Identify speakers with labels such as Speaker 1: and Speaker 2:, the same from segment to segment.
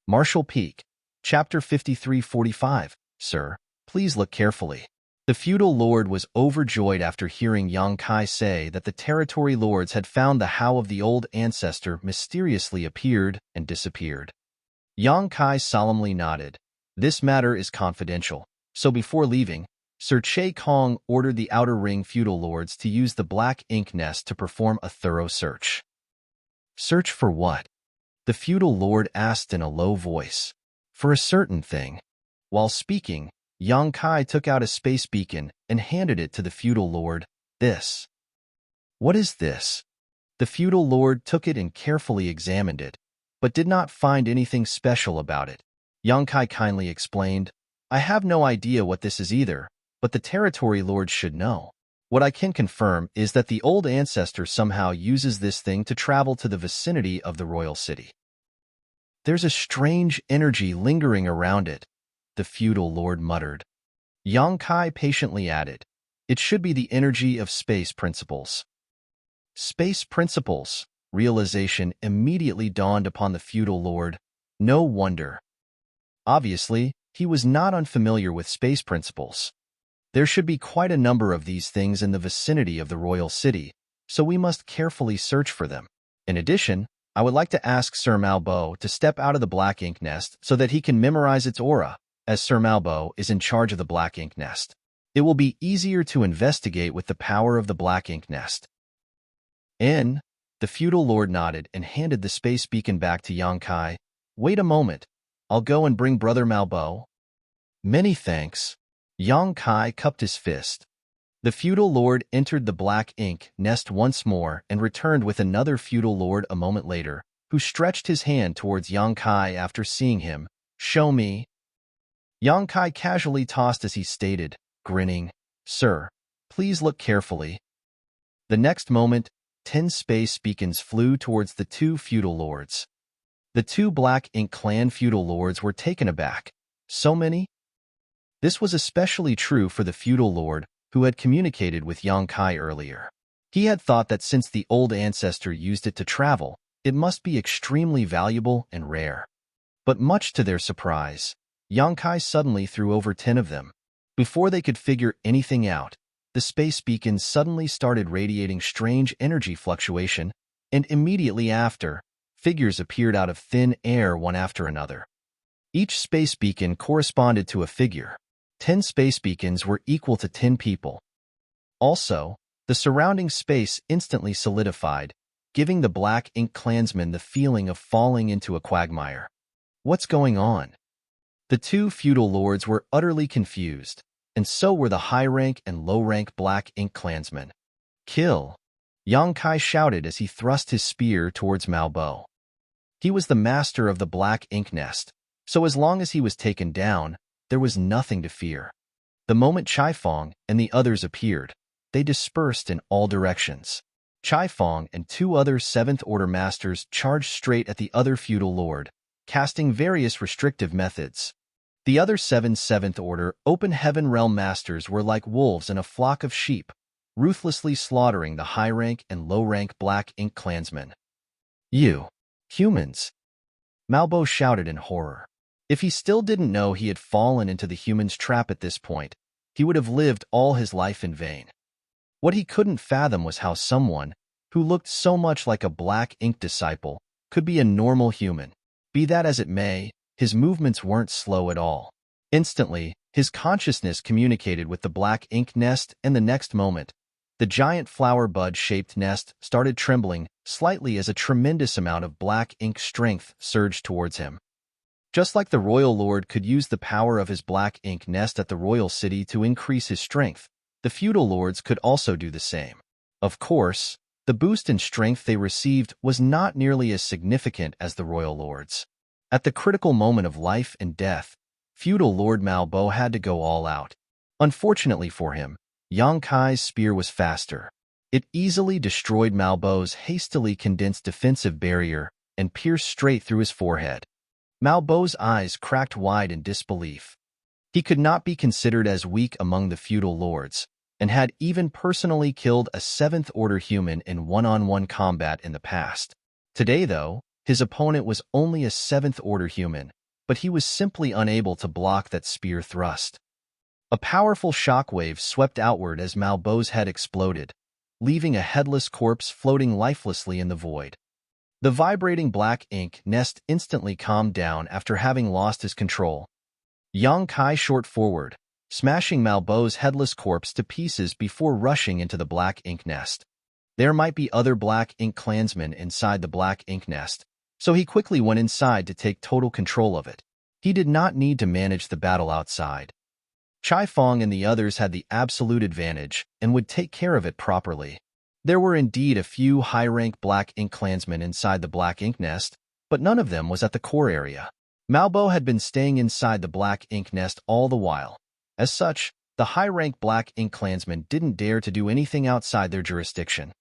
Speaker 1: Marshall Peak, Chapter 5345. Sir, please look carefully. The feudal lord was overjoyed after hearing Yang Kai say that the territory lords had found the how of the old ancestor mysteriously appeared and disappeared. Yang Kai solemnly nodded. This matter is confidential, so before leaving, Sir Che Kong ordered the Outer Ring feudal lords to use the black ink nest to perform a thorough search. Search for what? The feudal lord asked in a low voice. For a certain thing. While speaking, Yang Kai took out a space beacon and handed it to the feudal lord. This. What is this? The feudal lord took it and carefully examined it, but did not find anything special about it. Yang Kai kindly explained, I have no idea what this is either, but the territory lords should know. What I can confirm is that the old ancestor somehow uses this thing to travel to the vicinity of the royal city. There's a strange energy lingering around it, the feudal lord muttered. Yang Kai patiently added, it should be the energy of space principles. Space principles, realization immediately dawned upon the feudal lord. No wonder. Obviously, he was not unfamiliar with space principles. There should be quite a number of these things in the vicinity of the royal city, so we must carefully search for them. In addition, I would like to ask Sir Malbo to step out of the black ink nest so that he can memorize its aura, as Sir Malbo is in charge of the black ink nest. It will be easier to investigate with the power of the black ink nest. The feudal lord nodded and handed the space beacon back to Yang Kai. Wait a moment. I'll go and bring Brother Malbo. Many thanks. Yang Kai cupped his fist. The feudal lord entered the black ink nest once more and returned with another feudal lord a moment later, who stretched his hand towards Yang Kai after seeing him. Show me. Yang Kai casually tossed as he stated, grinning, Sir, please look carefully. The next moment, 10 space beacons flew towards the two feudal lords. The two black ink clan feudal lords were taken aback. So many? This was especially true for the feudal lord, who had communicated with Yang Kai earlier. He had thought that since the old ancestor used it to travel, it must be extremely valuable and rare. But much to their surprise, Yang Kai suddenly threw over 10 of them. Before they could figure anything out, the space beacons suddenly started radiating strange energy fluctuation, and immediately after, figures appeared out of thin air one after another. Each space beacon corresponded to a figure. 10 space beacons were equal to 10 people. Also, the surrounding space instantly solidified, giving the black ink clansmen the feeling of falling into a quagmire. What's going on? The two feudal lords were utterly confused, and so were the high-rank and low-rank black ink clansmen. Kill! Yang Kai shouted as he thrust his spear towards Malbo. He was the master of the black ink nest, so as long as he was taken down, there was nothing to fear. The moment Chai Fong and the others appeared, they dispersed in all directions. Chai Fong and 2 other 7th Order masters charged straight at the other feudal lord, casting various restrictive methods. The other 7 7th Order Open Heaven Realm masters were like wolves in a flock of sheep, ruthlessly slaughtering the high-rank and low-rank black ink clansmen. You! Humans! Malbo shouted in horror. If he still didn't know he had fallen into the humans' trap at this point, he would have lived all his life in vain. What he couldn't fathom was how someone, who looked so much like a black ink disciple, could be a normal human. Be that as it may, his movements weren't slow at all. Instantly, his consciousness communicated with the black ink nest, and the next moment, the giant flower bud-shaped nest started trembling slightly as a tremendous amount of black ink strength surged towards him. Just like the royal lord could use the power of his black ink nest at the royal city to increase his strength, the feudal lords could also do the same. Of course, the boost in strength they received was not nearly as significant as the royal lords. At the critical moment of life and death, feudal Lord Malbo had to go all out. Unfortunately for him, Yang Kai's spear was faster. It easily destroyed Malbo's hastily condensed defensive barrier and pierced straight through his forehead. Malbo's eyes cracked wide in disbelief. He could not be considered as weak among the feudal lords, and had even personally killed a 7th Order human in one-on-one combat in the past. Today, though, His opponent was only a 7th-order human, but he was simply unable to block that spear thrust. A powerful shockwave swept outward as Malbo's head exploded, leaving a headless corpse floating lifelessly in the void. The vibrating black ink nest instantly calmed down after having lost his control. Yang Kai shot forward, smashing Malbo's headless corpse to pieces before rushing into the black ink nest. There might be other black ink clansmen inside the black ink nest, so he quickly went inside to take total control of it. He did not need to manage the battle outside. Chai Fong and the others had the absolute advantage and would take care of it properly. There were indeed a few high-rank black ink clansmen inside the black ink nest, but none of them was at the core area. Malbo had been staying inside the black ink nest all the while. As such, the high-rank black ink clansmen didn't dare to do anything outside their jurisdiction.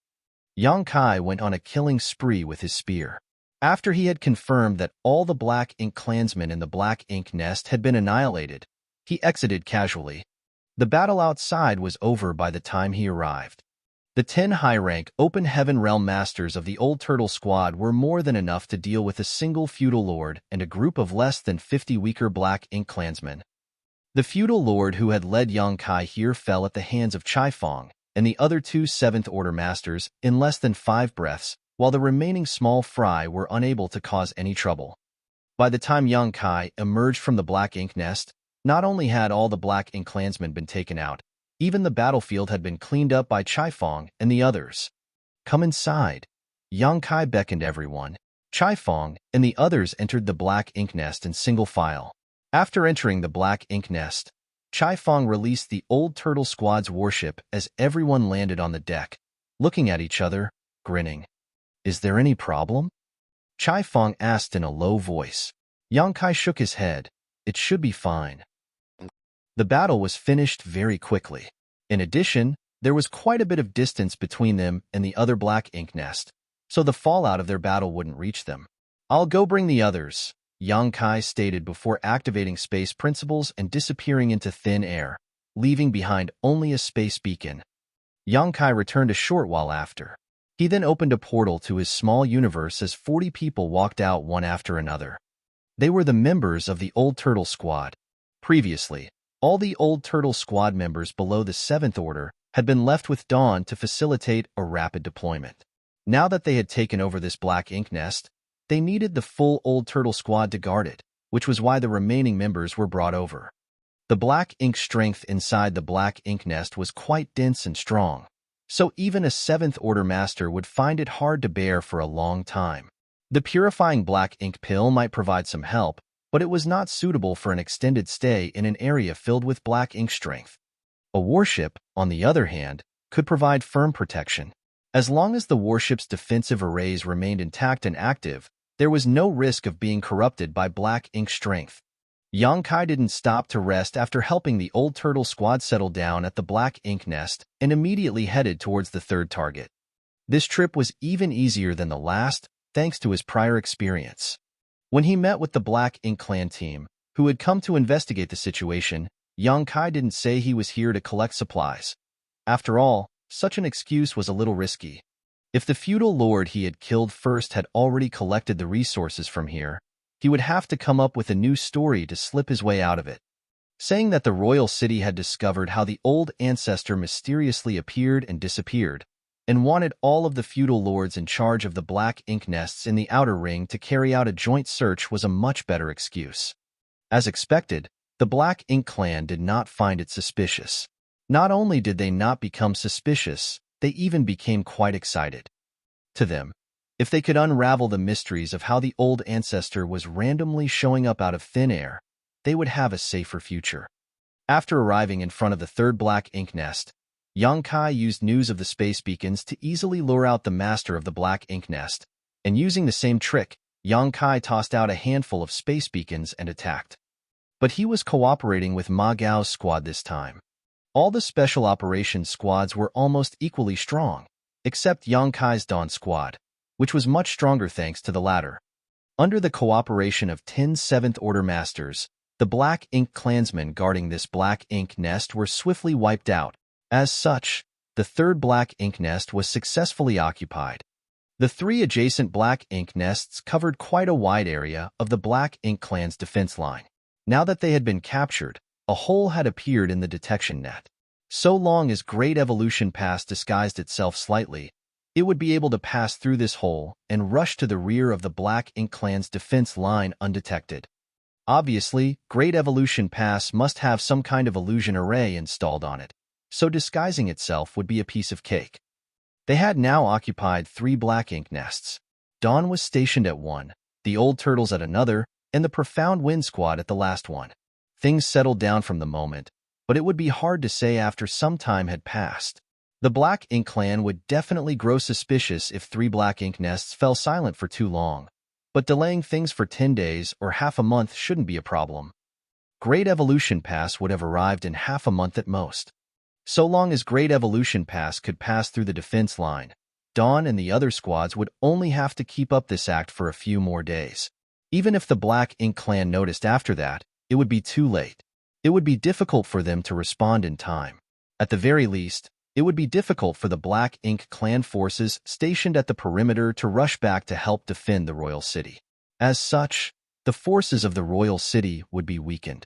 Speaker 1: Yang Kai went on a killing spree with his spear. After he had confirmed that all the black ink clansmen in the black ink nest had been annihilated, he exited casually. The battle outside was over by the time he arrived. The 10 high-rank Open Heaven Realm Masters of the Old Turtle Squad were more than enough to deal with a single feudal lord and a group of less than 50 weaker black ink clansmen. The feudal lord who had led Yang Kai here fell at the hands of Chai Fong and the other 2 7th-order masters in less than 5 breaths, while the remaining small fry were unable to cause any trouble. By the time Yang Kai emerged from the black ink nest, not only had all the black ink clansmen been taken out, even the battlefield had been cleaned up by Chai Fong and the others. "Come inside." Yang Kai beckoned everyone. Chai Fong and the others entered the black ink nest in single file. After entering the black ink nest, Chai Fong released the Old Turtle Squad's warship as everyone landed on the deck, looking at each other, grinning. "Is there any problem?" Chai Fong asked in a low voice. Yang Kai shook his head. "It should be fine." The battle was finished very quickly. In addition, there was quite a bit of distance between them and the other black ink nest, so the fallout of their battle wouldn't reach them. "I'll go bring the others," Yang Kai stated before activating space principles and disappearing into thin air, leaving behind only a space beacon. Yang Kai returned a short while after. He then opened a portal to his small universe as 40 people walked out one after another. They were the members of the Old Turtle Squad. Previously, all the Old Turtle Squad members below the 7th Order had been left with Dawn to facilitate a rapid deployment. Now that they had taken over this black ink nest, they needed the full Old Turtle Squad to guard it, which was why the remaining members were brought over. The black ink strength inside the black ink nest was quite dense and strong, so even a 7th Order master would find it hard to bear for a long time. The purifying black ink pill might provide some help, but it was not suitable for an extended stay in an area filled with black ink strength. A warship, on the other hand, could provide firm protection. As long as the warship's defensive arrays remained intact and active, there was no risk of being corrupted by black ink strength. Yang Kai didn't stop to rest after helping the Old Turtle Squad settle down at the black ink nest and immediately headed towards the third target. This trip was even easier than the last, thanks to his prior experience. When he met with the Black Ink Clan team, who had come to investigate the situation, Yang Kai didn't say he was here to collect supplies. After all, such an excuse was a little risky. If the feudal lord he had killed first had already collected the resources from here, he would have to come up with a new story to slip his way out of it. Saying that the royal city had discovered how the old ancestor mysteriously appeared and disappeared, and wanted all of the feudal lords in charge of the black ink nests in the outer ring to carry out a joint search was a much better excuse. As expected, the Black Ink Clan did not find it suspicious. Not only did they not become suspicious, they even became quite excited. To them, if they could unravel the mysteries of how the old ancestor was randomly showing up out of thin air, they would have a safer future. After arriving in front of the third black ink nest, Yang Kai used news of the space beacons to easily lure out the master of the black ink nest, and using the same trick, Yang Kai tossed out a handful of space beacons and attacked. But he was cooperating with Ma Gao's squad this time. All the special operations squads were almost equally strong, except Yang Kai's Dawn squad, which was much stronger thanks to the latter. Under the cooperation of 10 7th Order masters, the Black Ink clansmen guarding this black ink nest were swiftly wiped out. As such, the third black ink nest was successfully occupied. The three adjacent black ink nests covered quite a wide area of the Black Ink clan's defense line. Now that they had been captured, a hole had appeared in the detection net. So long as Great Evolution Pass disguised itself slightly, it would be able to pass through this hole and rush to the rear of the Black Ink clan's defense line undetected. Obviously, Great Evolution Pass must have some kind of illusion array installed on it, so disguising itself would be a piece of cake. They had now occupied 3 black ink nests. Dawn was stationed at one, the Old Turtles at another, and the Profound Wind Squad at the last one. Things settled down from the moment, but it would be hard to say after some time had passed. The Black Ink clan would definitely grow suspicious if 3 black ink nests fell silent for too long, but delaying things for 10 days or half a month shouldn't be a problem. Great Evolution Pass would have arrived in half a month at most. So long as Great Evolution Pass could pass through the defense line, Dawn and the other squads would only have to keep up this act for a few more days. Even if the Black Ink clan noticed after that, it would be too late. It would be difficult for them to respond in time. At the very least, it would be difficult for the Black Ink clan forces stationed at the perimeter to rush back to help defend the royal city. As such, the forces of the royal city would be weakened.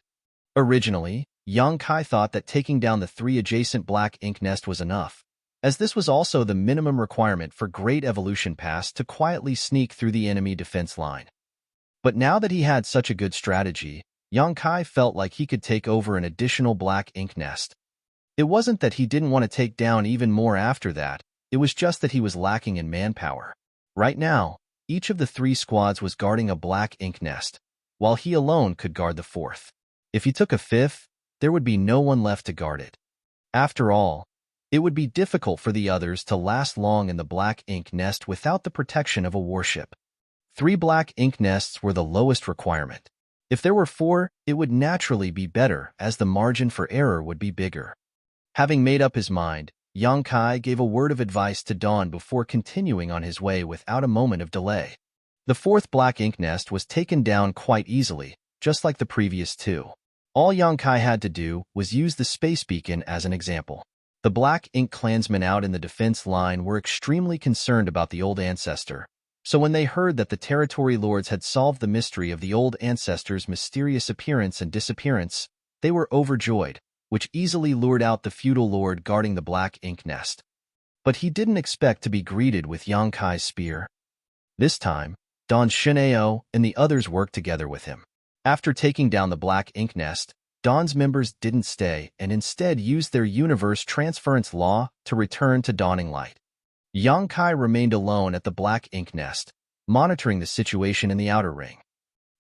Speaker 1: Originally, Yang Kai thought that taking down the 3 adjacent black ink nest was enough, as this was also the minimum requirement for Great Evolution Pass to quietly sneak through the enemy defense line. But now that he had such a good strategy, Yang Kai felt like he could take over an additional black ink nest. It wasn't that he didn't want to take down even more after that, it was just that he was lacking in manpower. Right now, each of the 3 squads was guarding a black ink nest, while he alone could guard the 4th. If he took a 5th, there would be no one left to guard it. After all, it would be difficult for the others to last long in the black ink nest without the protection of a warship. 3 black ink nests were the lowest requirement. If there were 4, it would naturally be better, as the margin for error would be bigger. Having made up his mind, Yang Kai gave a word of advice to Dawn before continuing on his way without a moment of delay. The 4th black ink nest was taken down quite easily, just like the previous 2. All Yang Kai had to do was use the space beacon as an example. The Black Ink clansmen out in the defense line were extremely concerned about the old ancestor, so when they heard that the territory lords had solved the mystery of the old ancestor's mysterious appearance and disappearance, they were overjoyed, which easily lured out the feudal lord guarding the Black Ink nest. But he didn't expect to be greeted with Yang Kai's spear. This time, Don Shinao and the others worked together with him. After taking down the black ink nest, Dawn's members didn't stay and instead used their universe transference law to return to Dawning Light. Yang Kai remained alone at the black ink nest, monitoring the situation in the outer ring.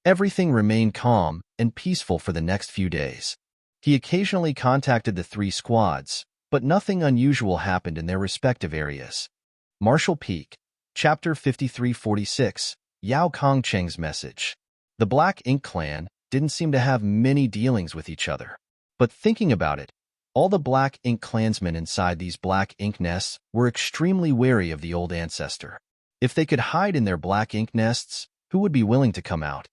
Speaker 1: Everything remained calm and peaceful for the next few days. He occasionally contacted the 3 squads, but nothing unusual happened in their respective areas. Marshall Peak, Chapter 5346, Yao Kongcheng's Message. The Black Ink clan didn't seem to have many dealings with each other. But thinking about it, all the Black Ink clansmen inside these black ink nests were extremely wary of the old ancestor. If they could hide in their black ink nests, who would be willing to come out?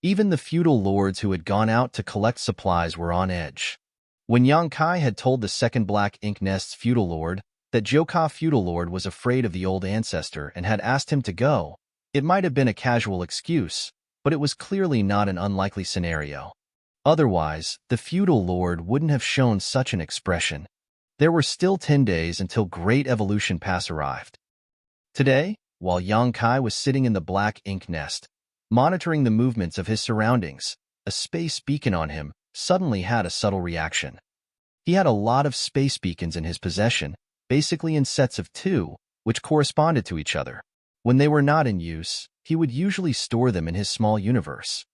Speaker 1: Even the feudal lords who had gone out to collect supplies were on edge. When Yang Kai had told the 2nd black ink nest's feudal lord that Joka feudal lord was afraid of the old ancestor and had asked him to go, it might have been a casual excuse, but it was clearly not an unlikely scenario. Otherwise, the feudal lord wouldn't have shown such an expression. There were still 10 days until Great Evolution Pass arrived. Today, while Yang Kai was sitting in the black ink nest, monitoring the movements of his surroundings, a space beacon on him suddenly had a subtle reaction. He had a lot of space beacons in his possession, basically in sets of 2, which corresponded to each other. When they were not in use, he would usually store them in his small universe.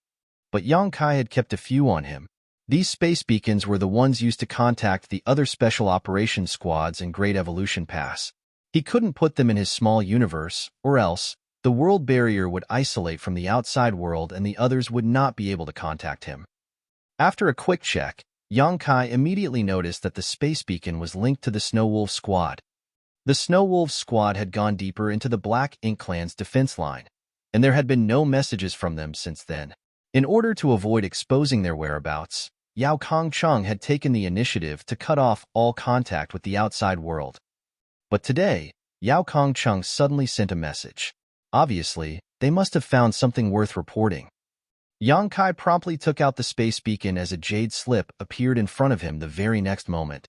Speaker 1: But Yang Kai had kept a few on him. These space beacons were the ones used to contact the other special operations squads in Great Evolution Pass. He couldn't put them in his small universe, or else the world barrier would isolate from the outside world and the others would not be able to contact him. After a quick check, Yang Kai immediately noticed that the space beacon was linked to the Snow Wolf squad. The Snow Wolf squad had gone deeper into the Black Ink clan's defense line, and there had been no messages from them since then. In order to avoid exposing their whereabouts, Yao Kongcheng had taken the initiative to cut off all contact with the outside world. But today, Yao Kongcheng suddenly sent a message. Obviously, they must have found something worth reporting. Yang Kai promptly took out the space beacon as a jade slip appeared in front of him the very next moment.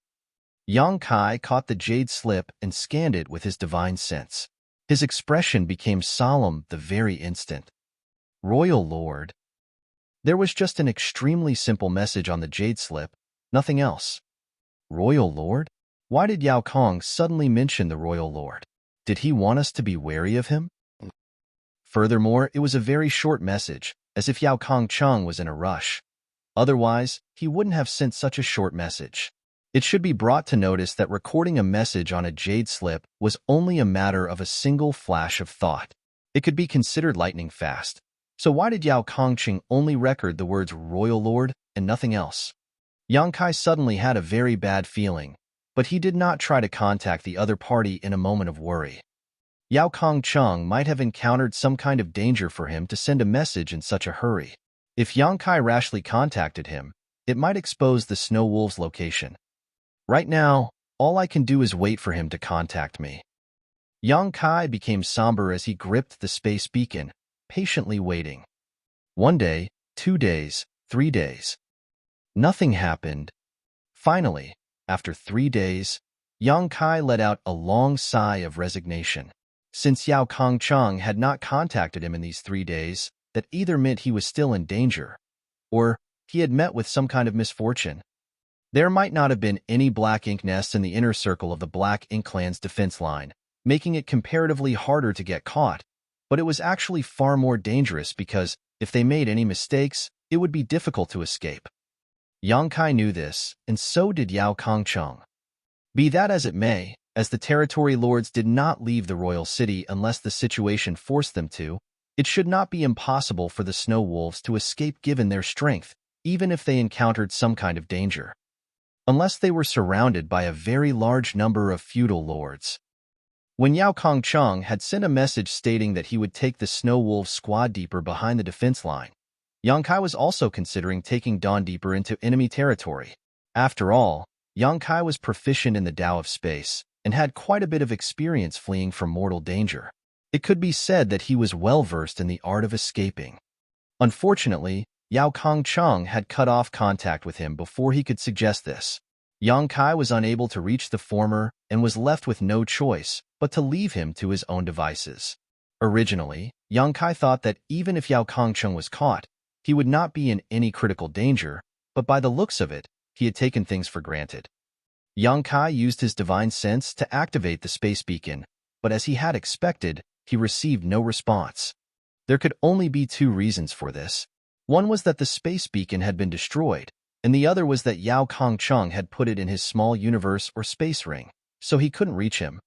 Speaker 1: Yang Kai caught the jade slip and scanned it with his divine sense. His expression became solemn the very instant. Royal Lord. There was just an extremely simple message on the jade slip, nothing else. Royal Lord? Why did Yao Kong suddenly mention the Royal Lord? Did he want us to be wary of him? Furthermore, it was a very short message, as if Yao Kongcheng was in a rush. Otherwise, he wouldn't have sent such a short message. It should be brought to notice that recording a message on a jade slip was only a matter of a single flash of thought. It could be considered lightning fast. So why did Yao Kongcheng only record the words Royal Lord and nothing else? Yang Kai suddenly had a very bad feeling, but he did not try to contact the other party in a moment of worry. Yao Kongcheng might have encountered some kind of danger for him to send a message in such a hurry. If Yang Kai rashly contacted him, it might expose the Snow Wolf's location. Right now, all I can do is wait for him to contact me. Yang Kai became somber as he gripped the space beacon, patiently waiting. 1 day, 2 days, 3 days. Nothing happened. Finally, after 3 days, Yang Kai let out a long sigh of resignation. Since Yao Kongcheng had not contacted him in these 3 days, that either meant he was still in danger, or he had met with some kind of misfortune. There might not have been any black ink nests in the inner circle of the Black Ink Clan's defense line, making it comparatively harder to get caught, but it was actually far more dangerous because if they made any mistakes, it would be difficult to escape. Yang Kai knew this, and so did Yao Kongcheng. Be that as it may, as the territory lords did not leave the royal city unless the situation forced them to, it should not be impossible for the Snow Wolves to escape given their strength, even if they encountered some kind of danger. Unless they were surrounded by a very large number of feudal lords. When Yao Kongcheng had sent a message stating that he would take the Snow Wolves squad deeper behind the defense line, Yang Kai was also considering taking Dawn deeper into enemy territory. After all, Yang Kai was proficient in the Tao of space and had quite a bit of experience fleeing from mortal danger. It could be said that he was well-versed in the art of escaping. Unfortunately, Yao Kongcheng had cut off contact with him before he could suggest this. Yang Kai was unable to reach the former and was left with no choice but to leave him to his own devices. Originally, Yang Kai thought that even if Yao Kongcheng was caught, he would not be in any critical danger, but by the looks of it, he had taken things for granted. Yang Kai used his divine sense to activate the space beacon, but as he had expected, he received no response. There could only be 2 reasons for this. One was that the space beacon had been destroyed, and the other was that Yao Kongcheng had put it in his small universe or space ring, so he couldn't reach him.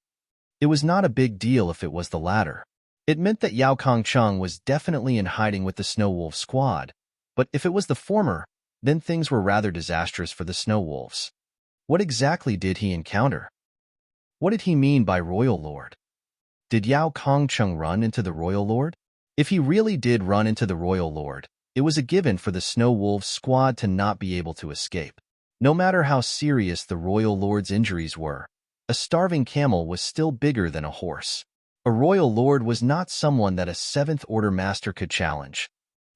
Speaker 1: It was not a big deal if it was the latter. It meant that Yao Kongcheng was definitely in hiding with the Snow Wolf squad, but if it was the former, then things were rather disastrous for the Snow Wolves. What exactly did he encounter? What did he mean by Royal Lord? Did Yao Kongcheng run into the Royal Lord? If he really did run into the Royal Lord, it was a given for the Snow Wolves squad to not be able to escape. No matter how serious the Royal Lord's injuries were, a starving camel was still bigger than a horse. A Royal Lord was not someone that a 7th Order Master could challenge.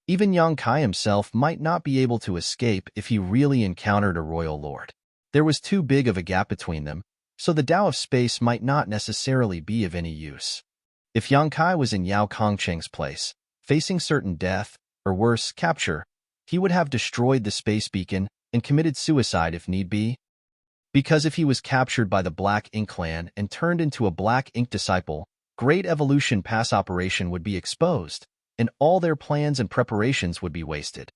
Speaker 1: Even Yang Kai himself might not be able to escape if he really encountered a Royal Lord. There was too big of a gap between them, so the Tao of space might not necessarily be of any use. If Yang Kai was in Yao Kongcheng's place, facing certain death, or worse, capture, he would have destroyed the space beacon and committed suicide if need be. Because if he was captured by the Black Ink Clan and turned into a Black Ink disciple, Great Evolution Pass operation would be exposed, and all their plans and preparations would be wasted.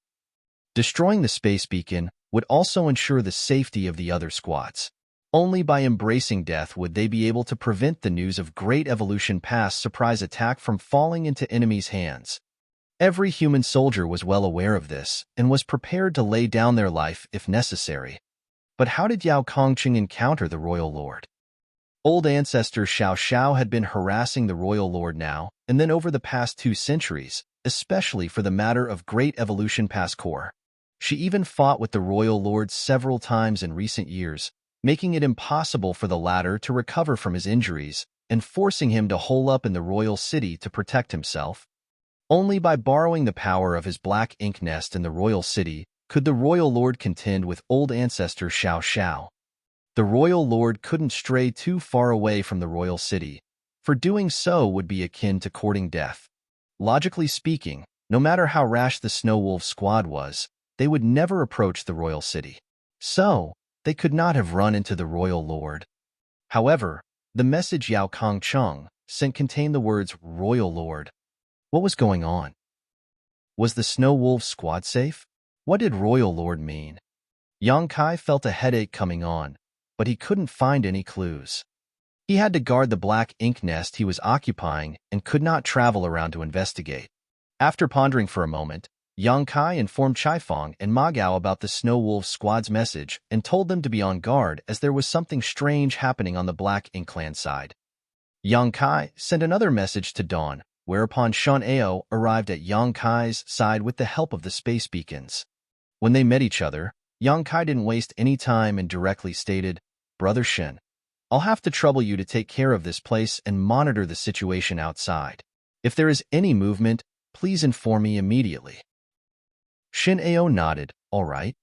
Speaker 1: Destroying the space beacon would also ensure the safety of the other squads. Only by embracing death would they be able to prevent the news of Great Evolution Pass surprise attack from falling into enemies' hands. Every human soldier was well aware of this and was prepared to lay down their life if necessary. But how did Yao Kongcheng encounter the Royal Lord? Old ancestor Xiao Xiao had been harassing the Royal Lord now and then over the past 2 centuries, especially for the matter of Great Evolution Pass Core. She even fought with the Royal Lord several times in recent years, making it impossible for the latter to recover from his injuries and forcing him to hole up in the royal city to protect himself. Only by borrowing the power of his black ink nest in the royal city could the royal lord contend with old ancestor Xiao Xiao. The royal lord couldn't stray too far away from the royal city, for doing so would be akin to courting death. Logically speaking, no matter how rash the Snow Wolf squad was, they would never approach the royal city. So, they could not have run into the royal lord. However, the message Yao Kongcheng sent contained the words Royal Lord. What was going on? Was the Snow Wolf squad safe? What did Royal Lord mean? Yang Kai felt a headache coming on, but he couldn't find any clues. He had to guard the black ink nest he was occupying and could not travel around to investigate. After pondering for a moment, Yang Kai informed Chaifeng and Ma Gao about the Snow Wolf squad's message and told them to be on guard as there was something strange happening on the Black Ink Clan side. Yang Kai sent another message to Dawn, whereupon Shen Ao arrived at Yang Kai's side with the help of the space beacons. When they met each other, Yang Kai didn't waste any time and directly stated, "Brother Shen, I'll have to trouble you to take care of this place and monitor the situation outside. If there is any movement, please inform me immediately." Shin Ao nodded, "All right.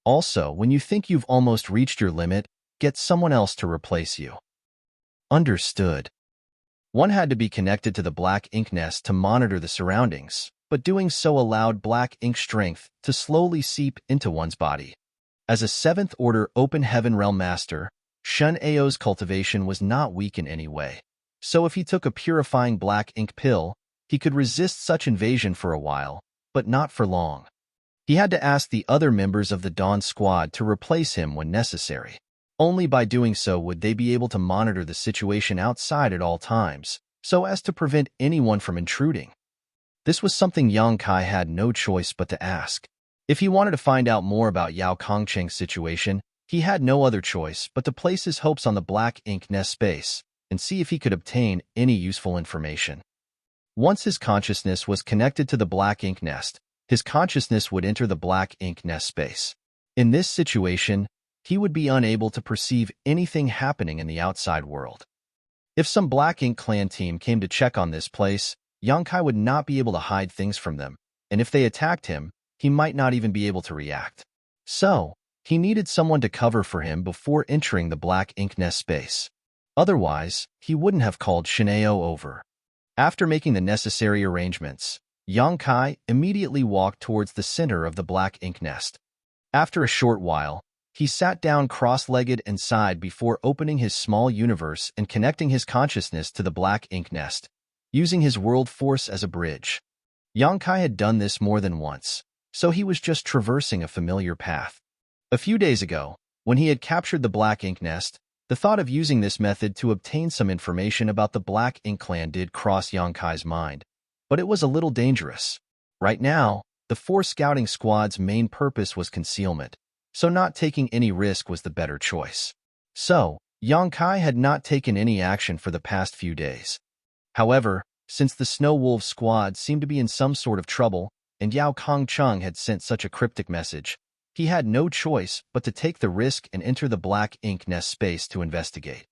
Speaker 1: Also, when you think you've almost reached your limit, get someone else to replace you." Understood. One had to be connected to the black ink nest to monitor the surroundings, but doing so allowed black ink strength to slowly seep into one's body. As a 7th Order Open Heaven Realm Master, Shun Ao's cultivation was not weak in any way, so if he took a purifying black ink pill, he could resist such invasion for a while, but not for long. He had to ask the other members of the Dawn squad to replace him when necessary. Only by doing so would they be able to monitor the situation outside at all times, so as to prevent anyone from intruding. This was something Yang Kai had no choice but to ask. If he wanted to find out more about Yao Kongcheng's situation, he had no other choice but to place his hopes on the black ink nest space and see if he could obtain any useful information. Once his consciousness was connected to the black ink nest, his consciousness would enter the black ink nest space. In this situation, he would be unable to perceive anything happening in the outside world. If some Black Ink Clan team came to check on this place, Yang Kai would not be able to hide things from them, and if they attacked him, he might not even be able to react. So, he needed someone to cover for him before entering the black ink nest space. Otherwise, he wouldn't have called Shineo over. After making the necessary arrangements, Yang Kai immediately walked towards the center of the black ink nest. After a short while, he sat down cross-legged and sighed before opening his small universe and connecting his consciousness to the black ink nest, using his world force as a bridge. Yang Kai had done this more than once, so he was just traversing a familiar path. A few days ago, when he had captured the black ink nest, the thought of using this method to obtain some information about the Black Ink Clan did cross Yang Kai's mind, but it was a little dangerous. Right now, the 4 scouting squad's main purpose was concealment, so not taking any risk was the better choice. So, Yang Kai had not taken any action for the past few days. However, since the Snow Wolf squad seemed to be in some sort of trouble, and Yao Kongcheng had sent such a cryptic message, he had no choice but to take the risk and enter the black ink nest space to investigate.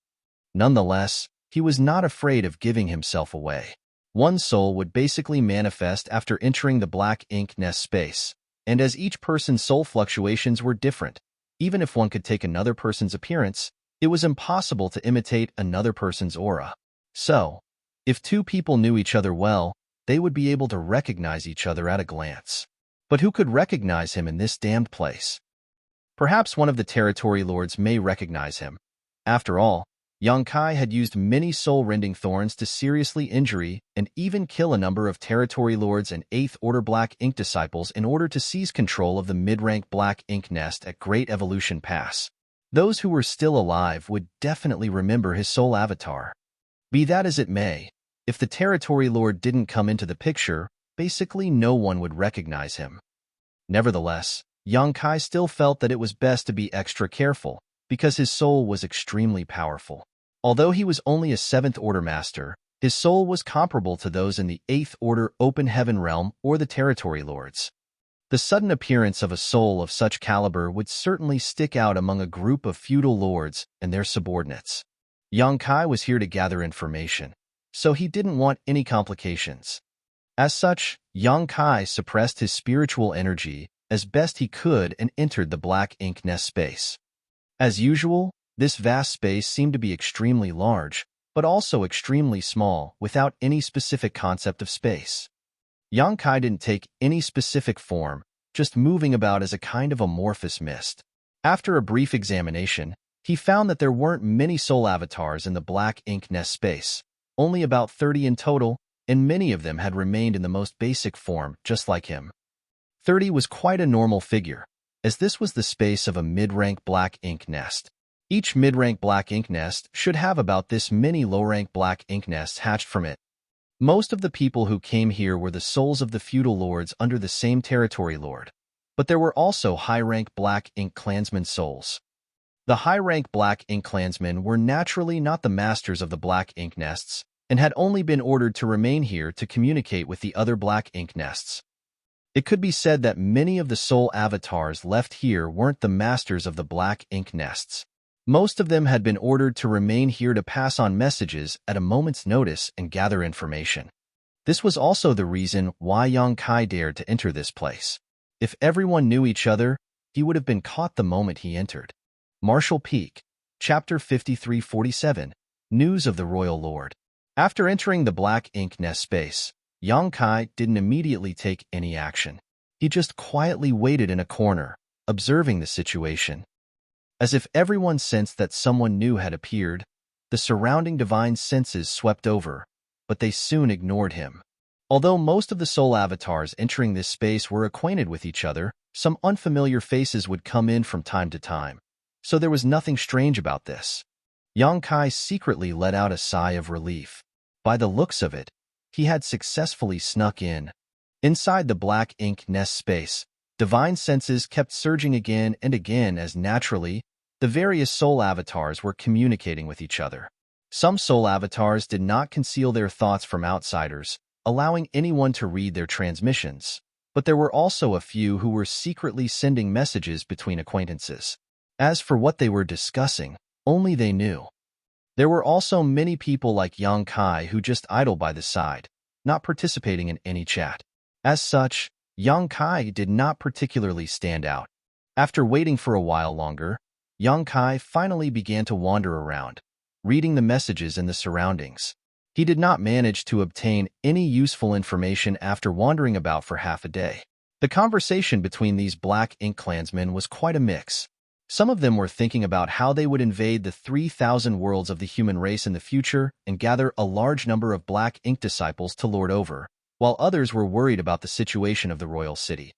Speaker 1: Nonetheless, he was not afraid of giving himself away. One soul would basically manifest after entering the black ink nest space, and as each person's soul fluctuations were different, even if one could take another person's appearance, it was impossible to imitate another person's aura. So, if 2 people knew each other well, they would be able to recognize each other at a glance. But who could recognize him in this damned place? Perhaps one of the territory lords may recognize him. After all, Yang Kai had used many soul-rending thorns to seriously injure and even kill a number of territory lords and 8th Order Black Ink disciples in order to seize control of the mid-rank Black Ink nest at Great Evolution Pass. Those who were still alive would definitely remember his soul avatar. Be that as it may, if the territory lord didn't come into the picture, basically no one would recognize him. Nevertheless, Yang Kai still felt that it was best to be extra careful, because his soul was extremely powerful. Although he was only a 7th Order Master, his soul was comparable to those in the 8th Order Open Heaven Realm or the Territory Lords. The sudden appearance of a soul of such caliber would certainly stick out among a group of feudal lords and their subordinates. Yang Kai was here to gather information, so he didn't want any complications. As such, Yang Kai suppressed his spiritual energy as best he could and entered the black ink nest space. As usual, this vast space seemed to be extremely large, but also extremely small without any specific concept of space. Yang Kai didn't take any specific form, just moving about as a kind of amorphous mist. After a brief examination, he found that there weren't many soul avatars in the black ink nest space, only about 30 in total, and many of them had remained in the most basic form, just like him. 30 was quite a normal figure, as this was the space of a mid-rank black ink nest. Each mid-rank black ink nest should have about this many low-rank black ink nests hatched from it. Most of the people who came here were the souls of the feudal lords under the same territory lord, but there were also high-rank black ink clansmen souls. The high-rank black ink clansmen were naturally not the masters of the black ink nests, and had only been ordered to remain here to communicate with the other black ink nests. It could be said that many of the soul avatars left here weren't the masters of the black ink nests. Most of them had been ordered to remain here to pass on messages at a moment's notice and gather information. This was also the reason why Yang Kai dared to enter this place. If everyone knew each other, he would have been caught the moment he entered. Martial Peak, Chapter 5347, News of the Royal Lord. After entering the black ink nest space, Yang Kai didn't immediately take any action. He just quietly waited in a corner, observing the situation. As if everyone sensed that someone new had appeared, the surrounding divine senses swept over, but they soon ignored him. Although most of the soul avatars entering this space were acquainted with each other, some unfamiliar faces would come in from time to time, so there was nothing strange about this. Yang Kai secretly let out a sigh of relief. By the looks of it, he had successfully snuck in. Inside the black ink nest space, divine senses kept surging again and again as naturally, the various soul avatars were communicating with each other. Some soul avatars did not conceal their thoughts from outsiders, allowing anyone to read their transmissions, but there were also a few who were secretly sending messages between acquaintances. As for what they were discussing, only they knew. There were also many people like Yang Kai who just idled by the side, not participating in any chat. As such, Yang Kai did not particularly stand out. After waiting for a while longer, Yang Kai finally began to wander around, reading the messages in the surroundings. He did not manage to obtain any useful information after wandering about for half a day. The conversation between these black ink clansmen was quite a mix. Some of them were thinking about how they would invade the 3,000 worlds of the human race in the future and gather a large number of black ink disciples to lord over, while others were worried about the situation of the royal city.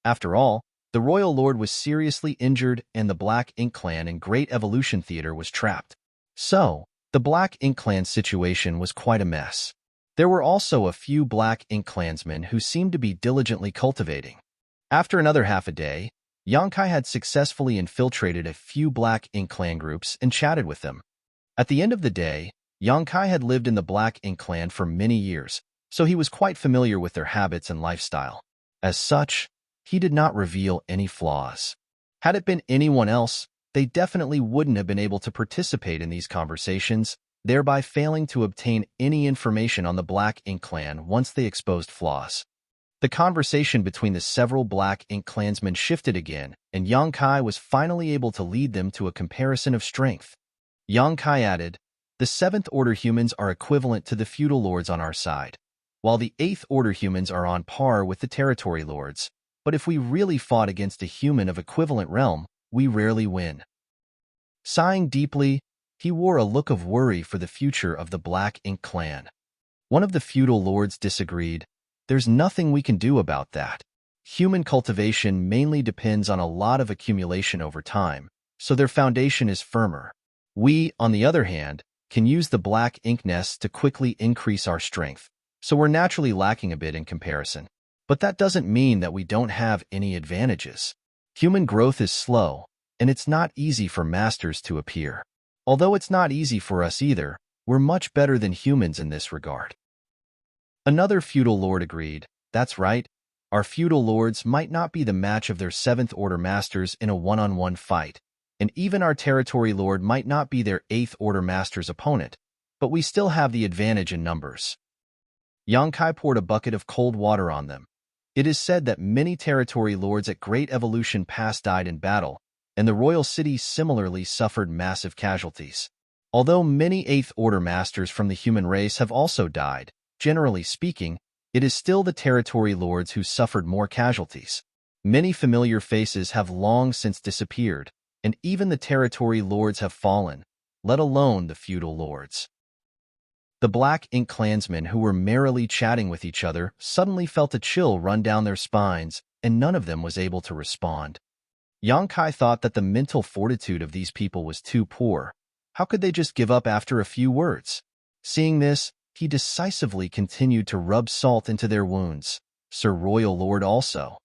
Speaker 1: After all, the royal lord was seriously injured and the black ink clan in Great Evolution Theater was trapped. So, the black ink clan situation was quite a mess. There were also a few black ink clansmen who seemed to be diligently cultivating. After another half a day, Yang Kai had successfully infiltrated a few black ink clan groups and chatted with them. At the end of the day, Yang Kai had lived in the black ink clan for many years, so he was quite familiar with their habits and lifestyle. As such, he did not reveal any flaws. Had it been anyone else, they definitely wouldn't have been able to participate in these conversations, thereby failing to obtain any information on the black ink clan once they exposed flaws. The conversation between the several black ink clansmen shifted again, and Yang Kai was finally able to lead them to a comparison of strength. Yang Kai added, "The 7th Order humans are equivalent to the feudal lords on our side, while the 8th Order humans are on par with the territory lords. But if we really fought against a human of equivalent realm, we rarely win." Sighing deeply, he wore a look of worry for the future of the Black Ink clan. One of the feudal lords disagreed. "There's nothing we can do about that. Human cultivation mainly depends on a lot of accumulation over time, so their foundation is firmer. We, on the other hand, can use the black ink nests to quickly increase our strength, so we're naturally lacking a bit in comparison. But that doesn't mean that we don't have any advantages. Human growth is slow, and it's not easy for masters to appear. Although it's not easy for us either, we're much better than humans in this regard." Another feudal lord agreed. "That's right. Our feudal lords might not be the match of their 7th Order masters in a one-on-one fight, and even our territory lord might not be their 8th Order Master's opponent, but we still have the advantage in numbers. Yonkai poured a bucket of cold water on them. It is said that many territory lords at Great Evolution Pass died in battle, and the royal city similarly suffered massive casualties. Although many 8th Order Masters from the human race have also died, generally speaking, it is still the territory lords who suffered more casualties. Many familiar faces have long since disappeared, and even the territory lords have fallen, let alone the feudal lords. The Black Ink clansmen who were merrily chatting with each other suddenly felt a chill run down their spines, and none of them was able to respond. Yonkai thought that the mental fortitude of these people was too poor. How could they just give up after a few words? Seeing this, he decisively continued to rub salt into their wounds. Sir Royal Lord also.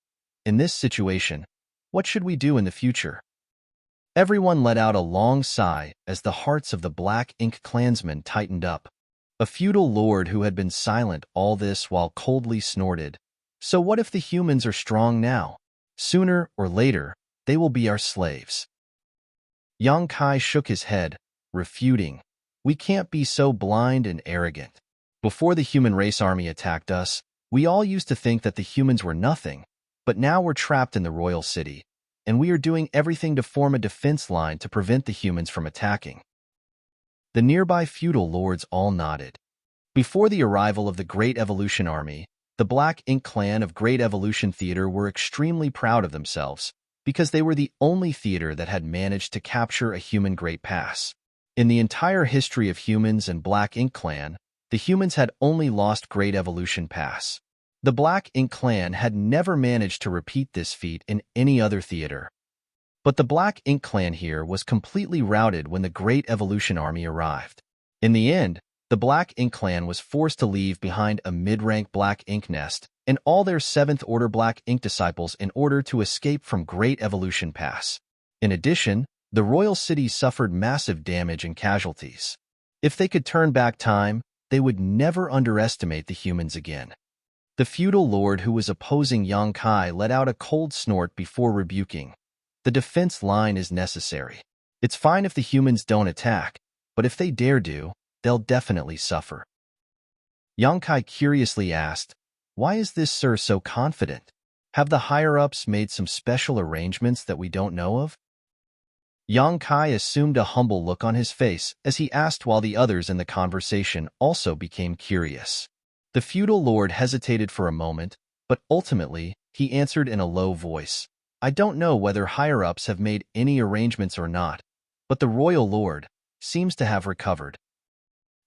Speaker 1: In this situation, what should we do in the future? Everyone let out a long sigh as the hearts of the Black Ink clansmen tightened up. A feudal lord who had been silent all this while coldly snorted. So what if the humans are strong now? Sooner or later, they will be our slaves. Yonkai shook his head, refuting. We can't be so blind and arrogant. Before the human race army attacked us, we all used to think that the humans were nothing, but now we're trapped in the royal city, and we are doing everything to form a defense line to prevent the humans from attacking. The nearby feudal lords all nodded. Before the arrival of the Great Evolution Army, the Black Ink clan of Great Evolution Theater were extremely proud of themselves, because they were the only theater that had managed to capture a human Great Pass. In the entire history of humans and Black Ink clan, the humans had only lost Great Evolution Pass. The Black Ink clan had never managed to repeat this feat in any other theater. But the Black Ink clan here was completely routed when the Great Evolution Army arrived. In the end, the Black Ink clan was forced to leave behind a mid-rank Black Ink nest and all their 7th Order Black Ink disciples in order to escape from Great Evolution Pass. In addition, the royal city suffered massive damage and casualties. If they could turn back time, they would never underestimate the humans again. The feudal lord who was opposing Yonkai let out a cold snort before rebuking. The defense line is necessary. It's fine if the humans don't attack, but if they dare do, they'll definitely suffer. Yonkai curiously asked, why is this sir so confident? Have the higher-ups made some special arrangements that we don't know of? Yonkai assumed a humble look on his face as he asked while the others in the conversation also became curious. The feudal lord hesitated for a moment, but ultimately, he answered in a low voice. I don't know whether higher-ups have made any arrangements or not, but the royal lord seems to have recovered.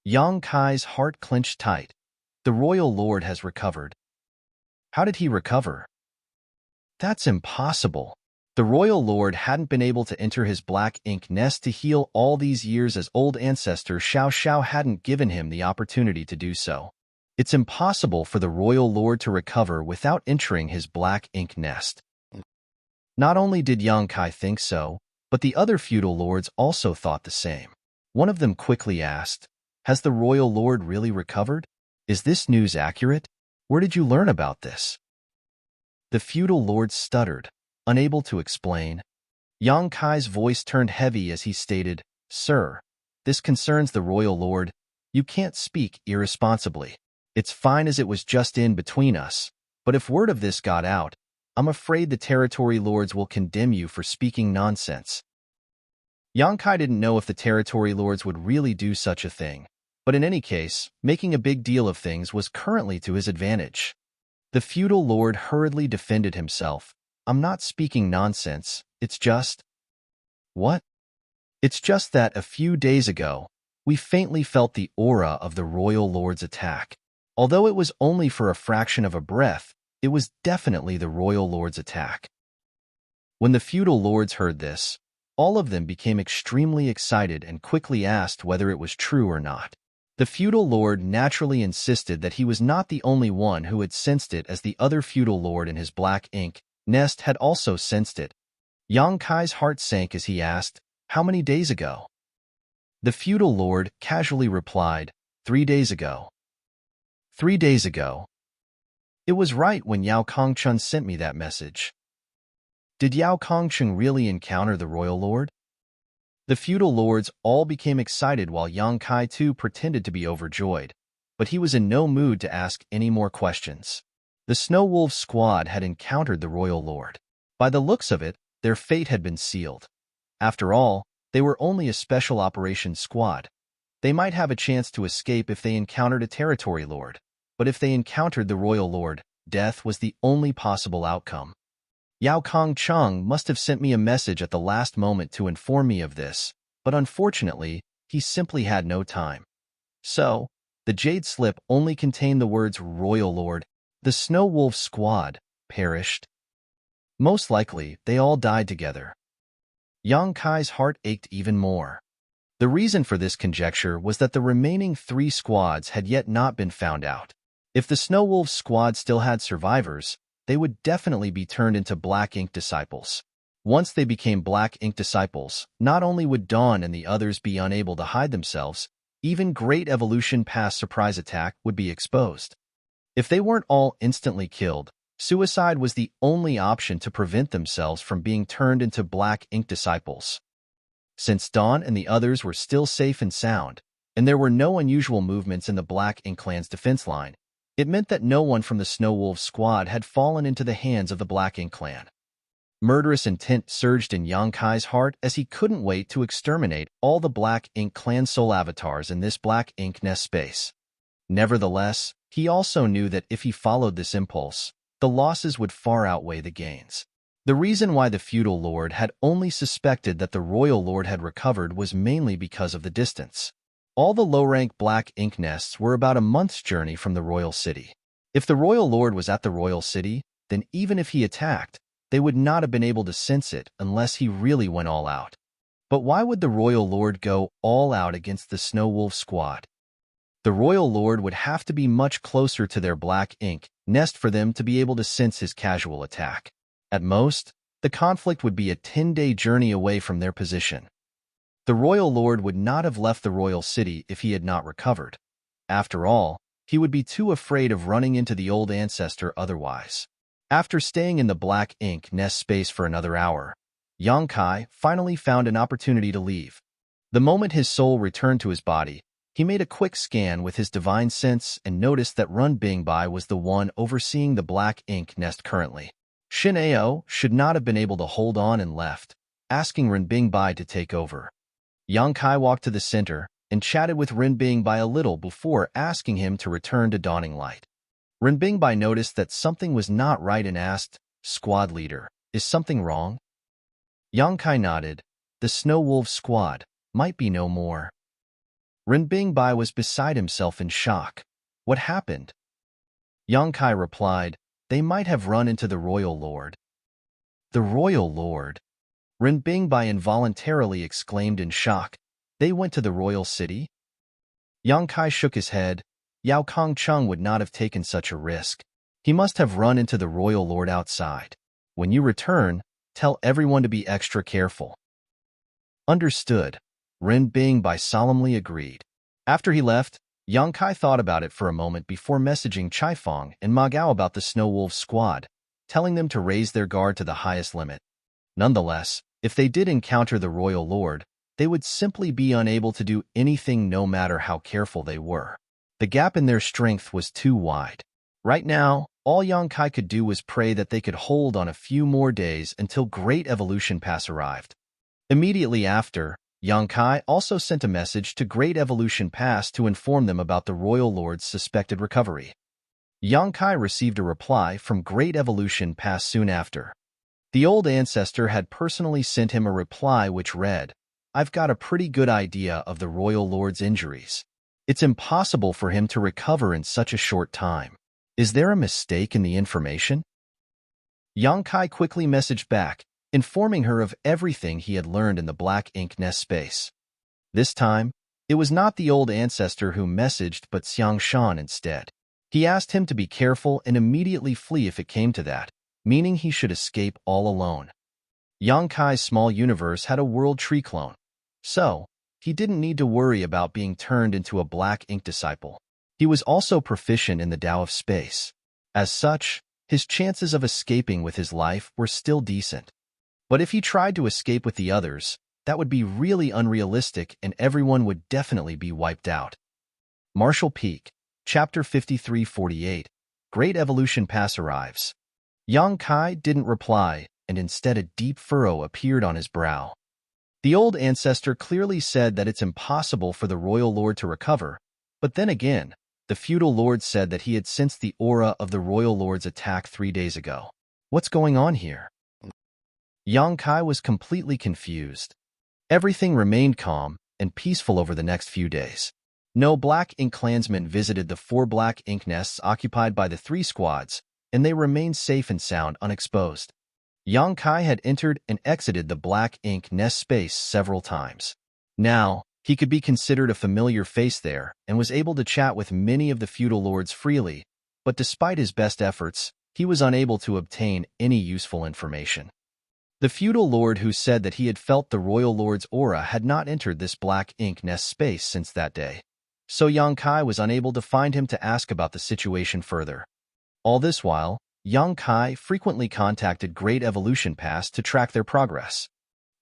Speaker 1: Yonkai's heart clenched tight. The royal lord has recovered. How did he recover? That's impossible. The royal lord hadn't been able to enter his Black Ink nest to heal all these years as old ancestor Xiao Xiao hadn't given him the opportunity to do so. It's impossible for the royal lord to recover without entering his Black Ink nest. Not only did Yonkai think so, but the other feudal lords also thought the same. One of them quickly asked, has the royal lord really recovered? Is this news accurate? Where did you learn about this? The feudal lord stuttered, unable to explain. Yonkai's voice turned heavy as he stated, Sir, this concerns the royal lord. You can't speak irresponsibly. It's fine as it was just in between us, but if word of this got out, I'm afraid the territory lords will condemn you for speaking nonsense. Yonkai didn't know if the territory lords would really do such a thing, but in any case, making a big deal of things was currently to his advantage. The feudal lord hurriedly defended himself. I'm not speaking nonsense, it's just… What? It's just that a few days ago, we faintly felt the aura of the royal lord's attack. Although it was only for a fraction of a breath, it was definitely the royal lord's attack. When the feudal lords heard this, all of them became extremely excited and quickly asked whether it was true or not. The feudal lord naturally insisted that he was not the only one who had sensed it, as the other feudal lord in his Black Ink nest had also sensed it. Yonkai's heart sank as he asked, how many days ago? The feudal lord casually replied, 3 days ago. 3 days ago. It was right when Yao Kongchun sent me that message. Did Yao Kongchun really encounter the royal lord? The feudal lords all became excited while Yang Kai too pretended to be overjoyed, but he was in no mood to ask any more questions. The Snow Wolf squad had encountered the royal lord. By the looks of it, their fate had been sealed. After all, they were only a special operations squad. They might have a chance to escape if they encountered a territory lord, but if they encountered the royal lord, death was the only possible outcome. Yao Kong Chung must have sent me a message at the last moment to inform me of this, but unfortunately, he simply had no time. So, the jade slip only contained the words Royal Lord. The Snow Wolf squad perished. Most likely, they all died together. Yang Kai's heart ached even more. The reason for this conjecture was that the remaining 3 squads had yet not been found out. If the Snow Wolf squad still had survivors, they would definitely be turned into Black Ink disciples. Once they became Black Ink disciples, not only would Dawn and the others be unable to hide themselves, even Great Evolution Pass surprise attack would be exposed. If they weren't all instantly killed, suicide was the only option to prevent themselves from being turned into Black Ink disciples. Since Dawn and the others were still safe and sound, and there were no unusual movements in the Black Ink clan's defense line, it meant that no one from the Snow Wolf squad had fallen into the hands of the Black Ink clan. Murderous intent surged in Yang Kai's heart as he couldn't wait to exterminate all the Black Ink clan soul avatars in this Black Ink nest space. Nevertheless, he also knew that if he followed this impulse, the losses would far outweigh the gains. The reason why the feudal lord had only suspected that the royal lord had recovered was mainly because of the distance. All the low-rank Black Ink nests were about a month's journey from the royal city. If the royal lord was at the royal city, then even if he attacked, they would not have been able to sense it unless he really went all out. But why would the royal lord go all out against the Snow Wolf squad? The royal lord would have to be much closer to their Black Ink nest for them to be able to sense his casual attack. At most, the conflict would be a 10-day journey away from their position. The royal lord would not have left the royal city if he had not recovered. After all, he would be too afraid of running into the old ancestor otherwise. After staying in the Black Ink nest space for another hour, Yang Kai finally found an opportunity to leave. The moment his soul returned to his body, he made a quick scan with his divine sense and noticed that Run Bingbai was the one overseeing the Black Ink nest currently. Shin Ao should not have been able to hold on and left, asking Ren Bingbai to take over. Yang Kai walked to the center and chatted with Ren Bingbai a little before asking him to return to Dawning Light. Ren Bingbai noticed that something was not right and asked, "Squad leader, is something wrong?" Yang Kai nodded. The Snow Wolf squad might be no more. Ren Bingbai was beside himself in shock. What happened? Yang Kai replied, "They might have run into the royal lord." The royal lord? Ren Bingbai involuntarily exclaimed in shock. They went to the royal city? Yang Kai shook his head. Yao Kong Chung would not have taken such a risk. He must have run into the royal lord outside. When you return, tell everyone to be extra careful. Understood. Ren Bingbai solemnly agreed. After he left, Yang Kai thought about it for a moment before messaging Chai Fong and Ma Gao about the Snow Wolf squad, telling them to raise their guard to the highest limit. Nonetheless, if they did encounter the royal lord, they would simply be unable to do anything no matter how careful they were. The gap in their strength was too wide. Right now, all Yang Kai could do was pray that they could hold on a few more days until Great Evolution Pass arrived. Immediately after, Yang Kai also sent a message to Great Evolution Pass to inform them about the royal lord's suspected recovery. Yang Kai received a reply from Great Evolution Pass soon after. The old ancestor had personally sent him a reply which read, "I've got a pretty good idea of the royal lord's injuries. It's impossible for him to recover in such a short time. Is there a mistake in the information?" Yang Kai quickly messaged back, informing her of everything he had learned in the Black Ink nest space. This time, it was not the old ancestor who messaged but Xiang Shan instead. He asked him to be careful and immediately flee if it came to that, meaning he should escape all alone. Yang Kai's small universe had a world tree clone, so he didn't need to worry about being turned into a Black Ink disciple. He was also proficient in the Tao of space. As such, his chances of escaping with his life were still decent. But if he tried to escape with the others, That would be really unrealistic and everyone would definitely be wiped out. Marshall Peak, Chapter 5348, Great Evolution Pass arrives. Yang Kai didn't reply, and instead a deep furrow appeared on his brow. The old ancestor clearly said that it's impossible for the royal lord to recover, but then again, the feudal lord said that he had sensed the aura of the royal lord's attack 3 days ago. What's going on here? Yang Kai was completely confused. Everything remained calm and peaceful over the next few days. No black ink clansmen visited the 4 black ink nests occupied by the 3 squads, and they remained safe and sound unexposed. Yang Kai had entered and exited the black ink nest space several times. Now, he could be considered a familiar face there and was able to chat with many of the feudal lords freely, but despite his best efforts, he was unable to obtain any useful information. The feudal lord who said that he had felt the royal lord's aura had not entered this black ink nest space since that day, so Yang Kai was unable to find him to ask about the situation further. All this while, Yang Kai frequently contacted Great Evolution Pass to track their progress.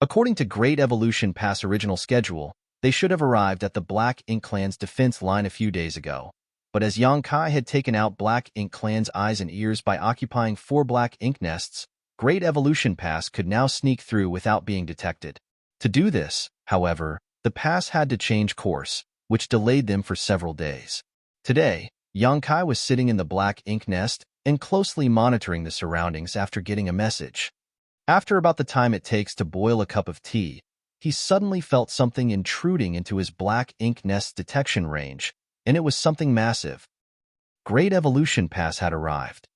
Speaker 1: According to Great Evolution Pass' original schedule, they should have arrived at the Black Ink Clan's defense line a few days ago, but as Yang Kai had taken out Black Ink Clan's eyes and ears by occupying 4 black ink nests, Great Evolution Pass could now sneak through without being detected. To do this, however, the pass had to change course, which delayed them for several days. Today, Yang Kai was sitting in the black ink nest and closely monitoring the surroundings after getting a message. After about the time it takes to boil a cup of tea, he suddenly felt something intruding into his black ink nest's detection range, and it was something massive. Great Evolution Pass had arrived.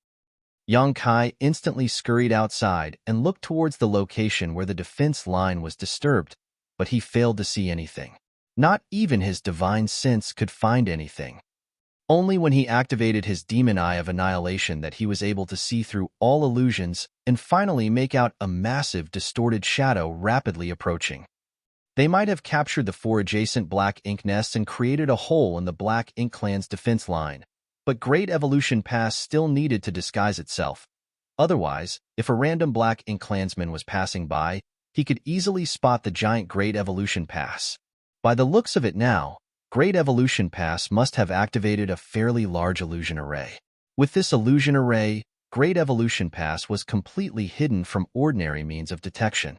Speaker 1: Yang Kai instantly scurried outside and looked towards the location where the defense line was disturbed, but he failed to see anything. Not even his divine sense could find anything. Only when he activated his demon eye of annihilation that he was able to see through all illusions and finally make out a massive, distorted shadow rapidly approaching. They might have captured the 4 adjacent black ink nests and created a hole in the Black Ink Clan's defense line, but Great Evolution Pass still needed to disguise itself. Otherwise, if a random Black Ink Clansman was passing by, he could easily spot the giant Great Evolution Pass. By the looks of it now, Great Evolution Pass must have activated a fairly large illusion array. With this illusion array, Great Evolution Pass was completely hidden from ordinary means of detection.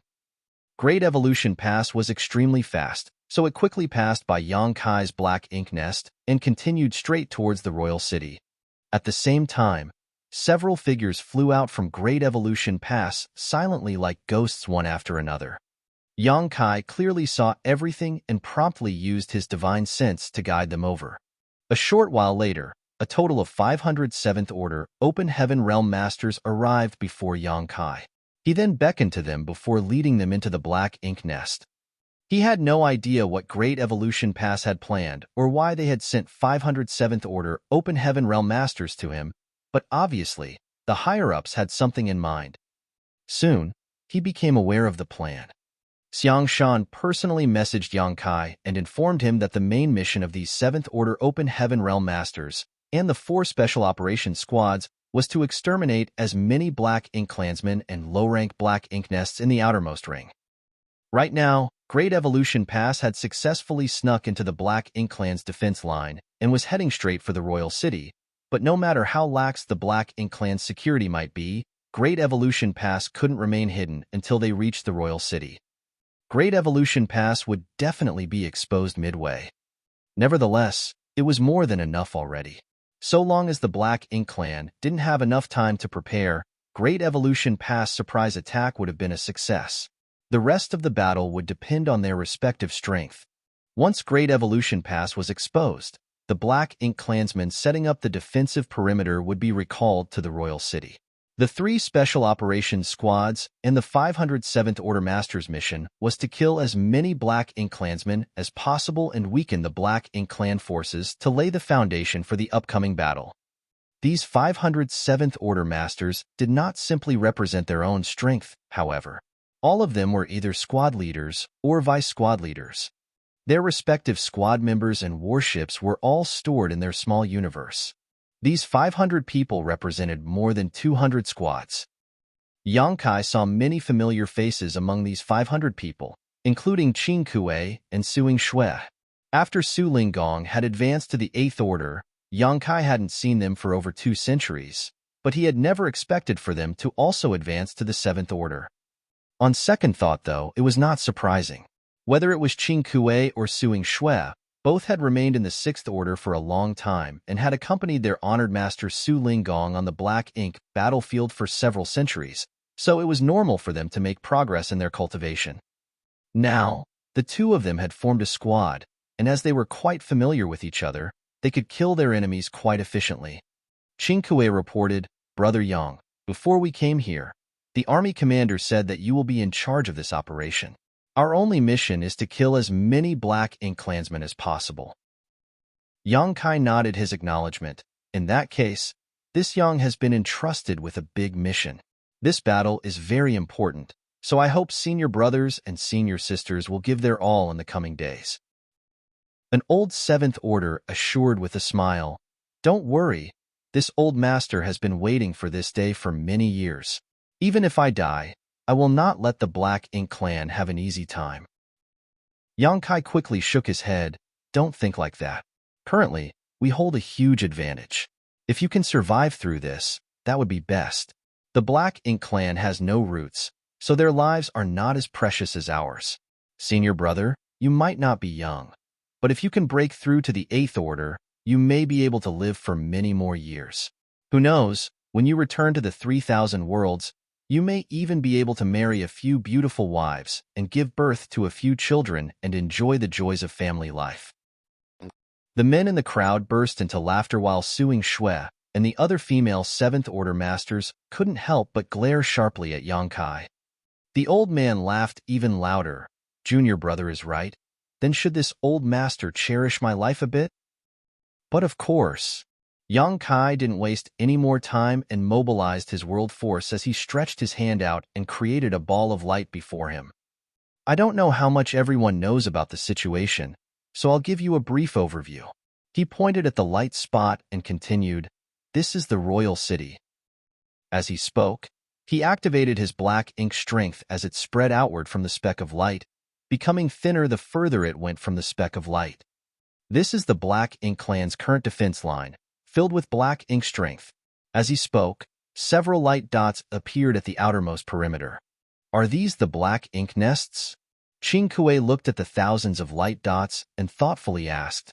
Speaker 1: Great Evolution Pass was extremely fast, so it quickly passed by Yang Kai's black ink nest and continued straight towards the royal city. At the same time, several figures flew out from Great Evolution Pass silently like ghosts one after another. Yang Kai clearly saw everything and promptly used his divine sense to guide them over. A short while later, a total of 500 7th Order Open Heaven Realm Masters arrived before Yang Kai. He then beckoned to them before leading them into the black ink nest. He had no idea what Great Evolution Pass had planned or why they had sent 500 7th Order Open Heaven Realm Masters to him, but obviously, the higher-ups had something in mind. Soon, he became aware of the plan. Xiang Shan personally messaged Yang Kai and informed him that the main mission of these 7th Order Open Heaven Realm Masters and the 4 Special Operations Squads was to exterminate as many Black Ink Clansmen and low-rank Black Ink Nests in the outermost ring. Right now, Great Evolution Pass had successfully snuck into the Black Ink Clan's defense line and was heading straight for the royal city, but no matter how lax the Black Ink Clan's security might be, Great Evolution Pass couldn't remain hidden until they reached the royal city. Great Evolution Pass would definitely be exposed midway. Nevertheless, it was more than enough already. So long as the Black Ink Clan didn't have enough time to prepare, Great Evolution Pass' surprise attack would have been a success. The rest of the battle would depend on their respective strength. Once Great Evolution Pass was exposed, the Black Ink Clansmen setting up the defensive perimeter would be recalled to the royal city. The 3 Special Operations Squads and the 500 7th Order Masters mission was to kill as many Black Ink Clansmen as possible and weaken the Black Ink Clan forces to lay the foundation for the upcoming battle. These 500 7th Order Masters did not simply represent their own strength, however. All of them were either squad leaders or vice squad leaders. Their respective squad members and warships were all stored in their small universe. These 500 people represented more than 200 squads. Yang Kai saw many familiar faces among these 500 people, including Qing Kuei and Suing Shui. After Su Linggong had advanced to the 8th Order, Yang Kai hadn't seen them for over 2 centuries, but he had never expected for them to also advance to the 7th Order. On second thought, though, it was not surprising. Whether it was Qing Kuei or Suing Shui, both had remained in the 6th Order for a long time and had accompanied their honored master Su Linggong on the Black Ink battlefield for several centuries, so it was normal for them to make progress in their cultivation. Now, the two of them had formed a squad, and as they were quite familiar with each other, they could kill their enemies quite efficiently. Qing Kuei reported, "Brother Yang, before we came here, the army commander said that you will be in charge of this operation. Our only mission is to kill as many Black Ink clansmen as possible." Yang Kai nodded his acknowledgement. In that case, this Yang has been entrusted with a big mission. This battle is very important, so I hope senior brothers and senior sisters will give their all in the coming days. An old 7th Order assured with a smile, "Don't worry, this old master has been waiting for this day for many years. Even if I die, I will not let the Black Ink clan have an easy time." Yang Kai quickly shook his head. "Don't think like that. Currently, we hold a huge advantage. If you can survive through this, that would be best. The Black Ink clan has no roots, so their lives are not as precious as ours. Senior brother, you might not be young, but if you can break through to the 8th Order, you may be able to live for many more years. Who knows, when you return to the 3,000 worlds, you may even be able to marry a few beautiful wives and give birth to a few children and enjoy the joys of family life." The men in the crowd burst into laughter while Suing Shui and the other female 7th Order masters couldn't help but glare sharply at Yang Kai. The old man laughed even louder. "Junior brother is right. Then should this old master cherish my life a bit?" But of course, Yang Kai didn't waste any more time and mobilized his world force as he stretched his hand out and created a ball of light before him. "I don't know how much everyone knows about the situation, so I'll give you a brief overview." He pointed at the light spot and continued, "This is the royal city." As he spoke, he activated his Black Ink strength as it spread outward from the speck of light, becoming thinner the further it went from the speck of light. This is the Black Ink clan's current defense line, filled with Black Ink strength. As he spoke, several light dots appeared at the outermost perimeter. "Are these the Black Ink nests?" Qing Kuei looked at the thousands of light dots and thoughtfully asked.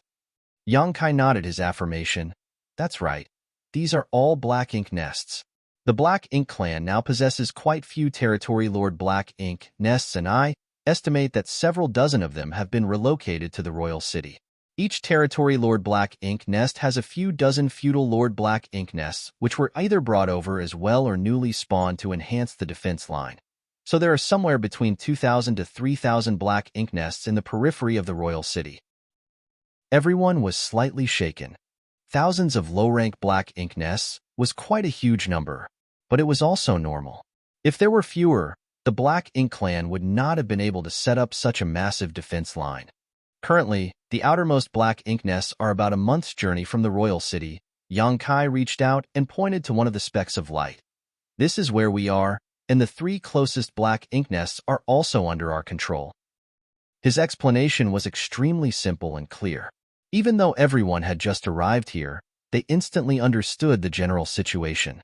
Speaker 1: Yang Kai nodded his affirmation. "That's right. These are all Black Ink nests. The Black Ink clan now possesses quite few Territory Lord Black Ink nests, and I estimate that several dozen of them have been relocated to the royal city. Each Territory Lord Black Ink nest has a few dozen Feudal Lord Black Ink nests, which were either brought over as well or newly spawned to enhance the defense line. So there are somewhere between 2,000 to 3,000 Black Ink nests in the periphery of the royal city." Everyone was slightly shaken. Thousands of low-rank Black Ink nests was quite a huge number, but it was also normal. If there were fewer, the Black Ink clan would not have been able to set up such a massive defense line. Currently, the outermost Black Ink nests are about a month's journey from the royal city. Yang Kai reached out and pointed to one of the specks of light. "This is where we are, and the 3 closest Black Ink nests are also under our control." His explanation was extremely simple and clear. Even though everyone had just arrived here, they instantly understood the general situation.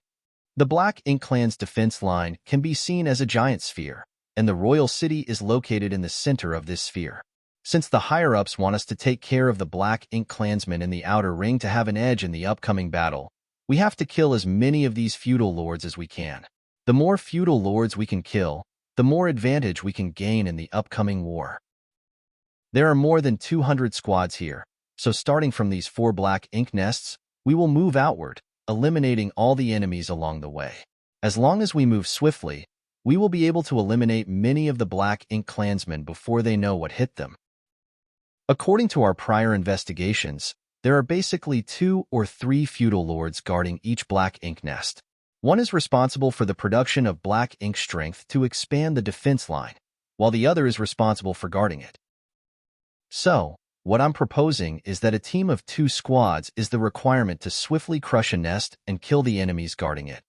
Speaker 1: The Black Ink clan's defense line can be seen as a giant sphere, and the royal city is located in the center of this sphere. Since the higher-ups want us to take care of the Black Ink clansmen in the outer ring to have an edge in the upcoming battle, we have to kill as many of these feudal lords as we can. The more feudal lords we can kill, the more advantage we can gain in the upcoming war. There are more than 200 squads here, so starting from these 4 Black Ink nests, we will move outward, eliminating all the enemies along the way. As long as we move swiftly, we will be able to eliminate many of the Black Ink clansmen before they know what hit them. According to our prior investigations, there are basically 2 or 3 feudal lords guarding each Black Ink nest. One is responsible for the production of Black Ink strength to expand the defense line, while the other is responsible for guarding it. So, what I'm proposing is that a team of 2 squads is the requirement to swiftly crush a nest and kill the enemies guarding it.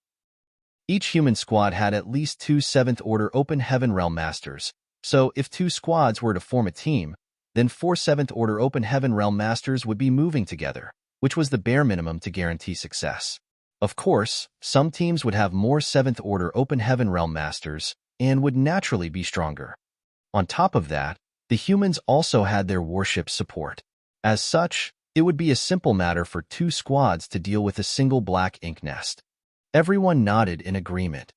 Speaker 1: Each human squad had at least 2 7th Order Open Heaven Realm Masters, So if two squads were to form a team, then four 7th Order Open Heaven Realm Masters would be moving together, which was the bare minimum to guarantee success. Of course, some teams would have more 7th Order Open Heaven Realm Masters and would naturally be stronger. On top of that, the humans also had their warship support. As such, it would be a simple matter for two squads to deal with a single black ink nest. Everyone nodded in agreement.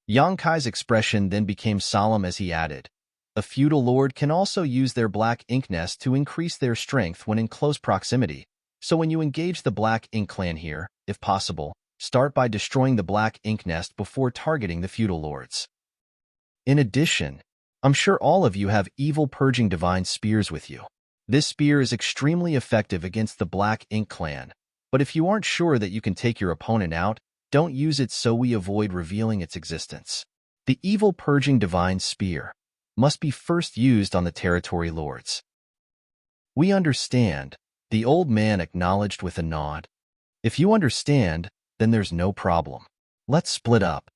Speaker 1: Yang Kai's expression then became solemn as he added, "A feudal lord can also use their black ink nest to increase their strength when in close proximity, so when you engage the black ink clan here, if possible, start by destroying the black ink nest before targeting the feudal lords. In addition, I'm sure all of you have evil purging divine spears with you. This spear is extremely effective against the black ink clan, but if you aren't sure that you can take your opponent out, don't use it so we avoid revealing its existence. The evil purging divine spear must be first used on the territory lords." "We understand," the old man acknowledged with a nod. "If you understand, then there's no problem. Let's split up."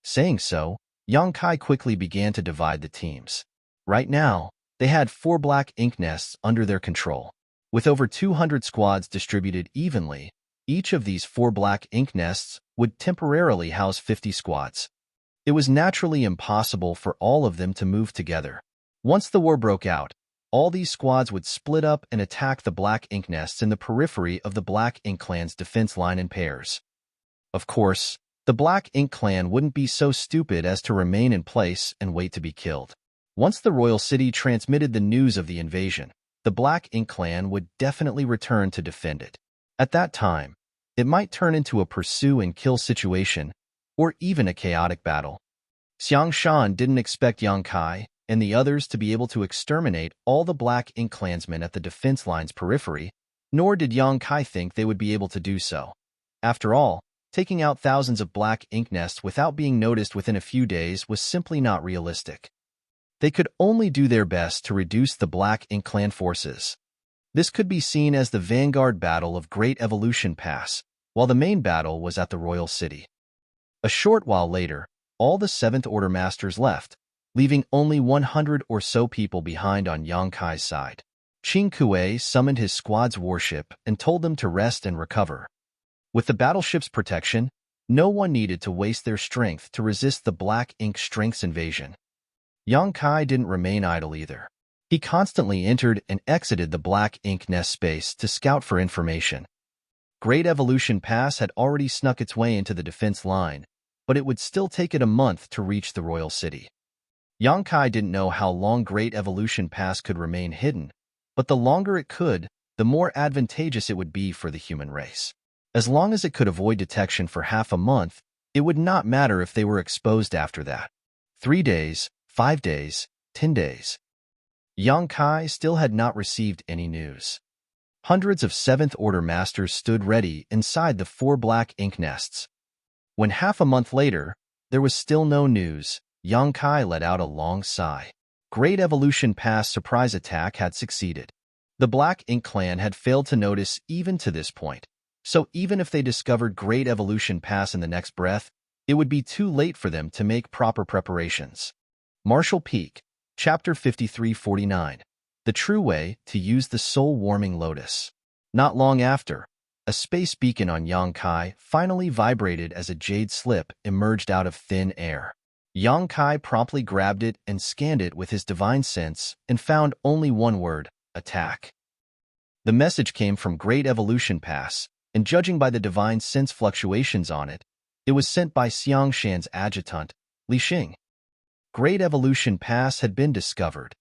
Speaker 1: Saying so, Yang Kai quickly began to divide the teams. Right now, they had 4 black ink nests under their control. With over 200 squads distributed evenly, each of these 4 black ink nests would temporarily house 50 squads. It was naturally impossible for all of them to move together. Once the war broke out, all these squads would split up and attack the black ink nests in the periphery of the black ink clan's defense line in pairs. Of course, the black ink clan wouldn't be so stupid as to remain in place and wait to be killed. Once the royal city transmitted the news of the invasion, the black ink clan would definitely return to defend it. At that time, it might turn into a pursue and kill situation, or even a chaotic battle. Xiang Shan didn't expect Yang Kai and the others to be able to exterminate all the black ink clansmen at the defense line's periphery, nor did Yang Kai think they would be able to do so. After all, taking out thousands of black ink nests without being noticed within a few days was simply not realistic. They could only do their best to reduce the black ink clan forces. This could be seen as the vanguard battle of Great Evolution Pass, while the main battle was at the royal city. A short while later, all the 7th Order Masters left, leaving only 100 or so people behind on Yang Kai's side. Qing Kuei summoned his squad's warship and told them to rest and recover. With the battleship's protection, no one needed to waste their strength to resist the black ink strength's invasion. Yang Kai didn't remain idle either. He constantly entered and exited the black ink nest space to scout for information. Great Evolution Pass had already snuck its way into the defense line, but it would still take it a month to reach the royal city. Yang Kai didn't know how long Great Evolution Pass could remain hidden, but the longer it could, the more advantageous it would be for the human race. As long as it could avoid detection for half a month, it would not matter if they were exposed after that. 3 days, 5 days, 10 days. Yang Kai still had not received any news. Hundreds of 7th Order Masters stood ready inside the 4 black ink nests. When half a month later, there was still no news, Yang Kai let out a long sigh. Great Evolution Pass surprise attack had succeeded. The Black Ink Clan had failed to notice even to this point, so even if they discovered Great Evolution Pass in the next breath, it would be too late for them to make proper preparations. Martial Peak, Chapter 5349. The True Way to Use the Soul-Warming Lotus. Not long after, a space beacon on Yang Kai finally vibrated as a jade slip emerged out of thin air. Yang Kai promptly grabbed it and scanned it with his divine sense and found only one word: attack. The message came from Great Evolution Pass, and judging by the divine sense fluctuations on it, it was sent by Xiang Shan's adjutant, Li Xing. Great Evolution Pass had been discovered.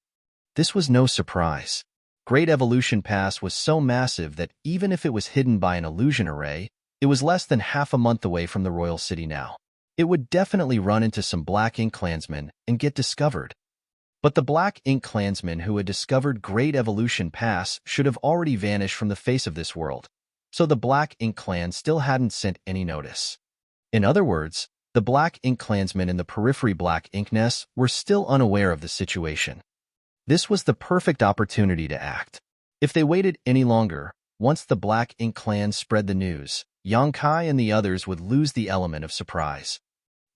Speaker 1: This was no surprise. Great Evolution Pass was so massive that even if it was hidden by an illusion array, it was less than half a month away from the royal city now. It would definitely run into some Black Ink clansmen and get discovered. But the Black Ink clansmen who had discovered Great Evolution Pass should have already vanished from the face of this world, so the Black Ink clan still hadn't sent any notice. In other words, the Black Ink clansmen in the periphery Black Ink nests were still unaware of the situation. This was the perfect opportunity to act. If they waited any longer, once the Black Ink clan spread the news, Yang Kai and the others would lose the element of surprise.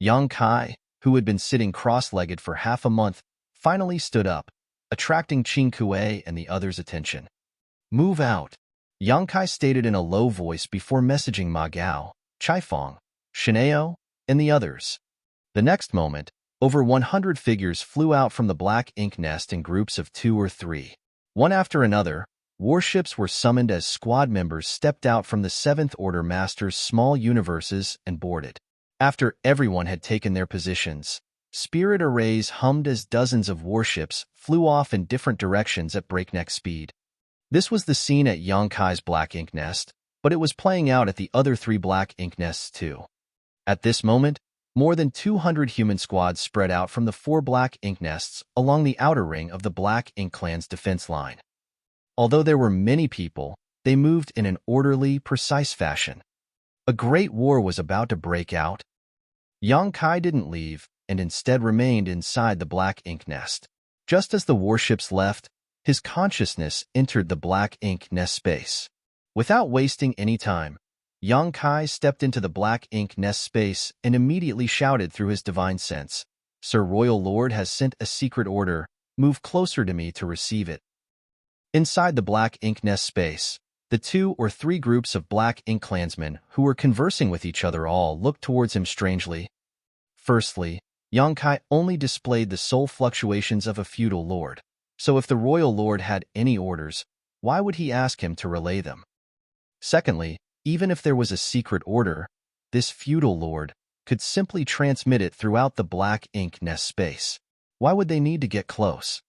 Speaker 1: Yang Kai, who had been sitting cross-legged for half a month, finally stood up, attracting Qing Kuei and the others' attention. "Move out," Yang Kai stated in a low voice before messaging Ma Gao, Chaifeng, Shineo, and the others. The next moment, over 100 figures flew out from the black ink nest in groups of 2 or 3. One after another, warships were summoned as squad members stepped out from the Seventh Order Master's small universes and boarded. After everyone had taken their positions, spirit arrays hummed as dozens of warships flew off in different directions at breakneck speed. This was the scene at Yang Kai's black ink nest, but it was playing out at the other 3 black ink nests too. At this moment, more than 200 human squads spread out from the 4 black ink nests along the outer ring of the Black Ink Clan's defense line. Although there were many people, they moved in an orderly, precise fashion. A great war was about to break out. Yang Kai didn't leave, and instead remained inside the black ink nest. Just as the warships left, his consciousness entered the black ink nest space. Without wasting any time, Yang Kai stepped into the black ink nest space and immediately shouted through his divine sense, "Sir Royal Lord has sent a secret order. Move closer to me to receive it." Inside the black ink nest space, the 2 or 3 groups of black ink clansmen who were conversing with each other all looked towards him strangely. Firstly, Yang Kai only displayed the soul fluctuations of a feudal lord, so if the royal lord had any orders, why would he ask him to relay them? Secondly, even if there was a secret order, this feudal lord could simply transmit it throughout the black ink nest space. Why would they need to get close?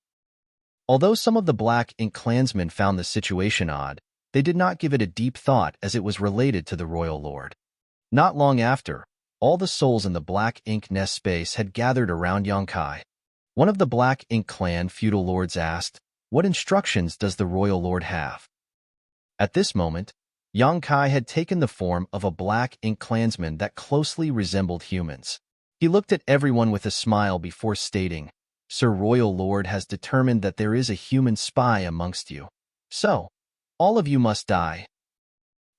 Speaker 1: Although some of the black ink clansmen found the situation odd, they did not give it a deep thought as it was related to the royal lord. Not long after, all the souls in the black ink nest space had gathered around Yang Kai. One of the black ink clan feudal lords asked, "What instructions does the royal lord have?" At this moment, Yang Kai had taken the form of a black ink clansman that closely resembled humans. He looked at everyone with a smile before stating, "Sir Royal Lord has determined that there is a human spy amongst you. So, all of you must die."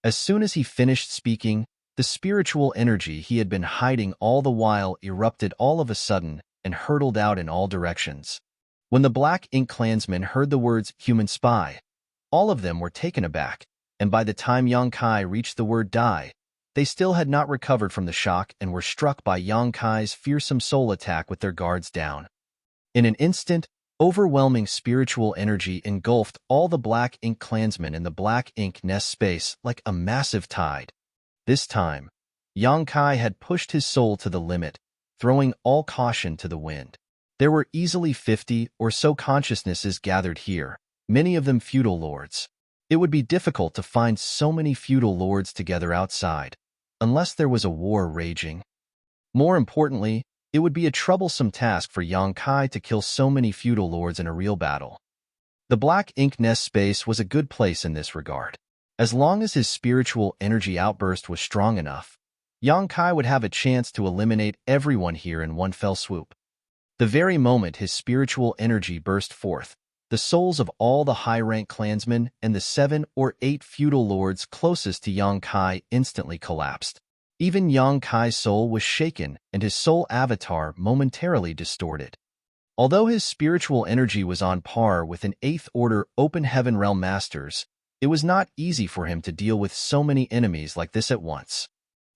Speaker 1: As soon as he finished speaking, the spiritual energy he had been hiding all the while erupted all of a sudden and hurtled out in all directions. When the black ink clansmen heard the words "human spy," all of them were taken aback, and by the time Yang Kai reached the word "die," they still had not recovered from the shock and were struck by Yang Kai's fearsome soul attack with their guards down. In an instant, overwhelming spiritual energy engulfed all the black ink clansmen in the black ink nest space like a massive tide. This time, Yang Kai had pushed his soul to the limit, throwing all caution to the wind. There were easily 50 or so consciousnesses gathered here, many of them feudal lords. It would be difficult to find so many feudal lords together outside, unless there was a war raging. More importantly, it would be a troublesome task for Yang Kai to kill so many feudal lords in a real battle. The black ink nest space was a good place in this regard. As long as his spiritual energy outburst was strong enough, Yang Kai would have a chance to eliminate everyone here in one fell swoop. The very moment his spiritual energy burst forth, the souls of all the high-rank clansmen and the 7 or 8 feudal lords closest to Yang Kai instantly collapsed. Even Yang Kai's soul was shaken and his soul avatar momentarily distorted. Although his spiritual energy was on par with an 8th Order Open Heaven Realm Masters, it was not easy for him to deal with so many enemies like this at once.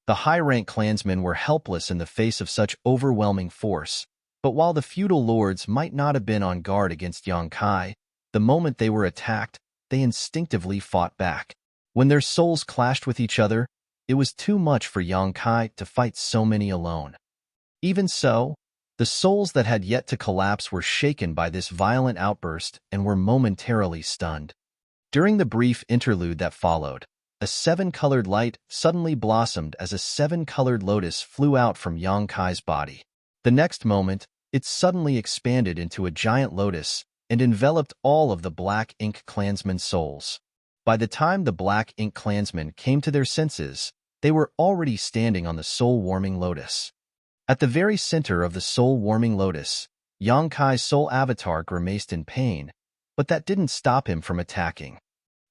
Speaker 1: The high-rank clansmen were helpless in the face of such overwhelming force, but while the feudal lords might not have been on guard against Yang Kai, the moment they were attacked, they instinctively fought back. When their souls clashed with each other, it was too much for Yang Kai to fight so many alone. Even so, the souls that had yet to collapse were shaken by this violent outburst and were momentarily stunned. During the brief interlude that followed, a 7-colored light suddenly blossomed as a 7-colored lotus flew out from Yang Kai's body. The next moment, it suddenly expanded into a giant lotus and enveloped all of the black ink clansmen's souls. By the time the black ink clansmen came to their senses, they were already standing on the soul-warming lotus. At the very center of the soul-warming lotus, Yang Kai's soul avatar grimaced in pain, but that didn't stop him from attacking.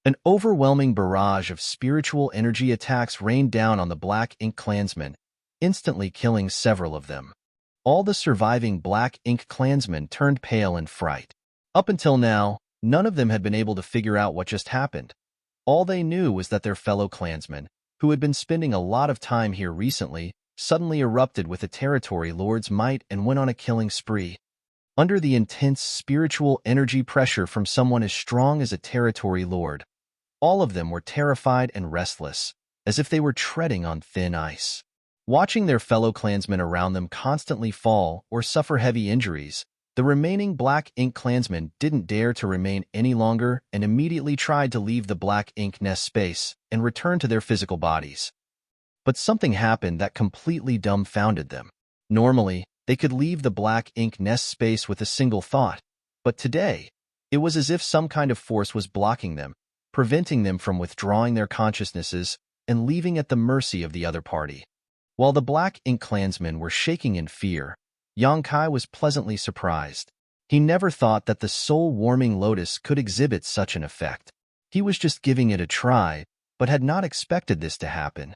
Speaker 1: An overwhelming barrage of spiritual energy attacks rained down on the black ink clansmen, instantly killing several of them. All the surviving Black Ink clansmen turned pale in fright. Up until now, none of them had been able to figure out what just happened. All they knew was that their fellow clansmen, who had been spending a lot of time here recently, suddenly erupted with the territory lord's might and went on a killing spree. Under the intense spiritual energy pressure from someone as strong as a territory lord, all of them were terrified and restless, as if they were treading on thin ice. Watching their fellow clansmen around them constantly fall or suffer heavy injuries, the remaining Black Ink clansmen didn't dare to remain any longer and immediately tried to leave the Black Ink nest space and return to their physical bodies. But something happened that completely dumbfounded them. Normally, they could leave the Black Ink nest space with a single thought, but today, it was as if some kind of force was blocking them, preventing them from withdrawing their consciousnesses and leaving at the mercy of the other party. While the Black Ink clansmen were shaking in fear, Kai was pleasantly surprised. He never thought that the soul-warming lotus could exhibit such an effect. He was just giving it a try, but had not expected this to happen.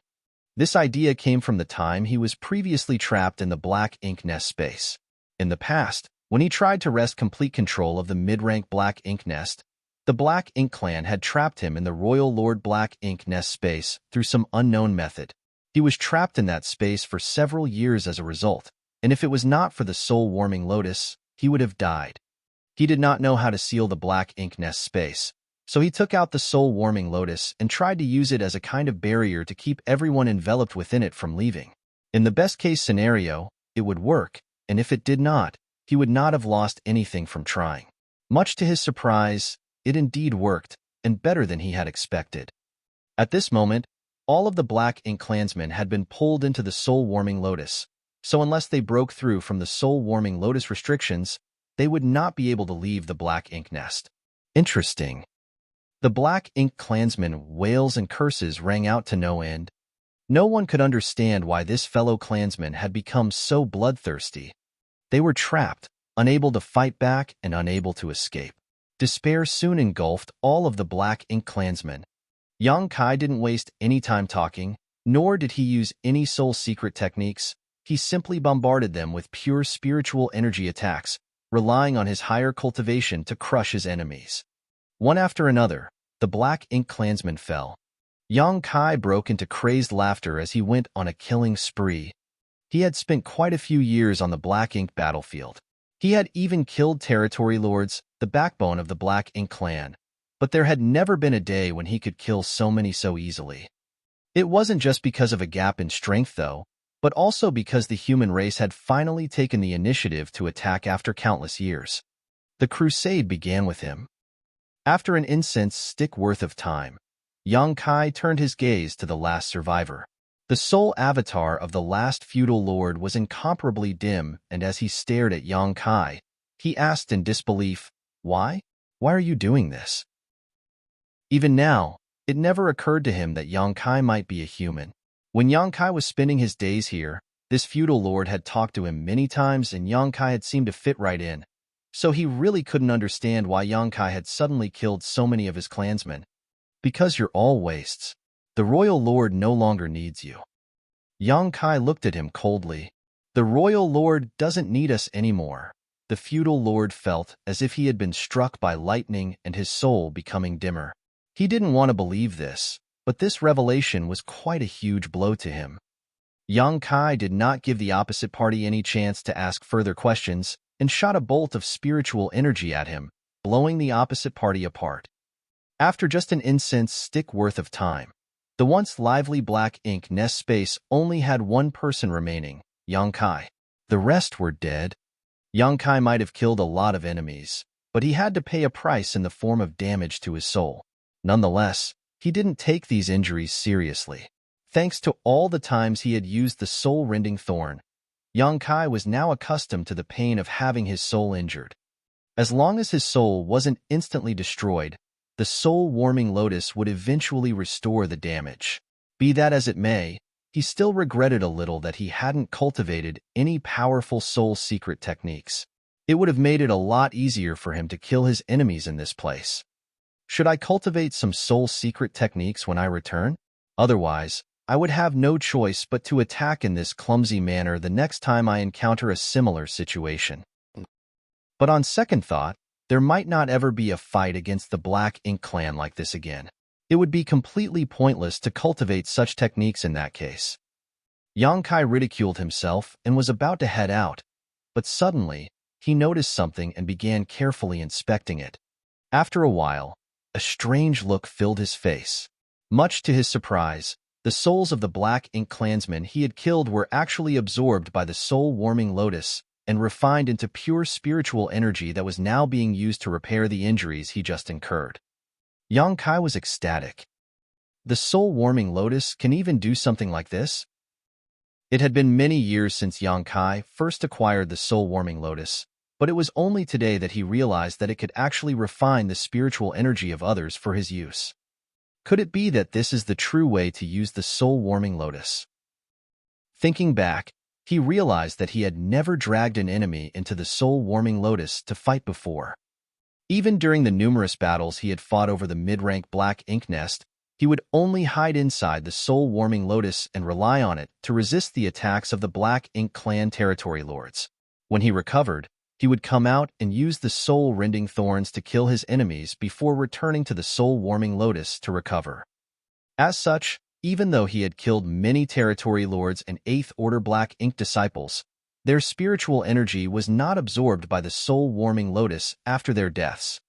Speaker 1: This idea came from the time he was previously trapped in the Black Ink nest space. In the past, when he tried to wrest complete control of the mid-rank Black Ink nest, the Black Ink clan had trapped him in the Royal Lord Black Ink nest space through some unknown method. He was trapped in that space for several years as a result, and if it was not for the soul-warming lotus, he would have died. He did not know how to seal the Black Ink nest space, so he took out the soul-warming lotus and tried to use it as a kind of barrier to keep everyone enveloped within it from leaving. In the best-case scenario, it would work, and if it did not, he would not have lost anything from trying. Much to his surprise, it indeed worked, and better than he had expected. At this moment, all of the Black Ink clansmen had been pulled into the soul-warming lotus, so unless they broke through from the soul-warming lotus restrictions, they would not be able to leave the Black Ink nest. Interesting. The Black Ink clansmen wails and curses rang out to no end. No one could understand why this fellow clansman had become so bloodthirsty. They were trapped, unable to fight back and unable to escape. Despair soon engulfed all of the Black Ink clansmen. Kai didn't waste any time talking, nor did he use any soul secret techniques. He simply bombarded them with pure spiritual energy attacks, relying on his higher cultivation to crush his enemies. One after another, the Black Ink clansmen fell. Kai broke into crazed laughter as he went on a killing spree. He had spent quite a few years on the Black Ink battlefield. He had even killed territory lords, the backbone of the Black Ink clan, but there had never been a day when he could kill so many so easily. It wasn't just because of a gap in strength, though, but also because the human race had finally taken the initiative to attack after countless years. The crusade began with him. After an incense stick worth of time, Kai turned his gaze to the last survivor. The sole avatar of the last feudal lord was incomparably dim, and as he stared at Kai, he asked in disbelief, "Why? Why are you doing this?" Even now, it never occurred to him that Kai might be a human. When Kai was spending his days here, this feudal lord had talked to him many times and Kai had seemed to fit right in, so he really couldn't understand why Kai had suddenly killed so many of his clansmen. "Because you're all wastes. The royal lord no longer needs you." Kai looked at him coldly. "The royal lord doesn't need us anymore." The feudal lord felt as if he had been struck by lightning and his soul becoming dimmer. He didn't want to believe this, but this revelation was quite a huge blow to him. Kai did not give the opposite party any chance to ask further questions and shot a bolt of spiritual energy at him, blowing the opposite party apart. After just an incense stick worth of time, the once lively Black Ink nest space only had one person remaining, Kai. The rest were dead. Kai might have killed a lot of enemies, but he had to pay a price in the form of damage to his soul. Nonetheless, he didn't take these injuries seriously. Thanks to all the times he had used the soul-rending thorn, Kai was now accustomed to the pain of having his soul injured. As long as his soul wasn't instantly destroyed, the soul-warming lotus would eventually restore the damage. Be that as it may, he still regretted a little that he hadn't cultivated any powerful soul secret techniques. It would have made it a lot easier for him to kill his enemies in this place. Should I cultivate some soul secret techniques when I return? Otherwise, I would have no choice but to attack in this clumsy manner the next time I encounter a similar situation. But on second thought, there might not ever be a fight against the Black Ink clan like this again. It would be completely pointless to cultivate such techniques in that case. Yang Kai ridiculed himself and was about to head out, but suddenly, he noticed something and began carefully inspecting it. After a while, a strange look filled his face. Much to his surprise, the souls of the Black Ink clansmen he had killed were actually absorbed by the soul-warming lotus and refined into pure spiritual energy that was now being used to repair the injuries he just incurred. Yang Kai was ecstatic. The soul-warming lotus can even do something like this? It had been many years since Yang Kai first acquired the soul-warming lotus, but it was only today that he realized that it could actually refine the spiritual energy of others for his use. Could it be that this is the true way to use the soul-warming lotus? Thinking back, he realized that he had never dragged an enemy into the soul-warming lotus to fight before. Even during the numerous battles he had fought over the mid-rank Black Ink nest, he would only hide inside the soul-warming lotus and rely on it to resist the attacks of the Black Ink clan territory lords. When he recovered, he would come out and use the soul-rending thorns to kill his enemies before returning to the soul-warming lotus to recover. As such, even though he had killed many territory lords and 8th Order Black Ink disciples, their spiritual energy was not absorbed by the soul-warming lotus after their deaths.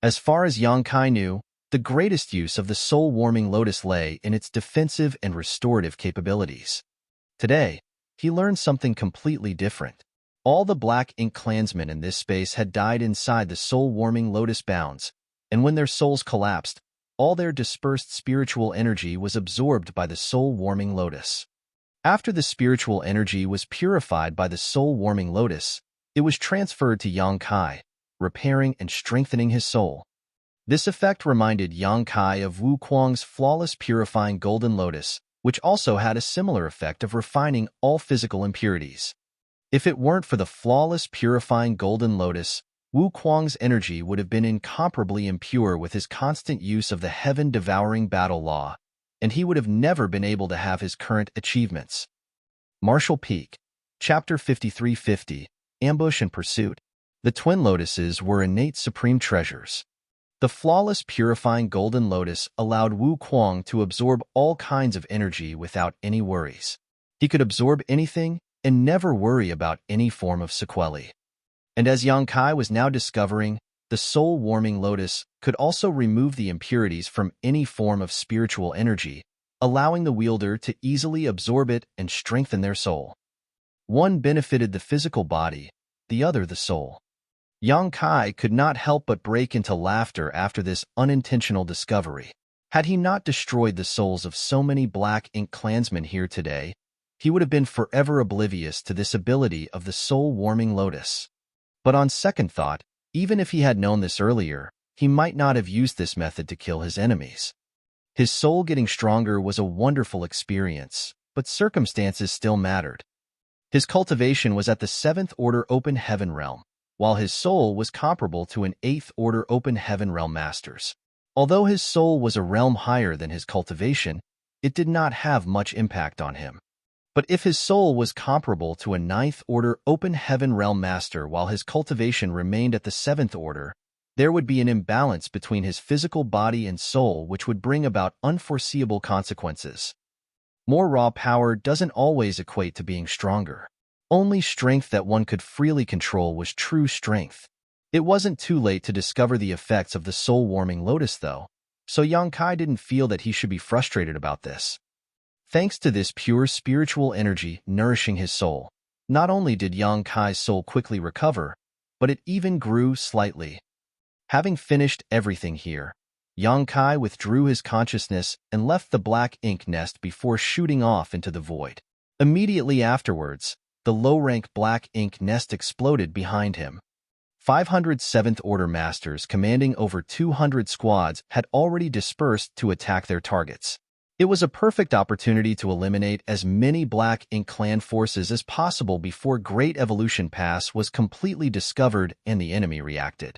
Speaker 1: As far as Yang Kai knew, the greatest use of the soul-warming lotus lay in its defensive and restorative capabilities. Today, he learned something completely different. All the Black Ink clansmen in this space had died inside the soul-warming lotus bounds, and when their souls collapsed, all their dispersed spiritual energy was absorbed by the soul-warming lotus. After the spiritual energy was purified by the soul-warming lotus, it was transferred to Yang Kai, repairing and strengthening his soul. This effect reminded Yang Kai of Wu Kuang's flawless purifying golden lotus, which also had a similar effect of refining all physical impurities. If it weren't for the flawless purifying golden lotus, Wu Kuang's energy would have been incomparably impure with his constant use of the heaven-devouring battle law, and he would have never been able to have his current achievements. Martial Peak, Chapter 5350, Ambush and Pursuit. The Twin Lotuses were innate supreme treasures. The flawless purifying golden lotus allowed Wu Kuang to absorb all kinds of energy without any worries. He could absorb anything and never worry about any form of sequelae. And as Yang Kai was now discovering, the soul-warming lotus could also remove the impurities from any form of spiritual energy, allowing the wielder to easily absorb it and strengthen their soul. One benefited the physical body, the other the soul. Yang Kai could not help but break into laughter after this unintentional discovery. Had he not destroyed the souls of so many Black Ink clansmen here today, he would have been forever oblivious to this ability of the soul-warming lotus. But on second thought, even if he had known this earlier, he might not have used this method to kill his enemies. His soul getting stronger was a wonderful experience, but circumstances still mattered. His cultivation was at the 7th Order Open Heaven Realm, while his soul was comparable to an 8th Order Open Heaven Realm Master's. Although his soul was a realm higher than his cultivation, it did not have much impact on him. But if his soul was comparable to a 9th Order Open Heaven Realm Master while his cultivation remained at the 7th Order, there would be an imbalance between his physical body and soul which would bring about unforeseeable consequences. More raw power doesn't always equate to being stronger. Only strength that one could freely control was true strength. It wasn't too late to discover the effects of the soul-warming lotus, though, so Yang Kai didn't feel that he should be frustrated about this. Thanks to this pure spiritual energy nourishing his soul, not only did Yang Kai's soul quickly recover, but it even grew slightly. Having finished everything here, Yang Kai withdrew his consciousness and left the Black Ink nest before shooting off into the void. Immediately afterwards, the low-rank Black Ink nest exploded behind him. 507th Order Masters commanding over 200 squads had already dispersed to attack their targets. It was a perfect opportunity to eliminate as many Black Ink clan forces as possible before Great Evolution Pass was completely discovered and the enemy reacted.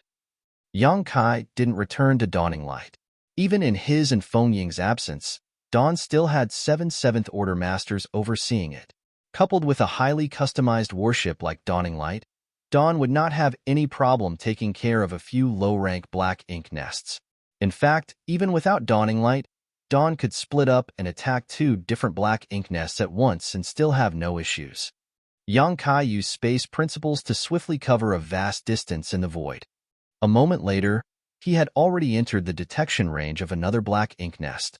Speaker 1: Yang Kai didn't return to Dawning Light. Even in his and Feng Ying's absence, Dawn still had 7 7th-order masters overseeing it. Coupled with a highly customized warship like Dawning Light, Dawn would not have any problem taking care of a few low-rank black ink nests. In fact, even without Dawning Light, Dawn could split up and attack 2 different black ink nests at once and still have no issues. Yang Kai used space principles to swiftly cover a vast distance in the void. A moment later, he had already entered the detection range of another black ink nest.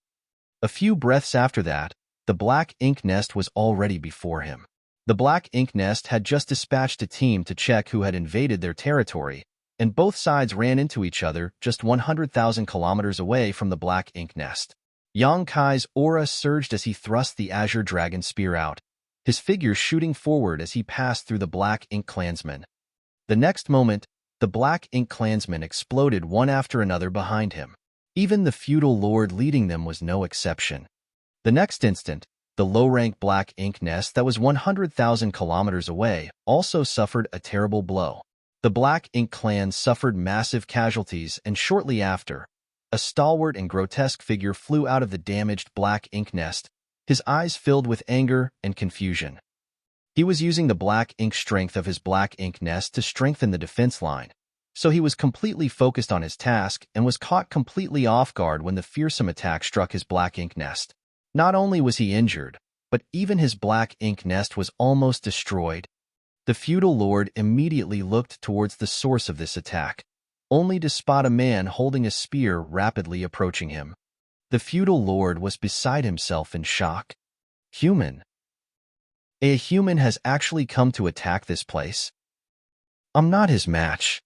Speaker 1: A few breaths after that, the black ink nest was already before him. The black ink nest had just dispatched a team to check who had invaded their territory, and both sides ran into each other just 100,000 kilometers away from the black ink nest. Yang Kai's aura surged as he thrust the azure dragon spear out, his figure shooting forward as he passed through the black ink clansmen. The next moment, the black ink clansmen exploded one after another behind him. Even the feudal lord leading them was no exception. The next instant, the low-rank black ink nest that was 100,000 kilometers away also suffered a terrible blow. The black ink clan suffered massive casualties, and shortly after, a stalwart and grotesque figure flew out of the damaged black ink nest, his eyes filled with anger and confusion. He was using the black ink strength of his black ink nest to strengthen the defense line, so he was completely focused on his task and was caught completely off guard when the fearsome attack struck his black ink nest. Not only was he injured, but even his black ink nest was almost destroyed. The feudal lord immediately looked towards the source of this attack, only to spot a man holding a spear rapidly approaching him. The feudal lord was beside himself in shock. Human? A human has actually come to attack this place? I'm not his match.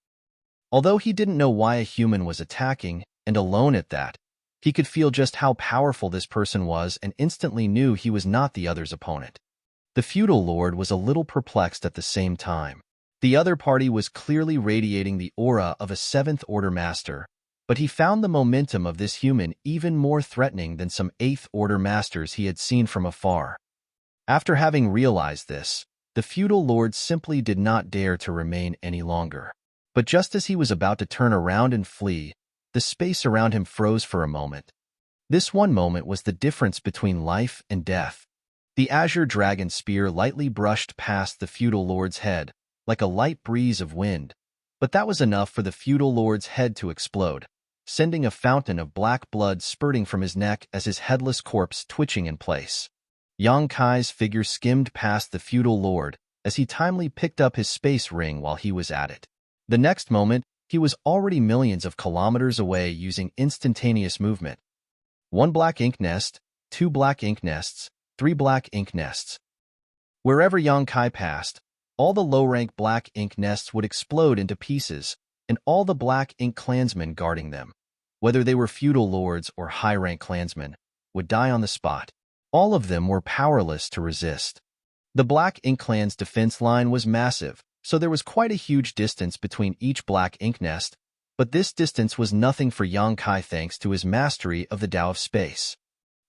Speaker 1: Although he didn't know why a human was attacking, and alone at that, he could feel just how powerful this person was and instantly knew he was not the other's opponent. The feudal lord was a little perplexed at the same time. The other party was clearly radiating the aura of a 7th-order master, but he found the momentum of this human even more threatening than some 8th-order masters he had seen from afar. After having realized this, the feudal lord simply did not dare to remain any longer. But just as he was about to turn around and flee, the space around him froze for a moment. This one moment was the difference between life and death. The azure dragon spear lightly brushed past the feudal lord's head, like a light breeze of wind, but that was enough for the feudal lord's head to explode, sending a fountain of black blood spurting from his neck as his headless corpse twitching in place. Yang Kai's figure skimmed past the feudal lord as he timely picked up his space ring while he was at it. The next moment, he was already millions of kilometers away using instantaneous movement. 1 black ink nest, 2 black ink nests, 3 black ink nests. Wherever Yang Kai passed, all the low-rank black ink nests would explode into pieces, and all the black ink clansmen guarding them, whether they were feudal lords or high-rank clansmen, would die on the spot. All of them were powerless to resist. The black ink clan's defense line was massive, so there was quite a huge distance between each black ink nest, but this distance was nothing for Yang Kai thanks to his mastery of the Tao of Space.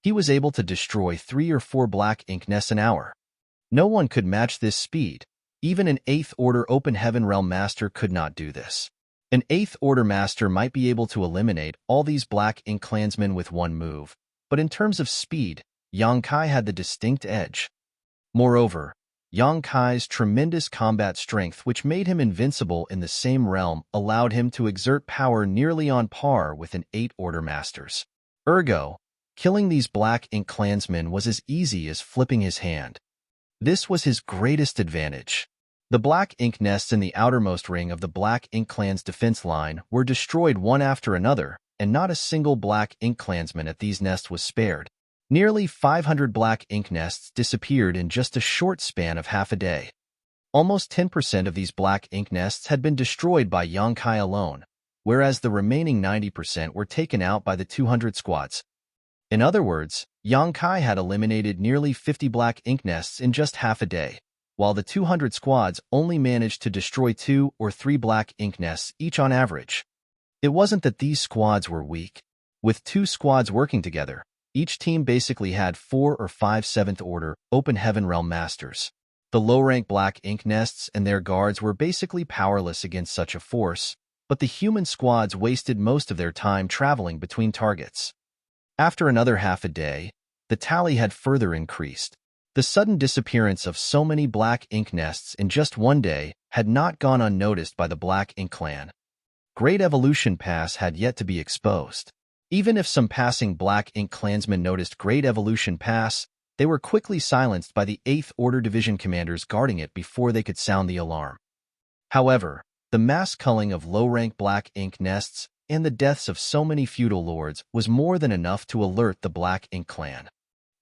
Speaker 1: He was able to destroy 3 or 4 black ink nests an hour. No one could match this speed. Even an 8th-order Open Heaven Realm Master could not do this. An 8th-order Master might be able to eliminate all these black ink clansmen with one move, but in terms of speed, Yang Kai had the distinct edge. Moreover, Yang Kai's tremendous combat strength, which made him invincible in the same realm, allowed him to exert power nearly on par with an 8th-order Master's. Ergo, killing these black ink clansmen was as easy as flipping his hand. This was his greatest advantage. The black ink nests in the outermost ring of the black ink clan's defense line were destroyed one after another, and not a single black ink clansman at these nests was spared. Nearly 500 black ink nests disappeared in just a short span of half a day. Almost 10% of these black ink nests had been destroyed by Yang Kai alone, whereas the remaining 90% were taken out by the 200 squads. In other words, Yang Kai had eliminated nearly 50 black ink nests in just half a day, while the 200 squads only managed to destroy 2 or 3 black ink nests each on average. It wasn't that these squads were weak. With 2 squads working together, each team basically had 4 or 5 7th-order Open Heaven Realm Masters. The low-rank black ink nests and their guards were basically powerless against such a force, but the human squads wasted most of their time traveling between targets. After another half a day, the tally had further increased. The sudden disappearance of so many black ink nests in just one day had not gone unnoticed by the Black Ink clan. Great Evolution Pass had yet to be exposed. Even if some passing Black Ink clansmen noticed Great Evolution Pass, they were quickly silenced by the 8th Order Division commanders guarding it before they could sound the alarm. However, the mass culling of low-rank black ink nests and the deaths of so many feudal lords was more than enough to alert the Black Ink clan.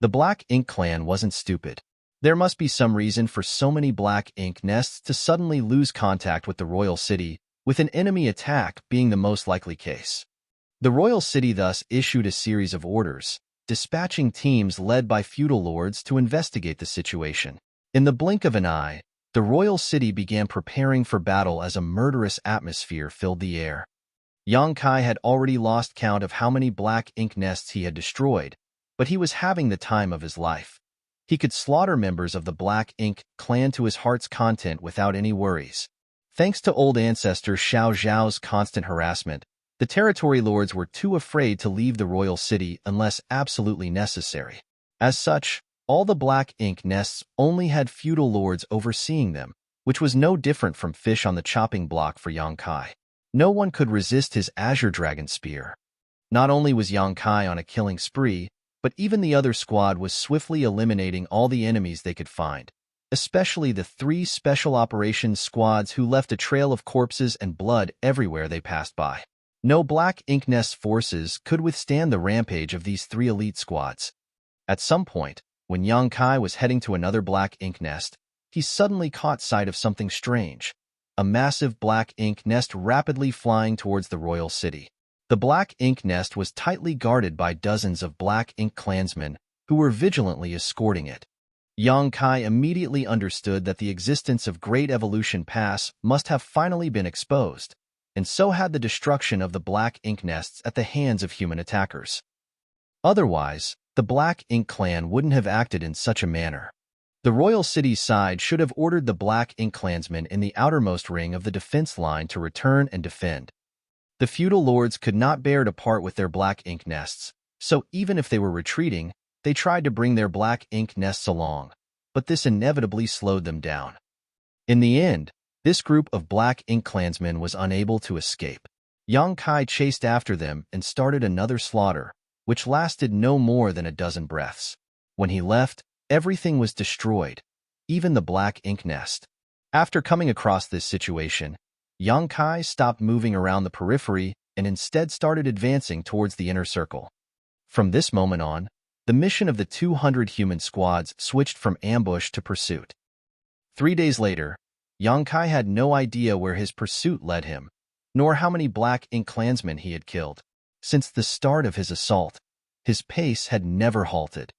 Speaker 1: The Black Ink clan wasn't stupid. There must be some reason for so many black ink nests to suddenly lose contact with the royal city, with an enemy attack being the most likely case. The royal city thus issued a series of orders, dispatching teams led by feudal lords to investigate the situation. In the blink of an eye, the royal city began preparing for battle as a murderous atmosphere filled the air. Yang Kai had already lost count of how many black ink nests he had destroyed, but he was having the time of his life. He could slaughter members of the Black Ink clan to his heart's content without any worries. Thanks to old ancestor Xiao Zhao's constant harassment, the territory lords were too afraid to leave the royal city unless absolutely necessary. As such, all the black ink nests only had feudal lords overseeing them, which was no different from fish on the chopping block for Yang Kai. No one could resist his Azure Dragon Spear. Not only was Yang Kai on a killing spree, but even the other squad was swiftly eliminating all the enemies they could find, especially the 3 special operations squads who left a trail of corpses and blood everywhere they passed by. No Black Ink Nest forces could withstand the rampage of these 3 elite squads. At some point, when Yang Kai was heading to another Black Ink Nest, he suddenly caught sight of something strange. A massive black ink nest rapidly flying towards the royal city. The Black Ink Nest was tightly guarded by dozens of Black Ink clansmen who were vigilantly escorting it. Yang Kai immediately understood that the existence of Great Evolution Pass must have finally been exposed, and so had the destruction of the Black Ink Nests at the hands of human attackers. Otherwise, the Black Ink clan wouldn't have acted in such a manner. The royal city's side should have ordered the Black Ink clansmen in the outermost ring of the defense line to return and defend. The feudal lords could not bear to part with their black ink nests, so even if they were retreating, they tried to bring their black ink nests along, but this inevitably slowed them down. In the end, this group of Black Ink clansmen was unable to escape. Yang Kai chased after them and started another slaughter, which lasted no more than a dozen breaths. When he left, everything was destroyed, even the black ink nest. After coming across this situation, Yang Kai stopped moving around the periphery and instead started advancing towards the inner circle. From this moment on, the mission of the 200 human squads switched from ambush to pursuit. 3 days later, Yang Kai had no idea where his pursuit led him, nor how many Black Ink clansmen he had killed. Since the start of his assault, his pace had never halted.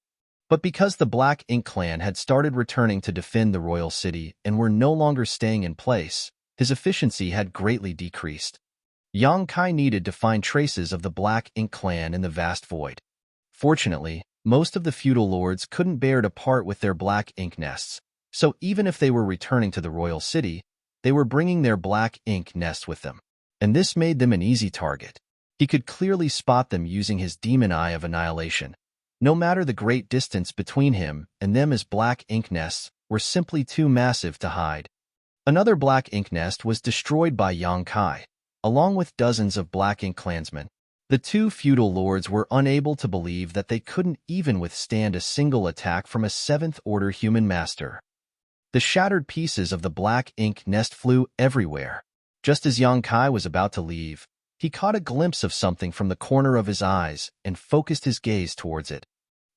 Speaker 1: But because the Black Ink clan had started returning to defend the royal city and were no longer staying in place, his efficiency had greatly decreased. Yang Kai needed to find traces of the Black Ink clan in the vast void. Fortunately, most of the feudal lords couldn't bear to part with their black ink nests, so even if they were returning to the royal city, they were bringing their black ink nests with them, and this made them an easy target. He could clearly spot them using his demon eye of annihilation. No matter the great distance between him and them, as black ink nests were simply too massive to hide. Another black ink nest was destroyed by Yang Kai, along with dozens of Black Ink clansmen. The 2 feudal lords were unable to believe that they couldn't even withstand a single attack from a 7th Order human master. The shattered pieces of the black ink nest flew everywhere. Just as Yang Kai was about to leave, he caught a glimpse of something from the corner of his eyes and focused his gaze towards it.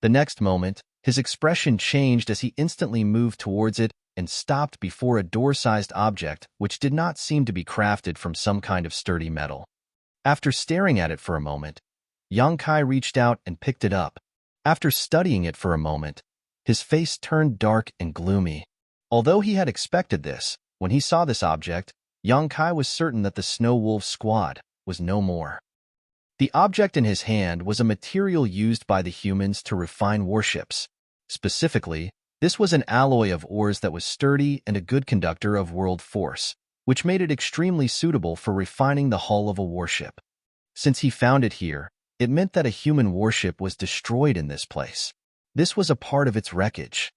Speaker 1: The next moment, his expression changed as he instantly moved towards it and stopped before a door-sized object which did not seem to be crafted from some kind of sturdy metal. After staring at it for a moment, Yang Kai reached out and picked it up. After studying it for a moment, his face turned dark and gloomy. Although he had expected this, when he saw this object, Yang Kai was certain that the Snow Wolf squad was no more. The object in his hand was a material used by the humans to refine warships. Specifically, this was an alloy of ores that was sturdy and a good conductor of world force, which made it extremely suitable for refining the hull of a warship. Since he found it here, it meant that a human warship was destroyed in this place. This was a part of its wreckage.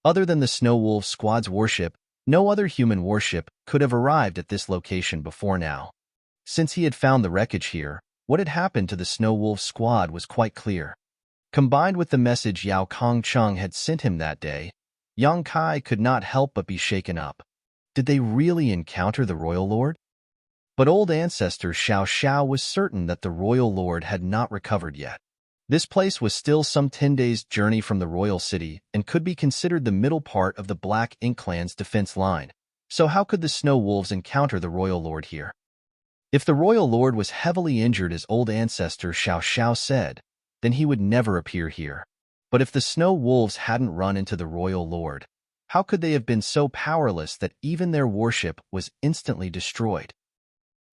Speaker 1: Other than the Snow Wolf Squad's warship, no other human warship could have arrived at this location before now. Since he had found the wreckage here, what had happened to the Snow Wolf Squad was quite clear. Combined with the message Yao Kongcheng had sent him that day, Yang Kai could not help but be shaken up. Did they really encounter the Royal Lord? But old ancestor Xiao Xiao was certain that the Royal Lord had not recovered yet. This place was still some 10 days' journey from the royal city and could be considered the middle part of the Black Ink Clan's defense line. So how could the Snow Wolves encounter the Royal Lord here? If the Royal Lord was heavily injured as old ancestor Xiao Xiao said, then he would never appear here. But if the Snow Wolves hadn't run into the Royal Lord, how could they have been so powerless that even their warship was instantly destroyed?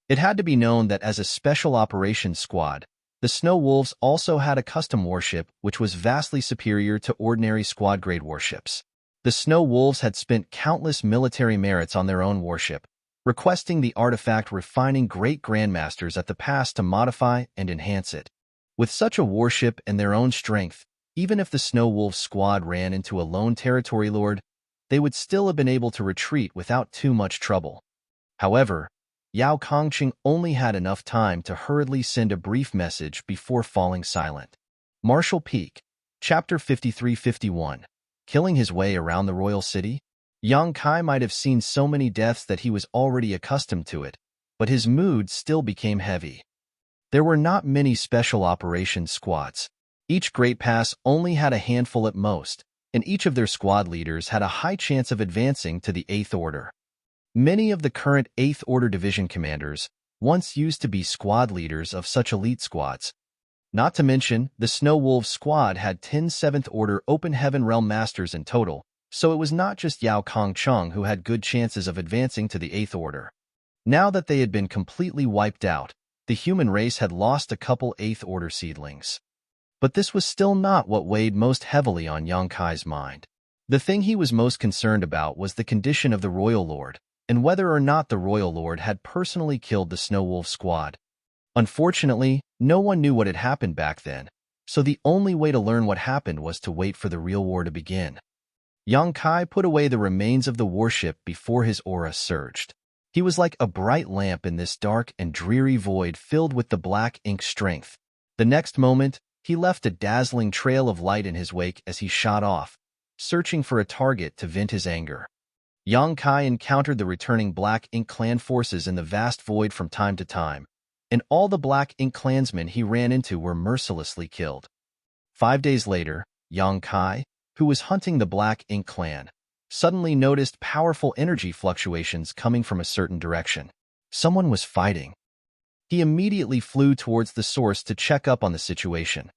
Speaker 1: It had to be known that as a special operations squad, the Snow Wolves also had a custom warship which was vastly superior to ordinary squad-grade warships. The Snow Wolves had spent countless military merits on their own warship, requesting the artifact refining great grandmasters at the past to modify and enhance it. With such a warship and their own strength, even if the Snow Wolf squad ran into a lone territory lord, they would still have been able to retreat without too much trouble. However, Yao Kongqing only had enough time to hurriedly send a brief message before falling silent. Marshall Peak, Chapter 53-51. Killing his way around the royal city? Yang Kai might have seen so many deaths that he was already accustomed to it, but his mood still became heavy. There were not many special operations squads. Each Great Pass only had a handful at most, and each of their squad leaders had a high chance of advancing to the 8th Order. Many of the current 8th Order Division commanders once used to be squad leaders of such elite squads. Not to mention, the Snow Wolves squad had 10 7th Order Open Heaven Realm Masters in total, so it was not just Yao Kongcheng who had good chances of advancing to the 8th Order. Now that they had been completely wiped out, the human race had lost a couple 8th Order seedlings. But this was still not what weighed most heavily on Yang Kai's mind. The thing he was most concerned about was the condition of the Royal Lord, and whether or not the Royal Lord had personally killed the Snow Wolf squad. Unfortunately, no one knew what had happened back then, so the only way to learn what happened was to wait for the real war to begin. Yang Kai put away the remains of the warship before his aura surged. He was like a bright lamp in this dark and dreary void filled with the black ink strength. The next moment, he left a dazzling trail of light in his wake as he shot off, searching for a target to vent his anger. Yang Kai encountered the returning Black Ink Clan forces in the vast void from time to time, and all the Black Ink Clansmen he ran into were mercilessly killed. 5 days later, Yang Kai, who was hunting the Black Ink Clan, suddenly noticed powerful energy fluctuations coming from a certain direction. Someone was fighting. He immediately flew towards the source to check up on the situation,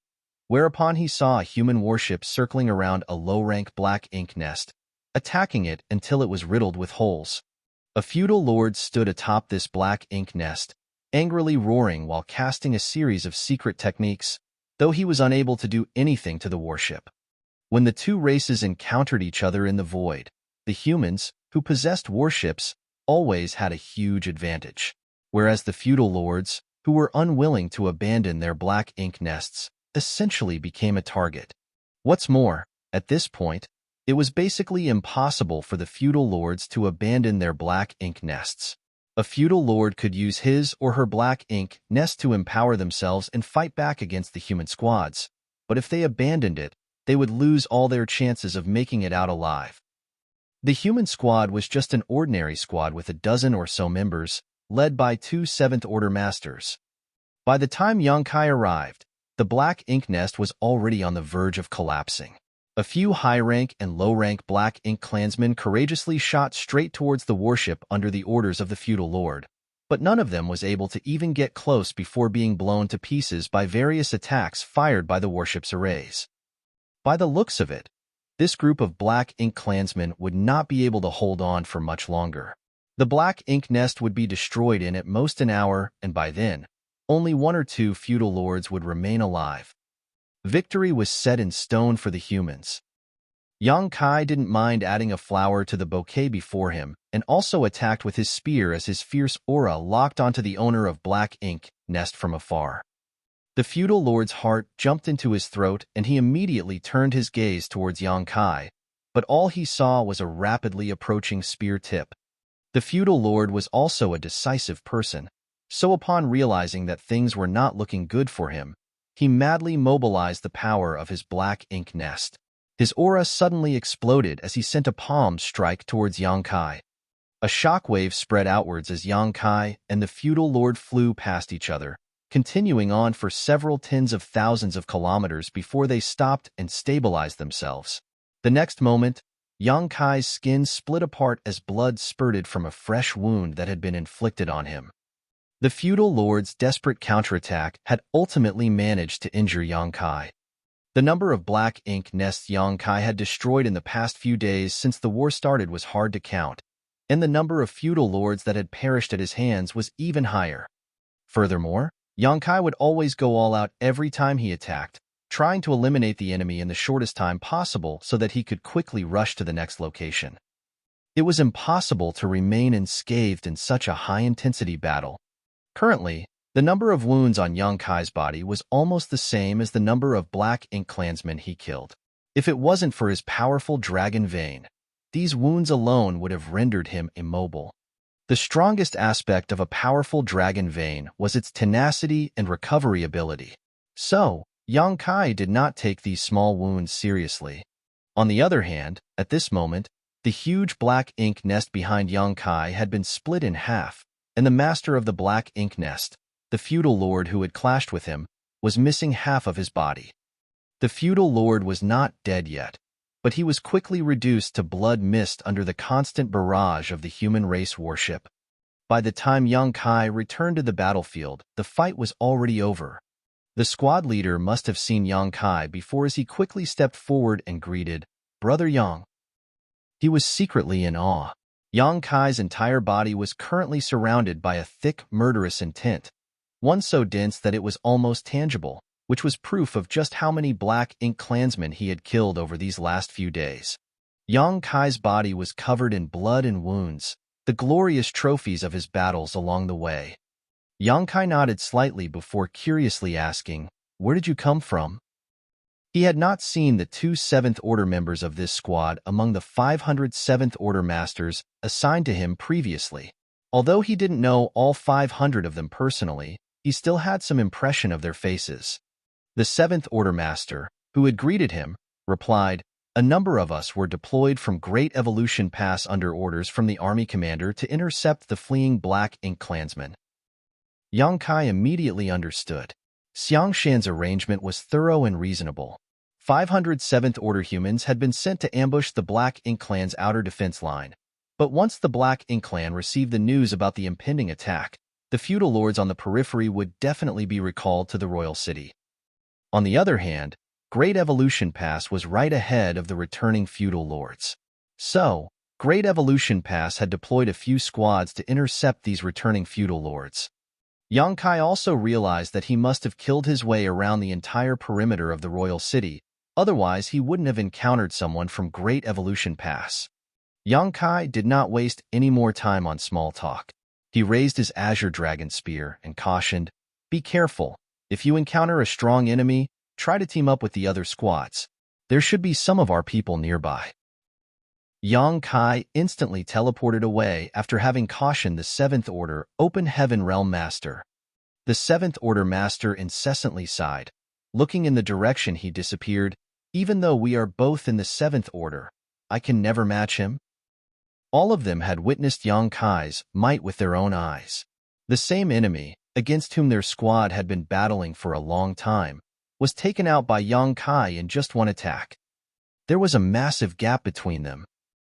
Speaker 1: whereupon he saw a human warship circling around a low-rank black ink nest, attacking it until it was riddled with holes. A feudal lord stood atop this black ink nest, angrily roaring while casting a series of secret techniques, though he was unable to do anything to the warship. When the two races encountered each other in the void, the humans, who possessed warships, always had a huge advantage, whereas the feudal lords, who were unwilling to abandon their black ink nests, essentially became a target. What's more, at this point, it was basically impossible for the feudal lords to abandon their black ink nests. A feudal lord could use his or her black ink nest to empower themselves and fight back against the human squads, but if they abandoned it, they would lose all their chances of making it out alive. The human squad was just an ordinary squad with a dozen or so members, led by 2 7th Order masters. By the time Yang Kai arrived, the black ink nest was already on the verge of collapsing. A few high-rank and low-rank black ink clansmen courageously shot straight towards the warship under the orders of the feudal lord, but none of them was able to even get close before being blown to pieces by various attacks fired by the warship's arrays. By the looks of it, this group of black ink clansmen would not be able to hold on for much longer. The black ink nest would be destroyed in at most an hour, and by then, only 1 or 2 feudal lords would remain alive. Victory was set in stone for the humans. Yang Kai didn't mind adding a flower to the bouquet before him, and also attacked with his spear as his fierce aura locked onto the owner of Black Ink Nest from afar. The feudal lord's heart jumped into his throat and he immediately turned his gaze towards Yang Kai, but all he saw was a rapidly approaching spear tip. The feudal lord was also a decisive person, so upon realizing that things were not looking good for him, he madly mobilized the power of his black ink nest. His aura suddenly exploded as he sent a palm strike towards Yang Kai. A shockwave spread outwards as Yang Kai and the feudal lord flew past each other, continuing on for several tens of thousands of kilometers before they stopped and stabilized themselves. The next moment, Yang Kai's skin split apart as blood spurted from a fresh wound that had been inflicted on him. The feudal lord's desperate counterattack had ultimately managed to injure Yang Kai. The number of black ink nests Yang Kai had destroyed in the past few days since the war started was hard to count, and the number of feudal lords that had perished at his hands was even higher. Furthermore, Yang Kai would always go all out every time he attacked, trying to eliminate the enemy in the shortest time possible so that he could quickly rush to the next location. It was impossible to remain unscathed in such a high-intensity battle. Currently, the number of wounds on Yang Kai's body was almost the same as the number of black ink clansmen he killed. If it wasn't for his powerful dragon vein, these wounds alone would have rendered him immobile. The strongest aspect of a powerful dragon vein was its tenacity and recovery ability. So, Yang Kai did not take these small wounds seriously. On the other hand, at this moment, the huge black ink nest behind Yang Kai had been split in half, and the master of the black ink nest, the feudal lord who had clashed with him, was missing half of his body. The feudal lord was not dead yet, but he was quickly reduced to blood mist under the constant barrage of the human race warship. By the time Yang Kai returned to the battlefield, the fight was already over. The squad leader must have seen Yang Kai before as he quickly stepped forward and greeted, "Brother Yang." He was secretly in awe. Yang Kai's entire body was currently surrounded by a thick, murderous intent, one so dense that it was almost tangible, which was proof of just how many black ink clansmen he had killed over these last few days. Yang Kai's body was covered in blood and wounds, the glorious trophies of his battles along the way. Yang Kai nodded slightly before curiously asking, "Where did you come from?" He had not seen the two 7th Order members of this squad among the 500 7th Order masters assigned to him previously. Although he didn't know all 500 of them personally, he still had some impression of their faces. The 7th Order master, who had greeted him, replied, "A number of us were deployed from Great Evolution Pass under orders from the army commander to intercept the fleeing black ink clansmen." Yang Kai immediately understood. Xiangshan's arrangement was thorough and reasonable. 500 7th Order humans had been sent to ambush the Black Ink Clan's outer defense line, but once the Black Ink Clan received the news about the impending attack, the feudal lords on the periphery would definitely be recalled to the royal city. On the other hand, Great Evolution Pass was right ahead of the returning feudal lords. So, Great Evolution Pass had deployed a few squads to intercept these returning feudal lords. Yang Kai also realized that he must have killed his way around the entire perimeter of the royal city, otherwise he wouldn't have encountered someone from Great Evolution Pass. Yang Kai did not waste any more time on small talk. He raised his Azure Dragon Spear and cautioned, "Be careful. If you encounter a strong enemy, try to team up with the other squads. There should be some of our people nearby." Yang Kai instantly teleported away after having cautioned the 7th Order Open Heaven Realm Master. The 7th Order Master incessantly sighed. Looking in the direction he disappeared, "Even though we are both in the 7th Order, I can never match him." All of them had witnessed Yang Kai's might with their own eyes. The same enemy, against whom their squad had been battling for a long time, was taken out by Yang Kai in just one attack. There was a massive gap between them.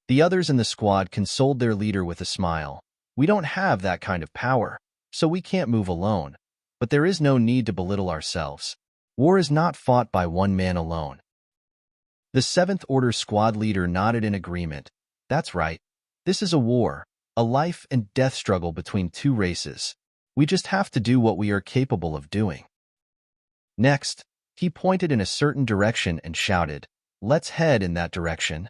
Speaker 1: The others in the squad consoled their leader with a smile. "We don't have that kind of power, so we can't move alone, but there is no need to belittle ourselves. War is not fought by one man alone." The 7th Order squad leader nodded in agreement. "That's right. This is a war, a life and death struggle between two races. We just have to do what we are capable of doing." Next, he pointed in a certain direction and shouted, "Let's head in that direction."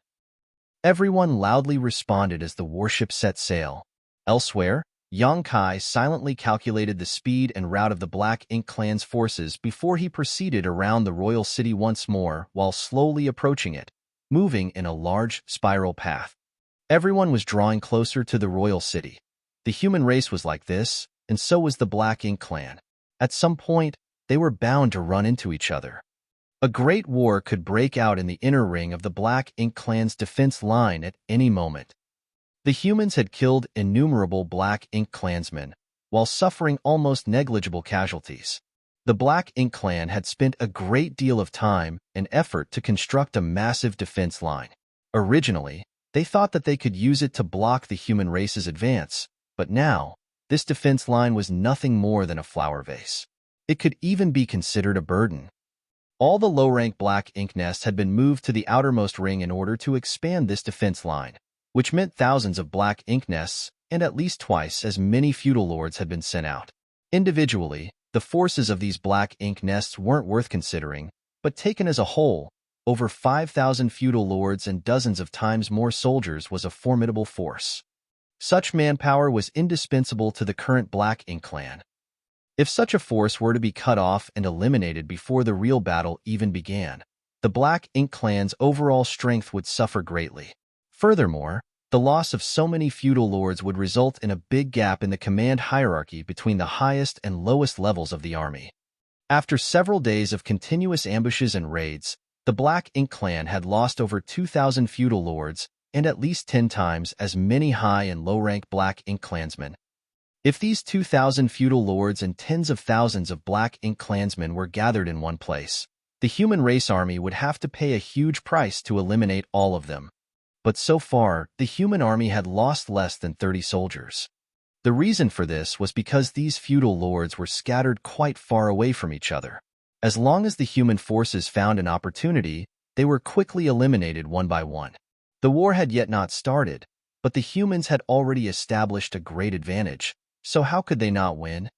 Speaker 1: Everyone loudly responded as the warship set sail. Elsewhere, Yang Kai silently calculated the speed and route of the Black Ink Clan's forces before he proceeded around the royal city once more while slowly approaching it, moving in a large spiral path. Everyone was drawing closer to the royal city. The human race was like this, and so was the Black Ink Clan. At some point, they were bound to run into each other. A great war could break out in the inner ring of the Black Ink Clan's defense line at any moment. The humans had killed innumerable Black Ink Clansmen, while suffering almost negligible casualties. The Black Ink Clan had spent a great deal of time and effort to construct a massive defense line. Originally, they thought that they could use it to block the human race's advance, but now, this defense line was nothing more than a flower vase. It could even be considered a burden. All the low-rank Black Ink nests had been moved to the outermost ring in order to expand this defense line, which meant thousands of Black Ink nests and at least twice as many feudal lords had been sent out. Individually, the forces of these Black Ink nests weren't worth considering, but taken as a whole, over 5,000 feudal lords and dozens of times more soldiers was a formidable force. Such manpower was indispensable to the current Black Ink Clan. If such a force were to be cut off and eliminated before the real battle even began, the Black Ink Clan's overall strength would suffer greatly. Furthermore, the loss of so many feudal lords would result in a big gap in the command hierarchy between the highest and lowest levels of the army. After several days of continuous ambushes and raids, the Black Ink Clan had lost over 2,000 feudal lords and at least 10 times as many high and low-rank Black Ink Clansmen. If these 2,000 feudal lords and tens of thousands of Black Ink Clansmen were gathered in one place, the human race army would have to pay a huge price to eliminate all of them. But so far, the human army had lost less than 30 soldiers. The reason for this was because these feudal lords were scattered quite far away from each other. As long as the human forces found an opportunity, they were quickly eliminated one by one. The war had yet not started, but the humans had already established a great advantage, so how could they not win?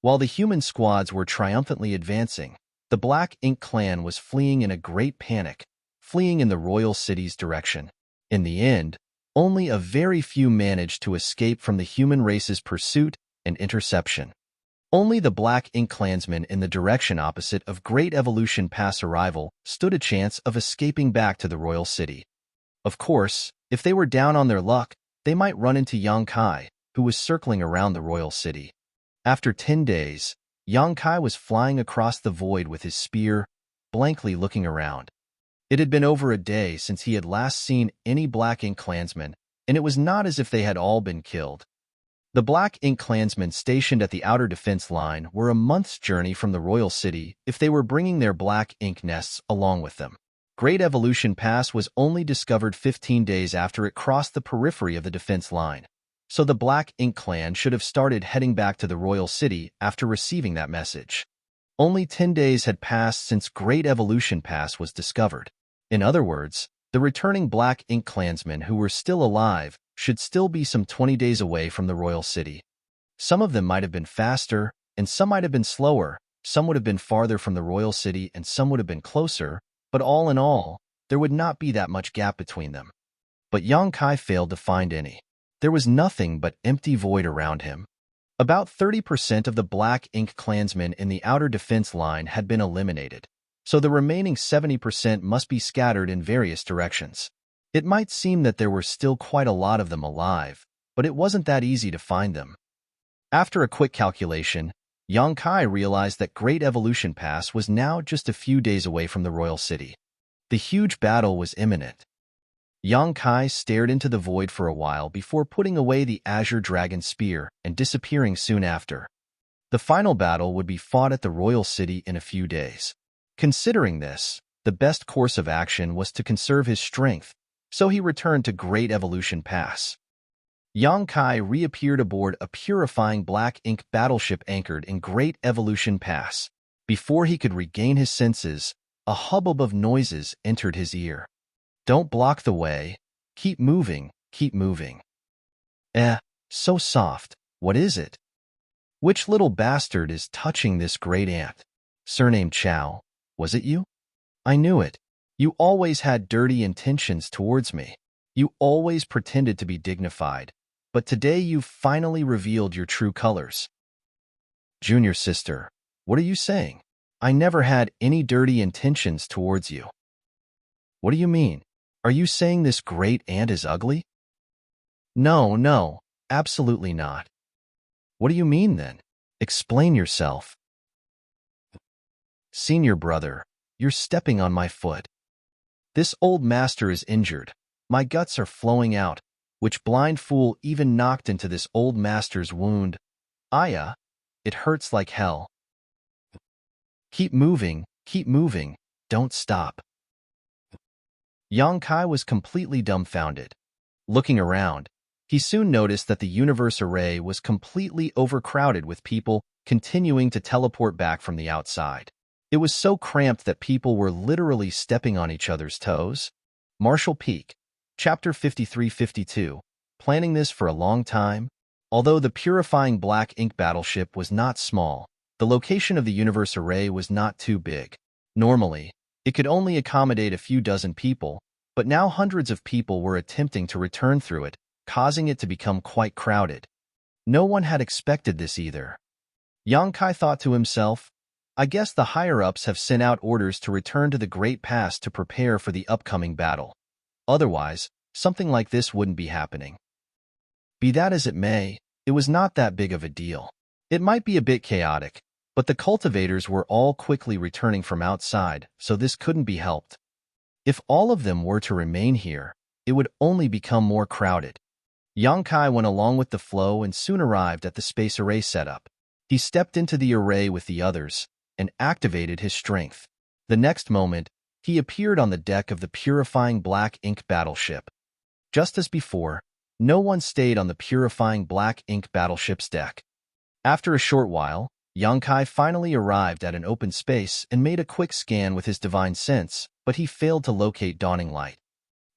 Speaker 1: While the human squads were triumphantly advancing, the Black Ink Clan was fleeing in a great panic, fleeing in the royal city's direction. In the end, only a very few managed to escape from the human race's pursuit and interception. Only the Black Ink Clansmen in the direction opposite of Great Evolution Pass arrival stood a chance of escaping back to the royal city. Of course, if they were down on their luck, they might run into Yang Kai, who was circling around the royal city. After 10 days, Yang Kai was flying across the void with his spear, blankly looking around. It had been over a day since he had last seen any Black Ink Clansmen, and it was not as if they had all been killed. The Black Ink Clansmen stationed at the outer defense line were a month's journey from the royal city if they were bringing their Black Ink nests along with them. Great Evolution Pass was only discovered 15 days after it crossed the periphery of the defense line, so the Black Ink Clan should have started heading back to the royal city after receiving that message. Only 10 days had passed since Great Evolution Pass was discovered. In other words, the returning Black Ink Clansmen who were still alive should still be some 20 days away from the royal city. Some of them might have been faster, and some might have been slower, some would have been farther from the royal city, and some would have been closer, but all in all, there would not be that much gap between them. But Yang Kai failed to find any. There was nothing but empty void around him. About 30% of the Black Ink Clansmen in the outer defense line had been eliminated, so the remaining 70% must be scattered in various directions. It might seem that there were still quite a lot of them alive, but it wasn't that easy to find them. After a quick calculation, Yang Kai realized that Great Evolution Pass was now just a few days away from the royal city. The huge battle was imminent. Yang Kai stared into the void for a while before putting away the Azure Dragon Spear and disappearing soon after. The final battle would be fought at the royal city in a few days. Considering this, the best course of action was to conserve his strength, so he returned to Great Evolution Pass. Yang Kai reappeared aboard a purifying Black Ink battleship anchored in Great Evolution Pass. Before he could regain his senses, a hubbub of noises entered his ear. "Don't block the way. Keep moving, keep moving." So soft. What is it? Which little bastard is touching this great ant? Surnamed Chow. Was it you? I knew it. You always had dirty intentions towards me. You always pretended to be dignified, but today you've finally revealed your true colors. Junior sister, what are you saying? I never had any dirty intentions towards you. What do you mean? Are you saying this great aunt is ugly? No, no, absolutely not. What do you mean then? Explain yourself. Senior brother, you're stepping on my foot. This old master is injured. My guts are flowing out. Which blind fool even knocked into this old master's wound? Aya, it hurts like hell. Keep moving, don't stop. Yang Kai was completely dumbfounded. Looking around, he soon noticed that the universe array was completely overcrowded with people continuing to teleport back from the outside. It was so cramped that people were literally stepping on each other's toes. Marshall Peak, Chapter 53-52. Planning this for a long time? Although the purifying black ink battleship was not small, the location of the universe array was not too big. Normally, it could only accommodate a few dozen people, but now hundreds of people were attempting to return through it, causing it to become quite crowded. No one had expected this either. Yang Kai thought to himself, I guess the higher-ups have sent out orders to return to the Great Pass to prepare for the upcoming battle. Otherwise, something like this wouldn't be happening. Be that as it may, it was not that big of a deal. It might be a bit chaotic, but the cultivators were all quickly returning from outside, so this couldn't be helped. If all of them were to remain here, it would only become more crowded. Yang Kai went along with the flow and soon arrived at the space array setup. He stepped into the array with the others and activated his strength. The next moment, he appeared on the deck of the purifying black ink battleship. Just as before, no one stayed on the purifying black ink battleship's deck. After a short while, Yang Kai finally arrived at an open space and made a quick scan with his divine sense, but he failed to locate Dawning Light.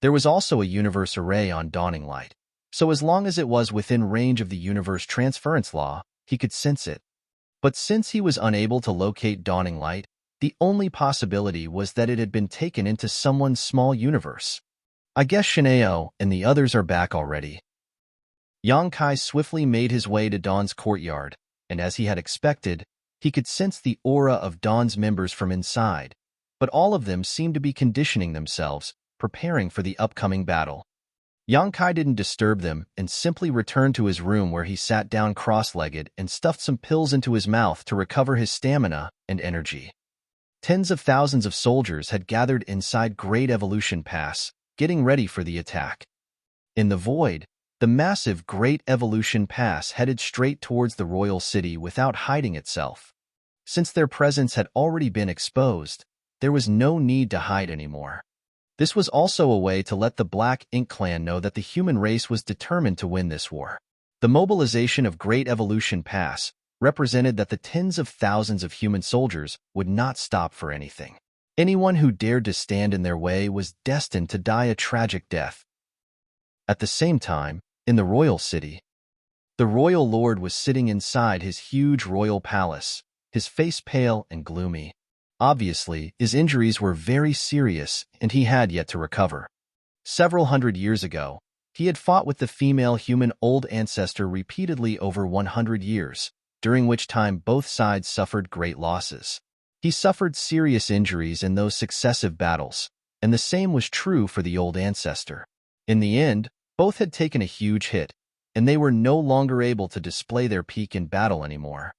Speaker 1: There was also a universe array on Dawning Light, so as long as it was within range of the universe transference law, he could sense it. But since he was unable to locate Dawning Light, the only possibility was that it had been taken into someone's small universe. I guess Shineo and the others are back already. Yang Kai swiftly made his way to Dawn's courtyard, and as he had expected, he could sense the aura of Dawn's members from inside, but all of them seemed to be conditioning themselves, preparing for the upcoming battle. Yang Kai didn't disturb them and simply returned to his room where he sat down cross-legged and stuffed some pills into his mouth to recover his stamina and energy. Tens of thousands of soldiers had gathered inside Great Evolution Pass, getting ready for the attack. In the void, the massive Great Evolution Pass headed straight towards the royal city without hiding itself. Since their presence had already been exposed, there was no need to hide anymore. This was also a way to let the Black Ink clan know that the human race was determined to win this war. The mobilization of Great Evolution Pass represented that the tens of thousands of human soldiers would not stop for anything. Anyone who dared to stand in their way was destined to die a tragic death. At the same time, in the royal city, the royal lord was sitting inside his huge royal palace, his face pale and gloomy. Obviously, his injuries were very serious and he had yet to recover. Several hundred years ago, he had fought with the female human old ancestor repeatedly over 100 years, during which time both sides suffered great losses. He suffered serious injuries in those successive battles, and the same was true for the old ancestor. In the end, both had taken a huge hit, and they were no longer able to display their peak in battle anymore.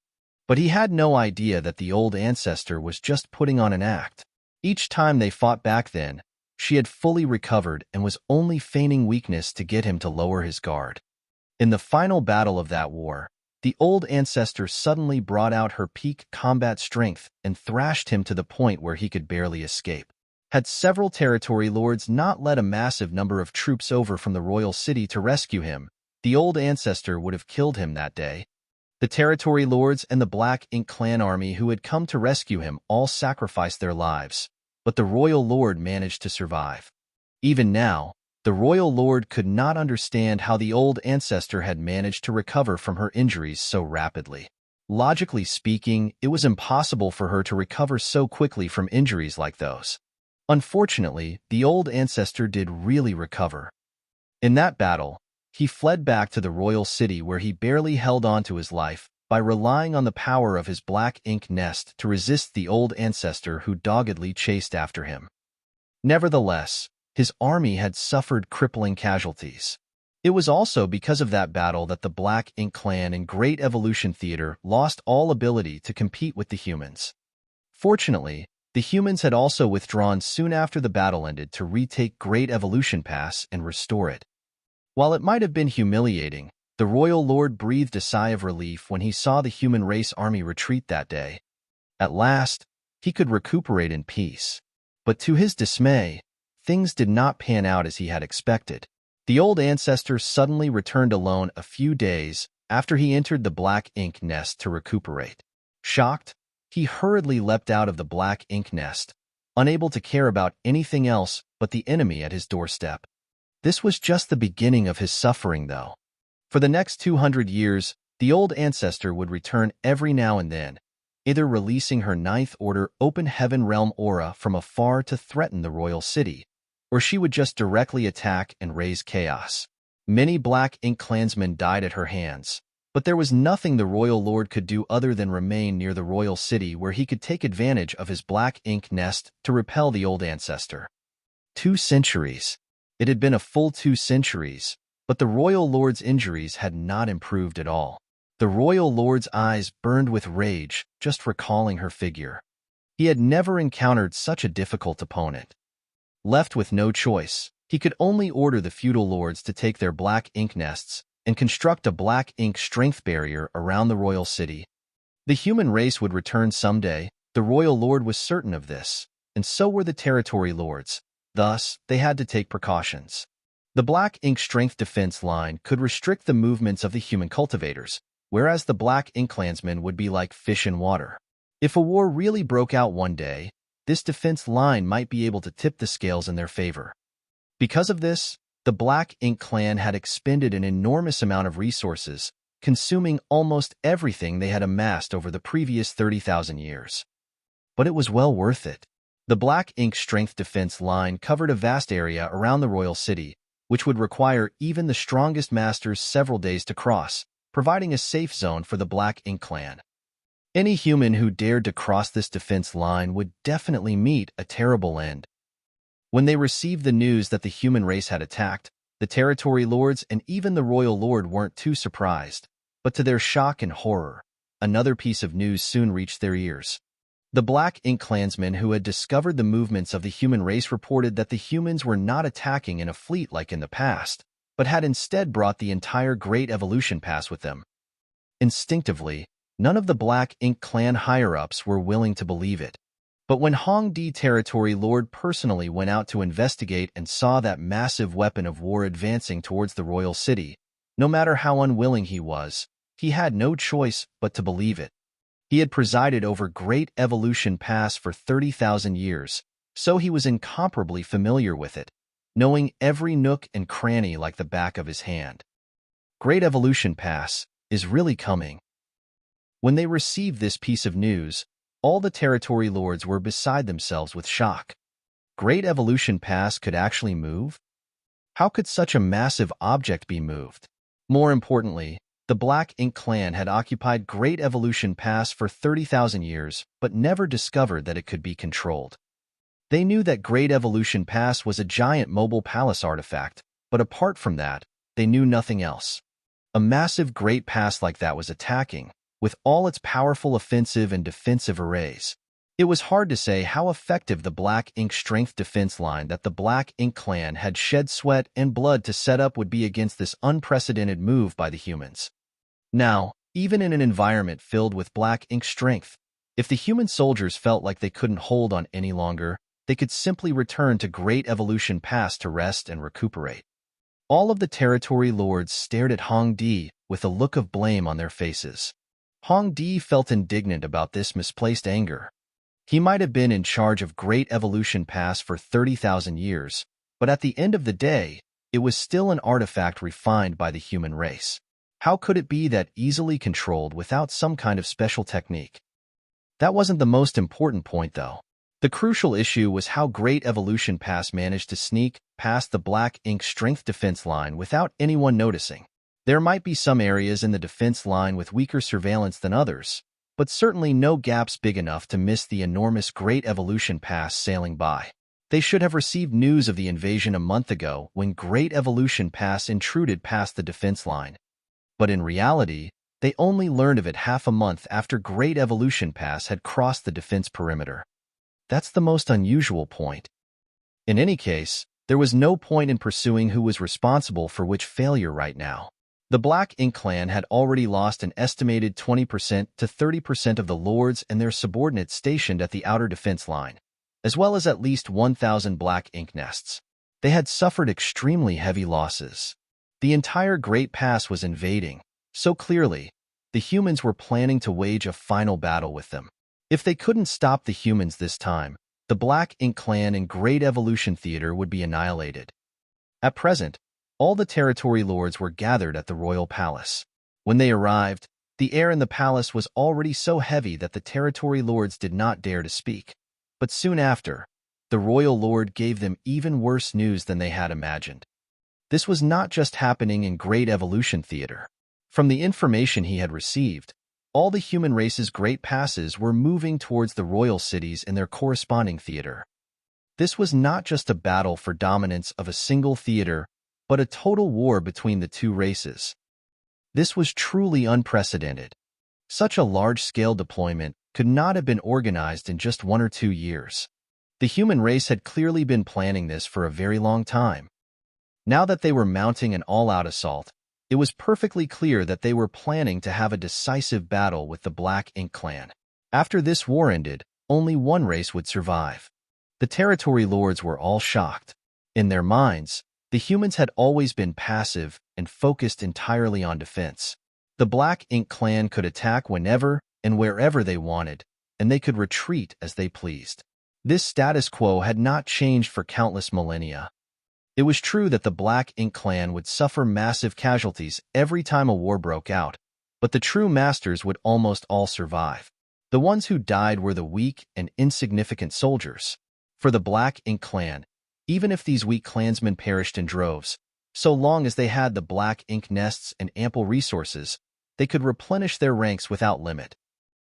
Speaker 1: But he had no idea that the old ancestor was just putting on an act. Each time they fought back then, she had fully recovered and was only feigning weakness to get him to lower his guard. In the final battle of that war, the old ancestor suddenly brought out her peak combat strength and thrashed him to the point where he could barely escape. Had several territory lords not led a massive number of troops over from the royal city to rescue him, the old ancestor would have killed him that day. The territory lords and the Black Ink clan army who had come to rescue him all sacrificed their lives, but the royal lord managed to survive. Even now, the royal lord could not understand how the old ancestor had managed to recover from her injuries so rapidly. Logically speaking, it was impossible for her to recover so quickly from injuries like those. Unfortunately, the old ancestor did really recover. In that battle, He fled back to the royal city where he barely held on to his life by relying on the power of his black ink nest to resist the old ancestor who doggedly chased after him. Nevertheless, his army had suffered crippling casualties. It was also because of that battle that the Black Ink clan in Great Evolution Theater lost all ability to compete with the humans. Fortunately, the humans had also withdrawn soon after the battle ended to retake Great Evolution Pass and restore it. While it might have been humiliating, the Royal Lord breathed a sigh of relief when he saw the human race army retreat that day. At last, he could recuperate in peace. But to his dismay, things did not pan out as he had expected. The old ancestor suddenly returned alone a few days after he entered the black ink nest to recuperate. Shocked, he hurriedly leapt out of the black ink nest, unable to care about anything else but the enemy at his doorstep. This was just the beginning of his suffering, though. For the next 200 years, the old ancestor would return every now and then, either releasing her Ninth Order Open Heaven Realm aura from afar to threaten the royal city, or she would just directly attack and raise chaos. Many Black Ink clansmen died at her hands, but there was nothing the Royal Lord could do other than remain near the royal city where he could take advantage of his Black Ink nest to repel the old ancestor. 2 centuries. It had been a full 2 centuries, but the Royal Lord's injuries had not improved at all. The Royal Lord's eyes burned with rage just recalling her figure. He had never encountered such a difficult opponent. Left with no choice, he could only order the feudal lords to take their black ink nests and construct a black ink strength barrier around the royal city. The human race would return someday, the royal lord was certain of this, and so were the territory lords. Thus, they had to take precautions. The black ink strength defense line could restrict the movements of the human cultivators, whereas the black ink clansmen would be like fish in water. If a war really broke out one day, this defense line might be able to tip the scales in their favor. Because of this, the Black Ink clan had expended an enormous amount of resources, consuming almost everything they had amassed over the previous 30,000 years. But it was well worth it. The Black Ink strength defense line covered a vast area around the royal city, which would require even the strongest masters several days to cross, providing a safe zone for the Black Ink clan. Any human who dared to cross this defense line would definitely meet a terrible end. When they received the news that the human race had attacked, the territory lords and even the royal lord weren't too surprised, but to their shock and horror, another piece of news soon reached their ears. The Black Ink clansmen who had discovered the movements of the human race reported that the humans were not attacking in a fleet like in the past, but had instead brought the entire Great Evolution Pass with them. Instinctively, none of the Black Ink clan higher-ups were willing to believe it. But when Hong Di Territory Lord personally went out to investigate and saw that massive weapon of war advancing towards the royal city, no matter how unwilling he was, he had no choice but to believe it. He had presided over Great Evolution Pass for 30,000 years, so he was incomparably familiar with it, knowing every nook and cranny like the back of his hand. Great Evolution Pass is really coming. When they received this piece of news, all the territory lords were beside themselves with shock. Great Evolution Pass could actually move? How could such a massive object be moved? More importantly, the Black Ink clan had occupied Great Evolution Pass for 30,000 years, but never discovered that it could be controlled. They knew that Great Evolution Pass was a giant mobile palace artifact, but apart from that, they knew nothing else. A massive Great Pass like that was attacking, with all its powerful offensive and defensive arrays. It was hard to say how effective the Black Ink strength defense line that the Black Ink clan had shed sweat and blood to set up would be against this unprecedented move by the humans. Now, even in an environment filled with Black Ink strength, if the human soldiers felt like they couldn't hold on any longer, they could simply return to Great Evolution Pass to rest and recuperate. All of the territory lords stared at Hong Di with a look of blame on their faces. Hong Di felt indignant about this misplaced anger. He might have been in charge of Great Evolution Pass for 30,000 years, but at the end of the day, it was still an artifact refined by the human race. How could it be that easily controlled without some kind of special technique? That wasn't the most important point, though. The crucial issue was how Great Evolution Pass managed to sneak past the black ink strength defense line without anyone noticing. There might be some areas in the defense line with weaker surveillance than others, but certainly no gaps big enough to miss the enormous Great Evolution Pass sailing by. They should have received news of the invasion a month ago when Great Evolution Pass intruded past the defense line. But in reality, they only learned of it half a month after Great Evolution Pass had crossed the defense perimeter. That's the most unusual point. In any case, there was no point in pursuing who was responsible for which failure right now. The Black Ink clan had already lost an estimated 20% to 30% of the lords and their subordinates stationed at the outer defense line, as well as at least 1,000 Black Ink nests. They had suffered extremely heavy losses. The entire Great Pass was invading, so clearly, the humans were planning to wage a final battle with them. If they couldn't stop the humans this time, the Black Ink clan and Great Evolution Theater would be annihilated. At present, all the territory lords were gathered at the royal palace. When they arrived, the air in the palace was already so heavy that the territory lords did not dare to speak. But soon after, the royal lord gave them even worse news than they had imagined. This was not just happening in Great Evolution Theater. From the information he had received, all the human race's great passes were moving towards the royal cities in their corresponding theater. This was not just a battle for dominance of a single theater, but a total war between the two races. This was truly unprecedented. Such a large-scale deployment could not have been organized in just 1 or 2 years. The human race had clearly been planning this for a very long time. Now that they were mounting an all-out assault, it was perfectly clear that they were planning to have a decisive battle with the Black Ink clan. After this war ended, only one race would survive. The territory lords were all shocked. In their minds, the humans had always been passive and focused entirely on defense. The Black Ink clan could attack whenever and wherever they wanted, and they could retreat as they pleased. This status quo had not changed for countless millennia. It was true that the Black Ink clan would suffer massive casualties every time a war broke out, but the true masters would almost all survive. The ones who died were the weak and insignificant soldiers. For the Black Ink clan, even if these weak clansmen perished in droves, so long as they had the Black Ink nests and ample resources, they could replenish their ranks without limit.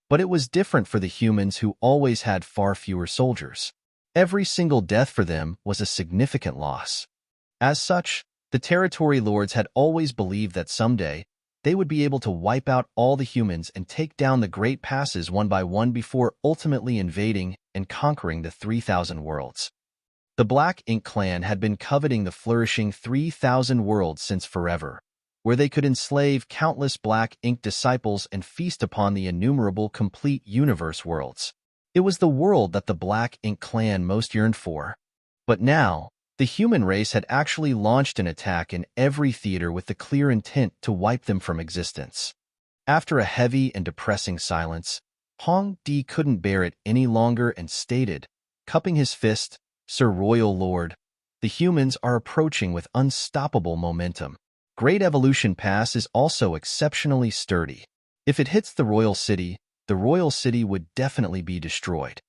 Speaker 1: But it was different for the humans who always had far fewer soldiers. Every single death for them was a significant loss. As such, the territory lords had always believed that someday they would be able to wipe out all the humans and take down the great passes one by one before ultimately invading and conquering the 3,000 worlds. The Black Ink clan had been coveting the flourishing 3,000 worlds since forever, where they could enslave countless Black Ink disciples and feast upon the innumerable complete universe worlds. It was the world that the Black Ink clan most yearned for. But now, the human race had actually launched an attack in every theater with the clear intent to wipe them from existence. After a heavy and depressing silence, Hong Di couldn't bear it any longer and stated, cupping his fist, "Sir Royal Lord, the humans are approaching with unstoppable momentum. Great Evolution Pass is also exceptionally sturdy. If it hits the royal city would definitely be destroyed."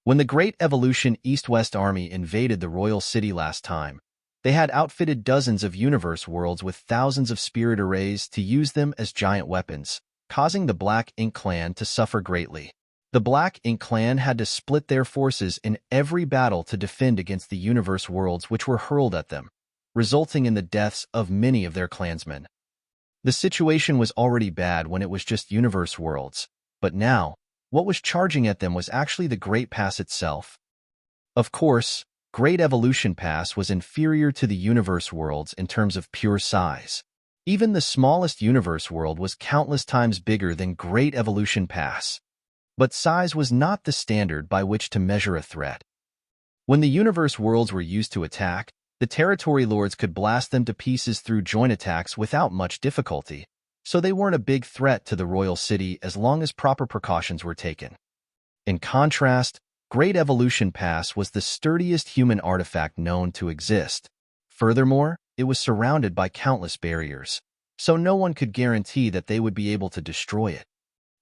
Speaker 1: When the Great Evolution East-West Army invaded the royal city last time, they had outfitted dozens of universe worlds with thousands of spirit arrays to use them as giant weapons, causing the Black Ink clan to suffer greatly. The Black Ink clan had to split their forces in every battle to defend against the universe worlds which were hurled at them, resulting in the deaths of many of their clansmen. The situation was already bad when it was just universe worlds, but now, what was charging at them was actually the Great Pass itself. Of course, Great Evolution Pass was inferior to the universe worlds in terms of pure size. Even the smallest universe world was countless times bigger than Great Evolution Pass. But size was not the standard by which to measure a threat. When the universe worlds were used to attack, the territory lords could blast them to pieces through joint attacks without much difficulty, so they weren't a big threat to the royal city as long as proper precautions were taken. In contrast, Great Evolution Pass was the sturdiest human artifact known to exist. Furthermore, it was surrounded by countless barriers, so no one could guarantee that they would be able to destroy it.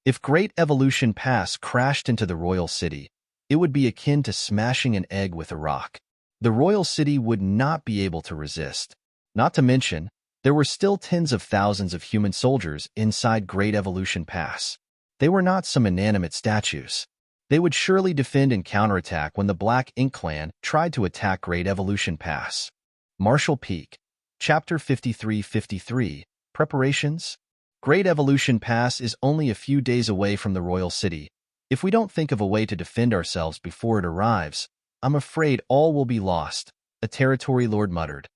Speaker 1: If Great Evolution Pass crashed into the royal city, It would be akin to smashing an egg with a rock. The royal city would not be able to resist. Not to mention, there were still tens of thousands of human soldiers inside Great Evolution Pass. They were not some inanimate statues. They would surely defend and counterattack when the Black Ink Clan tried to attack Great Evolution Pass. Marshall Peak, Chapter 53-53, Preparations? Great Evolution Pass is only a few days away from the royal city. If we don't think of a way to defend ourselves before it arrives, I'm afraid all will be lost, a territory lord muttered.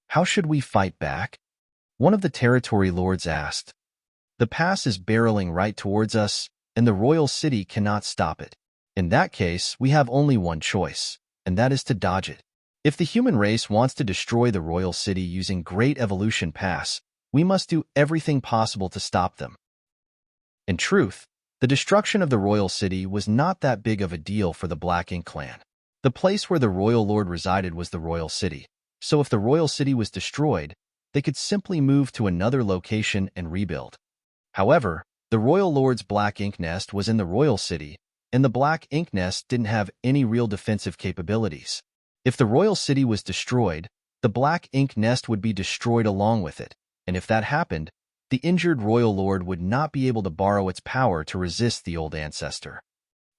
Speaker 1: How should we fight back? One of the territory lords asked. The pass is barreling right towards us, and the royal city cannot stop it. In that case, we have only one choice, and that is to dodge it. If the human race wants to destroy the royal city using Great Evolution Pass, we must do everything possible to stop them. In truth, the destruction of the royal city was not that big of a deal for the Black Ink Clan. The place where the royal lord resided was the royal city, so if the royal city was destroyed, they could simply move to another location and rebuild. However, the royal lord's black ink nest was in the royal city, and the black ink nest didn't have any real defensive capabilities. If the royal city was destroyed, the black ink nest would be destroyed along with it, and if that happened, the injured royal lord would not be able to borrow its power to resist the old ancestor.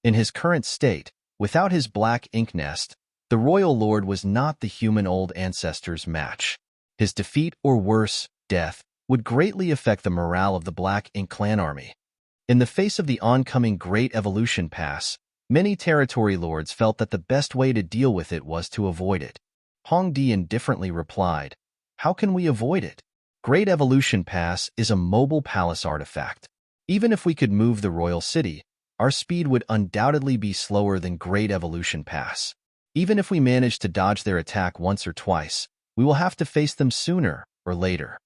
Speaker 1: In his current state, without his black ink nest, the royal lord was not the human old ancestor's match. His defeat, or worse, death, would greatly affect the morale of the Black Ink Clan army. In the face of the oncoming Great Evolution Pass, many territory lords felt that the best way to deal with it was to avoid it. Hong Di indifferently replied, "How can we avoid it? Great Evolution Pass is a mobile palace artifact. Even if we could move the royal city, our speed would undoubtedly be slower than Great Evolution Pass. Even if we manage to dodge their attack once or twice, we will have to face them sooner or later."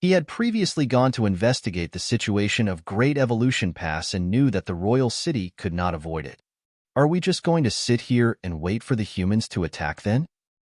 Speaker 1: He had previously gone to investigate the situation of Great Evolution Pass and knew that the royal city could not avoid it. "Are we just going to sit here and wait for the humans to attack then?"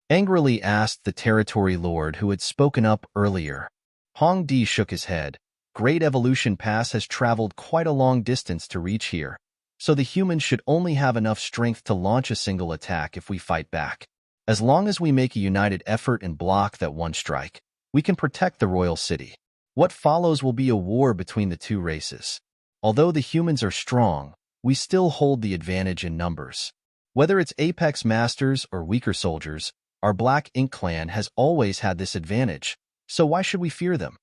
Speaker 1: angrily asked the territory lord who had spoken up earlier. Hong Di shook his head. "Great Evolution Pass has traveled quite a long distance to reach here, so the humans should only have enough strength to launch a single attack if we fight back. As long as we make a united effort and block that one strike, we can protect the royal city. What follows will be a war between the two races. Although the humans are strong, we still hold the advantage in numbers. Whether it's apex masters or weaker soldiers, our Black Ink Clan has always had this advantage, so why should we fear them?"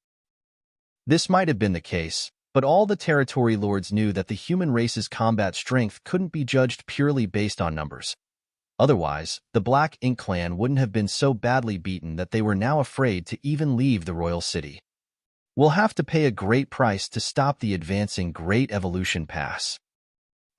Speaker 1: This might have been the case, but all the territory lords knew that the human race's combat strength couldn't be judged purely based on numbers. Otherwise, the Black Ink Clan wouldn't have been so badly beaten that they were now afraid to even leave the royal city. "We'll have to pay a great price to stop the advancing Great Evolution Pass."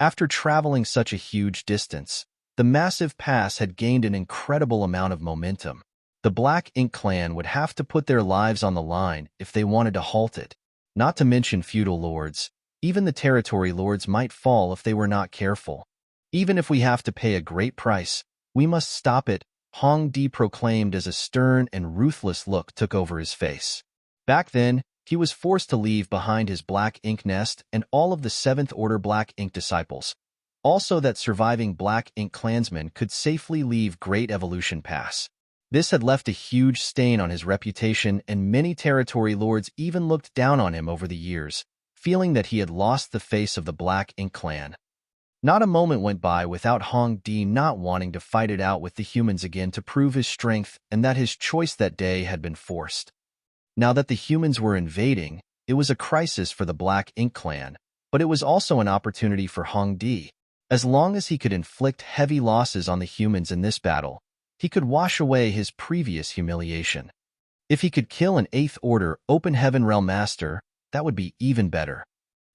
Speaker 1: After traveling such a huge distance, the massive pass had gained an incredible amount of momentum. The Black Ink Clan would have to put their lives on the line if they wanted to halt it. Not to mention feudal lords, even the territory lords might fall if they were not careful. "Even if we have to pay a great price, we must stop it," Hong Di proclaimed as a stern and ruthless look took over his face. Back then, he was forced to leave behind his black ink nest and all of the 7th Order Black Ink disciples. Also that surviving Black Ink clansmen could safely leave Great Evolution Pass. This had left a huge stain on his reputation, and many territory lords even looked down on him over the years, feeling that he had lost the face of the Black Ink Clan. Not a moment went by without Hong Di not wanting to fight it out with the humans again to prove his strength and that his choice that day had been forced. Now that the humans were invading, it was a crisis for the Black Ink Clan, but it was also an opportunity for Hong Di. As long as he could inflict heavy losses on the humans in this battle, he could wash away his previous humiliation. If he could kill an 8th Order Open Heaven Realm Master, that would be even better.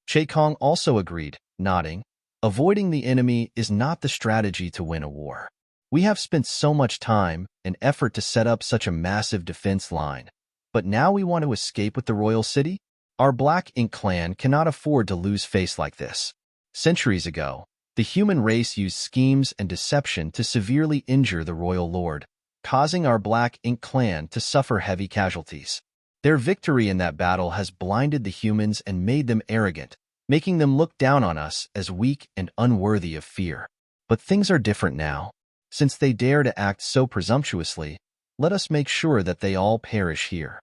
Speaker 1: Che Kong also agreed, nodding. Avoiding the enemy is not the strategy to win a war. We have spent so much time and effort to set up such a massive defense line, but now we want to escape with the royal city? Our Black Ink Clan cannot afford to lose face like this. Centuries ago, the human race used schemes and deception to severely injure the royal lord, causing our Black Ink Clan to suffer heavy casualties. Their victory in that battle has blinded the humans and made them arrogant, making them look down on us as weak and unworthy of fear. But things are different now. Since they dare to act so presumptuously, let us make sure that they all perish here."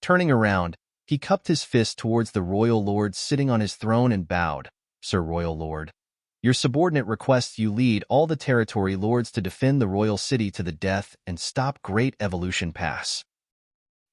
Speaker 1: Turning around, he cupped his fist towards the royal lord sitting on his throne and bowed. "Sir Royal Lord, your subordinate requests you lead all the territory lords to defend the royal city to the death and stop Great Evolution Pass."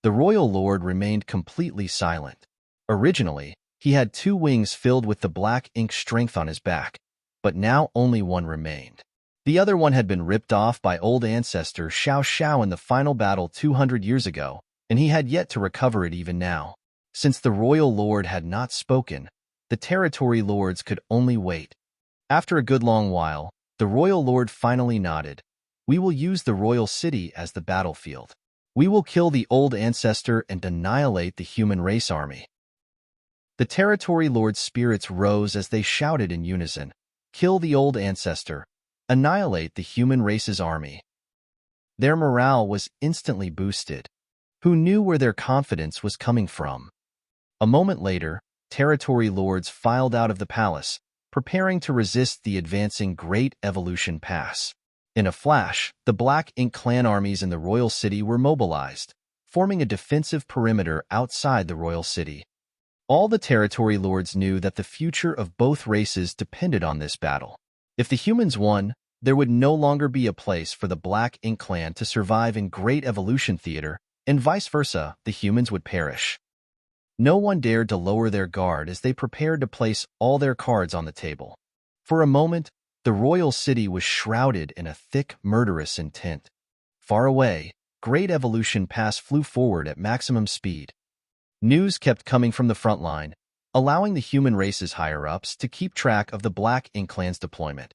Speaker 1: The royal lord remained completely silent. Originally, he had 2 wings filled with the black ink strength on his back, but now only one remained. The other one had been ripped off by old ancestor Xiao Xiao in the final battle 200 years ago, and he had yet to recover it even now. Since the royal lord had not spoken, the territory lords could only wait. After a good long while, the royal lord finally nodded. "We will use the royal city as the battlefield. We will kill the old ancestor and annihilate the human race army." The territory lords' spirits rose as they shouted in unison, "Kill the old ancestor, annihilate the human race's army." Their morale was instantly boosted. Who knew where their confidence was coming from? A moment later, territory lords filed out of the palace, preparing to resist the advancing Great Evolution Pass. In a flash, the Black Ink clan armies in the royal city were mobilized, forming a defensive perimeter outside the royal city. All the territory lords knew that the future of both races depended on this battle. If the humans won, there would no longer be a place for the Black Ink clan to survive in Great Evolution Theater, and vice versa, the humans would perish. No one dared to lower their guard as they prepared to place all their cards on the table. For a moment, the royal city was shrouded in a thick, murderous intent. Far away, Great Evolution Pass flew forward at maximum speed. News kept coming from the front line, allowing the human race's higher-ups to keep track of the Black Ink clan's deployment.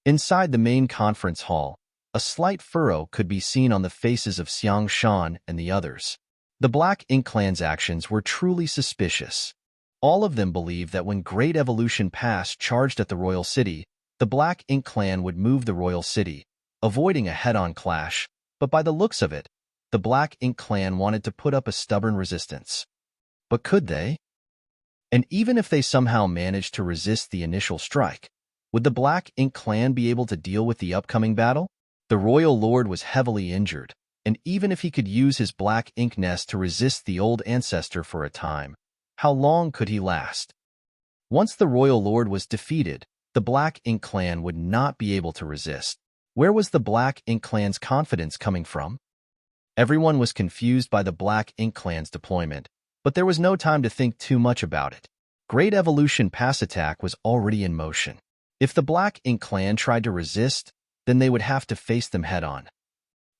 Speaker 1: Inside the main conference hall, a slight furrow could be seen on the faces of Xiang Shan and the others. The Black Ink clan's actions were truly suspicious. All of them believed that when Great Evolution Pass charged at the royal city, the Black Ink clan would move the royal city, avoiding a head-on clash, but by the looks of it, the Black Ink clan wanted to put up a stubborn resistance. But could they? And even if they somehow managed to resist the initial strike, would the Black Ink clan be able to deal with the upcoming battle? The royal lord was heavily injured, and even if he could use his black ink nest to resist the old ancestor for a time, how long could he last? Once the royal lord was defeated, the Black Ink clan would not be able to resist. Where was the Black Ink clan's confidence coming from? Everyone was confused by the Black Ink clan's deployment, but there was no time to think too much about it. Great Evolution Pass attack was already in motion. If the Black Ink clan tried to resist, then they would have to face them head-on.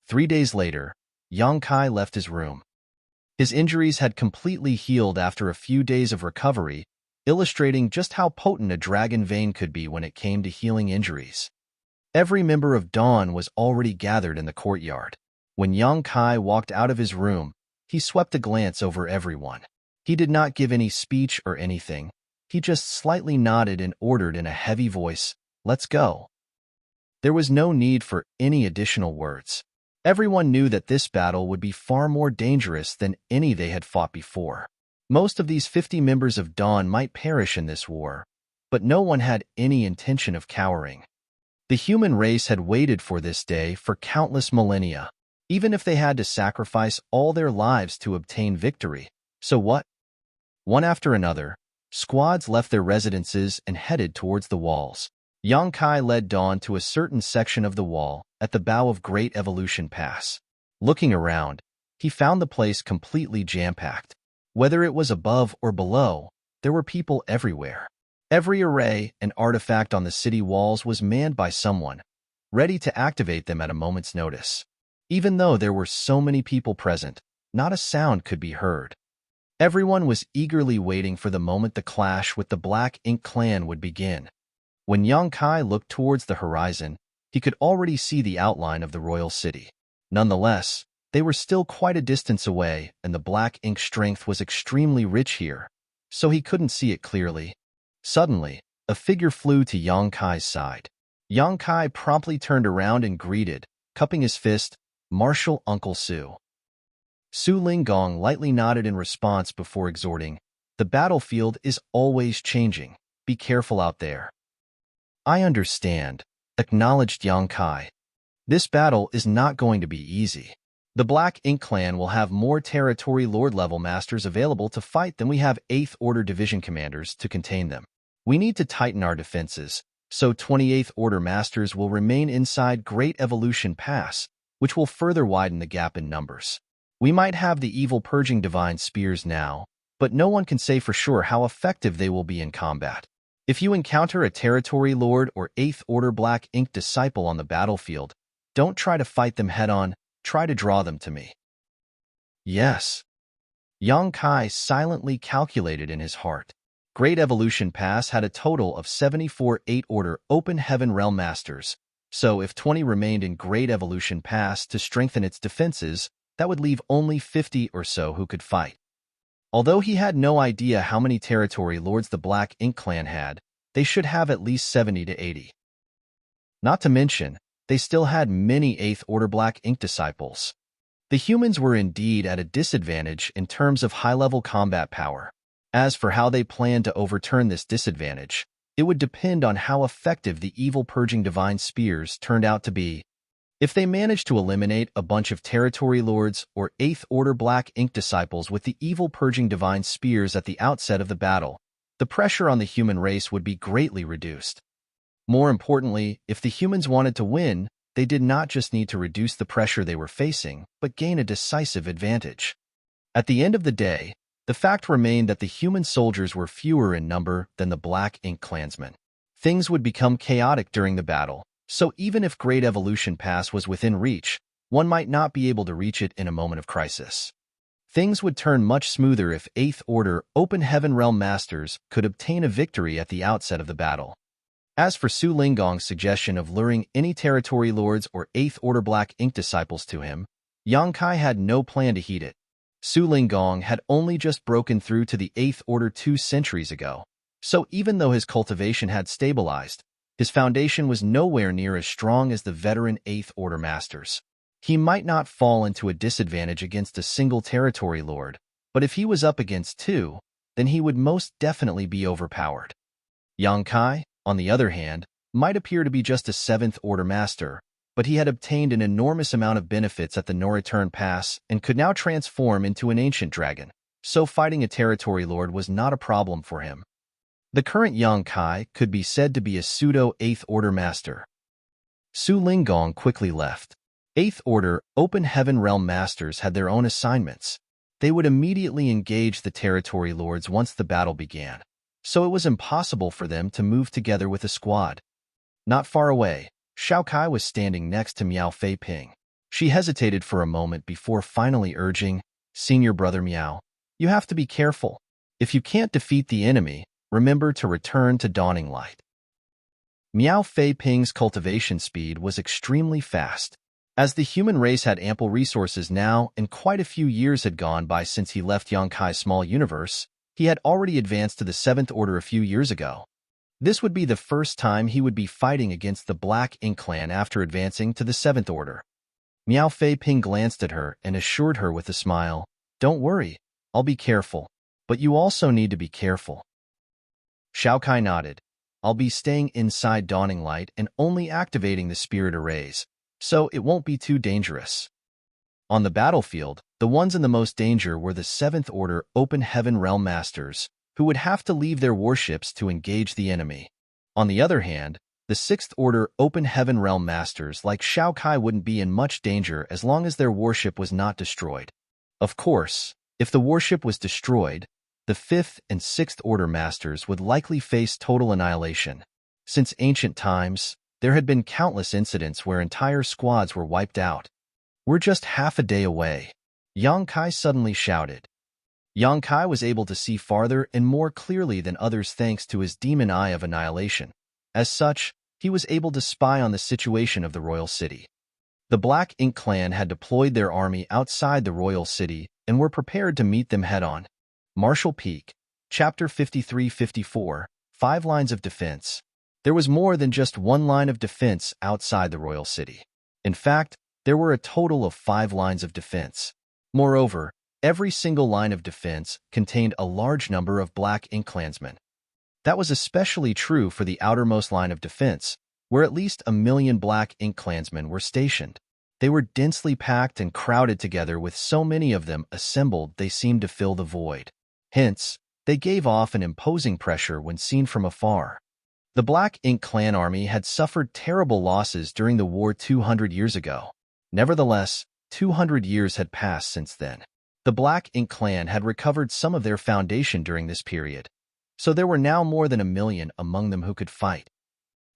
Speaker 1: 3 days later, Yang Kai left his room. His injuries had completely healed after a few days of recovery, illustrating just how potent a dragon vein could be when it came to healing injuries. Every member of Dawn was already gathered in the courtyard. When Yang Kai walked out of his room, he swept a glance over everyone. He did not give any speech or anything. He just slightly nodded and ordered in a heavy voice, "Let's go." There was no need for any additional words. Everyone knew that this battle would be far more dangerous than any they had fought before. Most of these 50 members of Dawn might perish in this war, but no one had any intention of cowering. The human race had waited for this day for countless millennia, even if they had to sacrifice all their lives to obtain victory. So what? One after another, squads left their residences and headed towards the walls. Yang Kai led Dawn to a certain section of the wall at the bow of Great Evolution Pass. Looking around, he found the place completely jam-packed. Whether it was above or below, there were people everywhere. Every array and artifact on the city walls was manned by someone, ready to activate them at a moment's notice. Even though there were so many people present, not a sound could be heard. Everyone was eagerly waiting for the moment the clash with the Black Ink clan would begin. When Yang Kai looked towards the horizon, he could already see the outline of the royal city. Nonetheless, they were still quite a distance away, and the Black Ink strength was extremely rich here, so he couldn't see it clearly. Suddenly, a figure flew to Yang Kai's side. Yang Kai promptly turned around and greeted, cupping his fist, "Marshal Uncle Su." Su Linggong lightly nodded in response before exhorting, "The battlefield is always changing. Be careful out there." I understand, acknowledged Yang Kai. This battle is not going to be easy. The Black Ink Clan will have more Territory Lord level masters available to fight than we have 8th Order Division commanders to contain them. We need to tighten our defenses, so 28th Order masters will remain inside Great Evolution Pass, which will further widen the gap in numbers. We might have the evil purging divine spears now, but no one can say for sure how effective they will be in combat. If you encounter a Territory Lord or 8th Order Black Ink Disciple on the battlefield, don't try to fight them head-on, try to draw them to me. Yes. Yang Kai silently calculated in his heart. Great Evolution Pass had a total of 74 8th Order Open Heaven Realm Masters, so if 20 remained in Great Evolution Pass to strengthen its defenses, that would leave only 50 or so who could fight. Although he had no idea how many Territory Lords the Black Ink Clan had, they should have at least 70 to 80. Not to mention, they still had many 8th Order Black Ink Disciples. The humans were indeed at a disadvantage in terms of high-level combat power. As for how they planned to overturn this disadvantage, it would depend on how effective the evil purging divine spears turned out to be. If they managed to eliminate a bunch of Territory Lords or 8th Order Black Ink Disciples with the evil purging divine spears at the outset of the battle, the pressure on the human race would be greatly reduced. More importantly, if the humans wanted to win, they did not just need to reduce the pressure they were facing, but gain a decisive advantage. At the end of the day, the fact remained that the human soldiers were fewer in number than the Black Ink Clansmen. Things would become chaotic during the battle, so even if Great Evolution Pass was within reach, one might not be able to reach it in a moment of crisis. Things would turn much smoother if 8th Order Open Heaven Realm Masters could obtain a victory at the outset of the battle. As for Su Linggong's suggestion of luring any Territory Lords or 8th Order Black Ink Disciples to him, Yang Kai had no plan to heed it. Su Linggong had only just broken through to the 8th Order 2 centuries ago, so even though his cultivation had stabilized, his foundation was nowhere near as strong as the veteran 8th Order Masters. He might not fall into a disadvantage against a single Territory Lord, but if he was up against two, then he would most definitely be overpowered. Yang Kai, on the other hand, might appear to be just a 7th Order Master, but he had obtained an enormous amount of benefits at the No Return Pass and could now transform into an ancient dragon, so fighting a Territory Lord was not a problem for him. The current Yang Kai could be said to be a pseudo-8th Order Master. Su Linggong quickly left. 8th Order Open Heaven Realm Masters had their own assignments. They would immediately engage the Territory Lords once the battle began, so it was impossible for them to move together with a squad. Not far away, Xiao Kai was standing next to Miao Fei Ping. She hesitated for a moment before finally urging, "Senior Brother Miao, you have to be careful. If you can't defeat the enemy, remember to return to Dawning Light." Miao Fei Ping's cultivation speed was extremely fast. As the human race had ample resources now and quite a few years had gone by since he left Yang Kai's small universe, he had already advanced to the 7th Order a few years ago. This would be the first time he would be fighting against the Black Ink Clan after advancing to the 7th Order. Miao Fei Ping glanced at her and assured her with a smile, "Don't worry, I'll be careful, but you also need to be careful." Xiao Kai nodded. "I'll be staying inside Dawning Light and only activating the spirit arrays, so it won't be too dangerous." On the battlefield, the ones in the most danger were the 7th Order Open Heaven Realm Masters, who would have to leave their warships to engage the enemy. On the other hand, the 6th Order Open Heaven Realm Masters like Xiao Kai wouldn't be in much danger as long as their warship was not destroyed. Of course, if the warship was destroyed, the 5th and 6th Order Masters would likely face total annihilation. Since ancient times, there had been countless incidents where entire squads were wiped out. "We're just half a day away," Yang Kai suddenly shouted. Yang Kai was able to see farther and more clearly than others thanks to his demon eye of annihilation. As such, he was able to spy on the situation of the royal city. The Black Ink Clan had deployed their army outside the royal city and were prepared to meet them head-on. Marshall Peak, Chapter 53-54, 5 Lines of Defense. There was more than just one line of defense outside the royal city. In fact, there were a total of 5 lines of defense. Moreover, every single line of defense contained a large number of Black Ink Clansmen. That was especially true for the outermost line of defense, where at least 1 million black ink clansmen were stationed. They were densely packed and crowded together, with so many of them assembled they seemed to fill the void. Hence, they gave off an imposing pressure when seen from afar. The Black Ink clan army had suffered terrible losses during the war 200 years ago. Nevertheless, 200 years had passed since then. The Black Ink clan had recovered some of their foundation during this period, so there were now more than 1 million among them who could fight.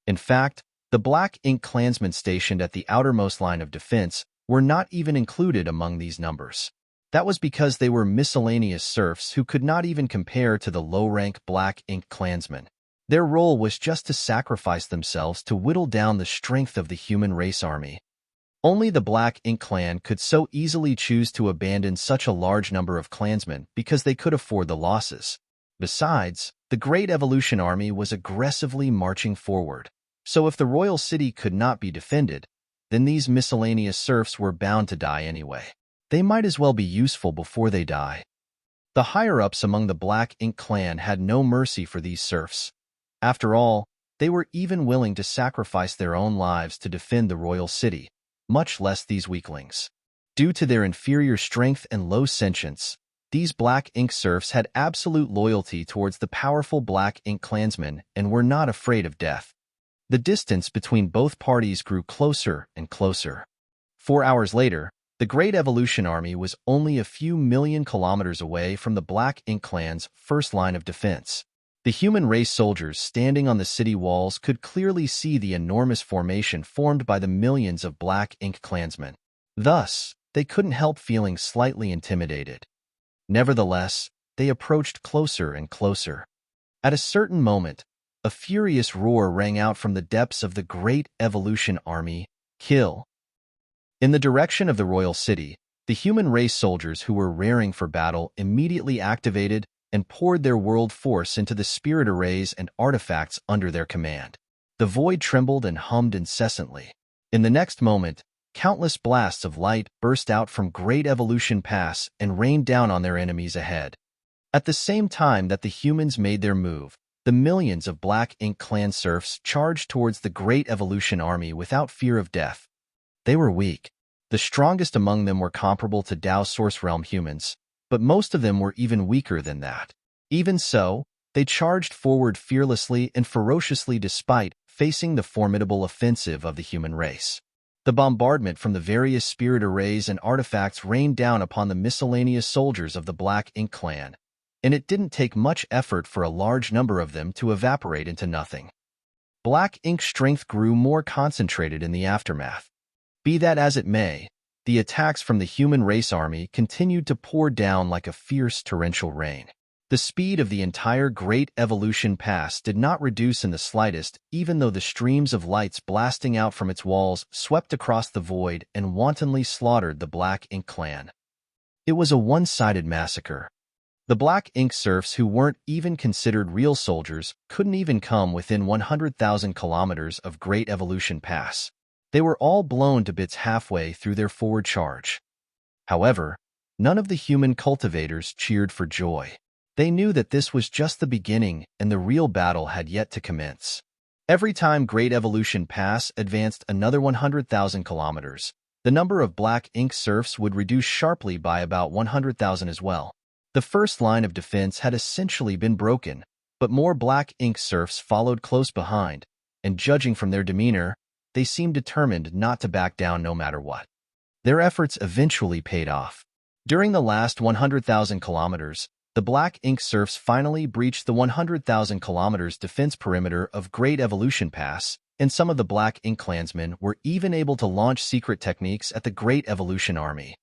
Speaker 1: In fact, the Black Ink clansmen stationed at the outermost line of defense were not even included among these numbers. That was because they were miscellaneous serfs who could not even compare to the low-rank Black Ink clansmen. Their role was just to sacrifice themselves to whittle down the strength of the human race army. Only the Black Ink clan could so easily choose to abandon such a large number of clansmen because they could afford the losses. Besides, the Great Evolution Army was aggressively marching forward. So if the royal city could not be defended, then these miscellaneous serfs were bound to die anyway. They might as well be useful before they die. The higher-ups among the Black Ink clan had no mercy for these serfs. After all, they were even willing to sacrifice their own lives to defend the royal city, much less these weaklings. Due to their inferior strength and low sentience, these Black Ink serfs had absolute loyalty towards the powerful Black Ink clansmen and were not afraid of death. The distance between both parties grew closer and closer. 4 hours later, the Great Evolution Army was only a few million kilometers away from the Black Ink clan's first line of defense. The human race soldiers standing on the city walls could clearly see the enormous formation formed by the millions of Black Ink clansmen. Thus, they couldn't help feeling slightly intimidated. Nevertheless, they approached closer and closer. At a certain moment, a furious roar rang out from the depths of the Great Evolution Army, "Kill!" In the direction of the royal city, the human race soldiers who were raring for battle immediately activated and poured their world force into the spirit arrays and artifacts under their command. The void trembled and hummed incessantly. In the next moment, countless blasts of light burst out from Great Evolution Pass and rained down on their enemies ahead. At the same time that the humans made their move, the millions of Black Ink clan serfs charged towards the Great Evolution Army without fear of death. They were weak. The strongest among them were comparable to Dao Source Realm humans, but most of them were even weaker than that. Even so, they charged forward fearlessly and ferociously despite facing the formidable offensive of the human race. The bombardment from the various spirit arrays and artifacts rained down upon the miscellaneous soldiers of the Black Ink clan, and it didn't take much effort for a large number of them to evaporate into nothing. Black Ink's strength grew more concentrated in the aftermath. Be that as it may, the attacks from the human race army continued to pour down like a fierce torrential rain. The speed of the entire Great Evolution Pass did not reduce in the slightest, even though the streams of lights blasting out from its walls swept across the void and wantonly slaughtered the Black Ink clan. It was a one-sided massacre. The Black Ink serfs who weren't even considered real soldiers couldn't even come within 100,000 kilometers of Great Evolution Pass. They were all blown to bits halfway through their forward charge. However, none of the human cultivators cheered for joy. They knew that this was just the beginning and the real battle had yet to commence. Every time Great Evolution Pass advanced another 100,000 kilometers, the number of Black Ink serfs would reduce sharply by about 100,000 as well. The first line of defense had essentially been broken, but more Black Ink serfs followed close behind, and judging from their demeanor, they seemed determined not to back down no matter what. Their efforts eventually paid off. During the last 100,000 kilometers, the Black Ink serfs finally breached the 100,000 kilometers defense perimeter of Great Evolution Pass, and some of the Black Ink clansmen were even able to launch secret techniques at the Great Evolution Army.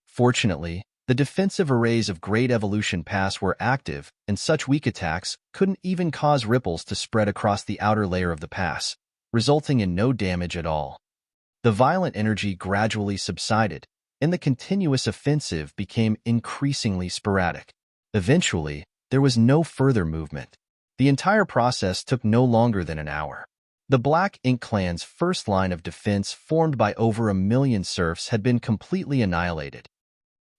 Speaker 1: Fortunately, the defensive arrays of Great Evolution Pass were active, and such weak attacks couldn't even cause ripples to spread across the outer layer of the pass, resulting in no damage at all. The violent energy gradually subsided, and the continuous offensive became increasingly sporadic. Eventually, there was no further movement. The entire process took no longer than an hour. The Black Ink clan's first line of defense, formed by over 1 million serfs, had been completely annihilated.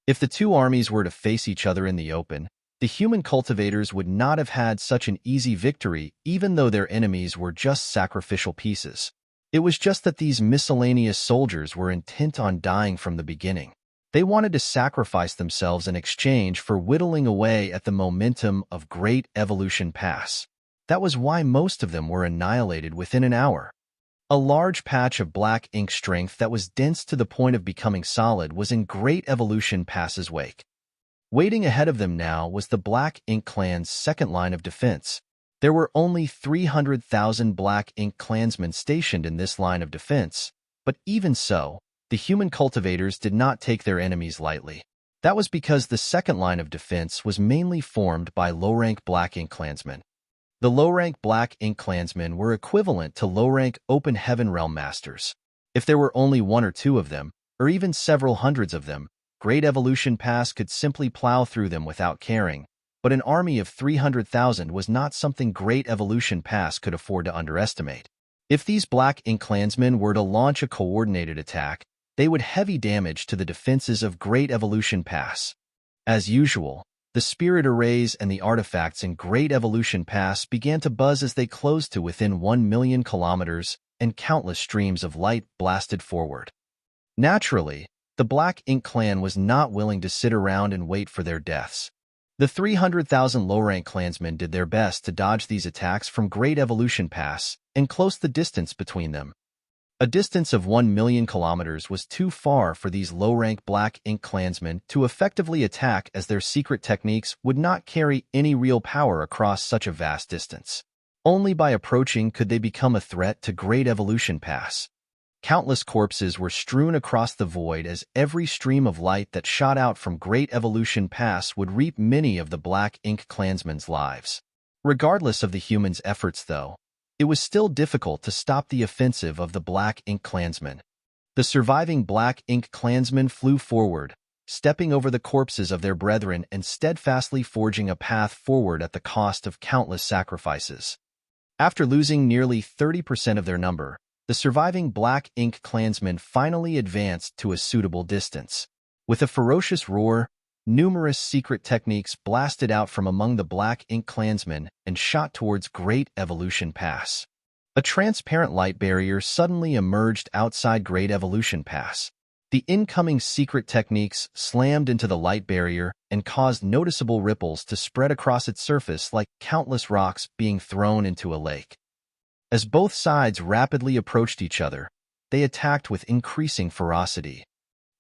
Speaker 1: If the two armies were to face each other in the open, The human cultivators would not have had such an easy victory even though their enemies were just sacrificial pieces. It was just that these miscellaneous soldiers were intent on dying from the beginning. They wanted to sacrifice themselves in exchange for whittling away at the momentum of Great Evolution Pass. That was why most of them were annihilated within an hour. A large patch of black ink strength that was dense to the point of becoming solid was in Great Evolution Pass's wake. Waiting ahead of them now was the Black Ink Clan's second line of defense. There were only 300,000 Black Ink Clansmen stationed in this line of defense, but even so, the human cultivators did not take their enemies lightly. That was because the second line of defense was mainly formed by low-rank Black Ink Clansmen. The low-rank Black Ink Clansmen were equivalent to low-rank Open Heaven Realm Masters. If there were only one or two of them, or even several hundreds of them, Great Evolution Pass could simply plow through them without caring. But an army of 300,000 was not something Great Evolution Pass could afford to underestimate. If these Black Ink Clansmen were to launch a coordinated attack, they would heavy damage to the defenses of Great Evolution Pass. As usual, the spirit arrays and the artifacts in Great Evolution Pass began to buzz as they closed to within 1 million kilometers, and countless streams of light blasted forward. Naturally, the Black Ink Clan was not willing to sit around and wait for their deaths. The 300,000 low-rank clansmen did their best to dodge these attacks from Great Evolution Pass and close the distance between them. A distance of 1 million kilometers was too far for these low-rank Black Ink Clansmen to effectively attack, as their secret techniques would not carry any real power across such a vast distance. Only by approaching could they become a threat to Great Evolution Pass. Countless corpses were strewn across the void as every stream of light that shot out from Great Evolution Pass would reap many of the Black Ink Clansmen's lives. Regardless of the humans' efforts, though, it was still difficult to stop the offensive of the Black Ink Clansmen. The surviving Black Ink Clansmen flew forward, stepping over the corpses of their brethren and steadfastly forging a path forward at the cost of countless sacrifices. After losing nearly 30% of their number, the surviving Black Ink Clansmen finally advanced to a suitable distance. With a ferocious roar, numerous secret techniques blasted out from among the Black Ink Clansmen and shot towards Great Evolution Pass. A transparent light barrier suddenly emerged outside Great Evolution Pass. The incoming secret techniques slammed into the light barrier and caused noticeable ripples to spread across its surface like countless rocks being thrown into a lake. As both sides rapidly approached each other, they attacked with increasing ferocity.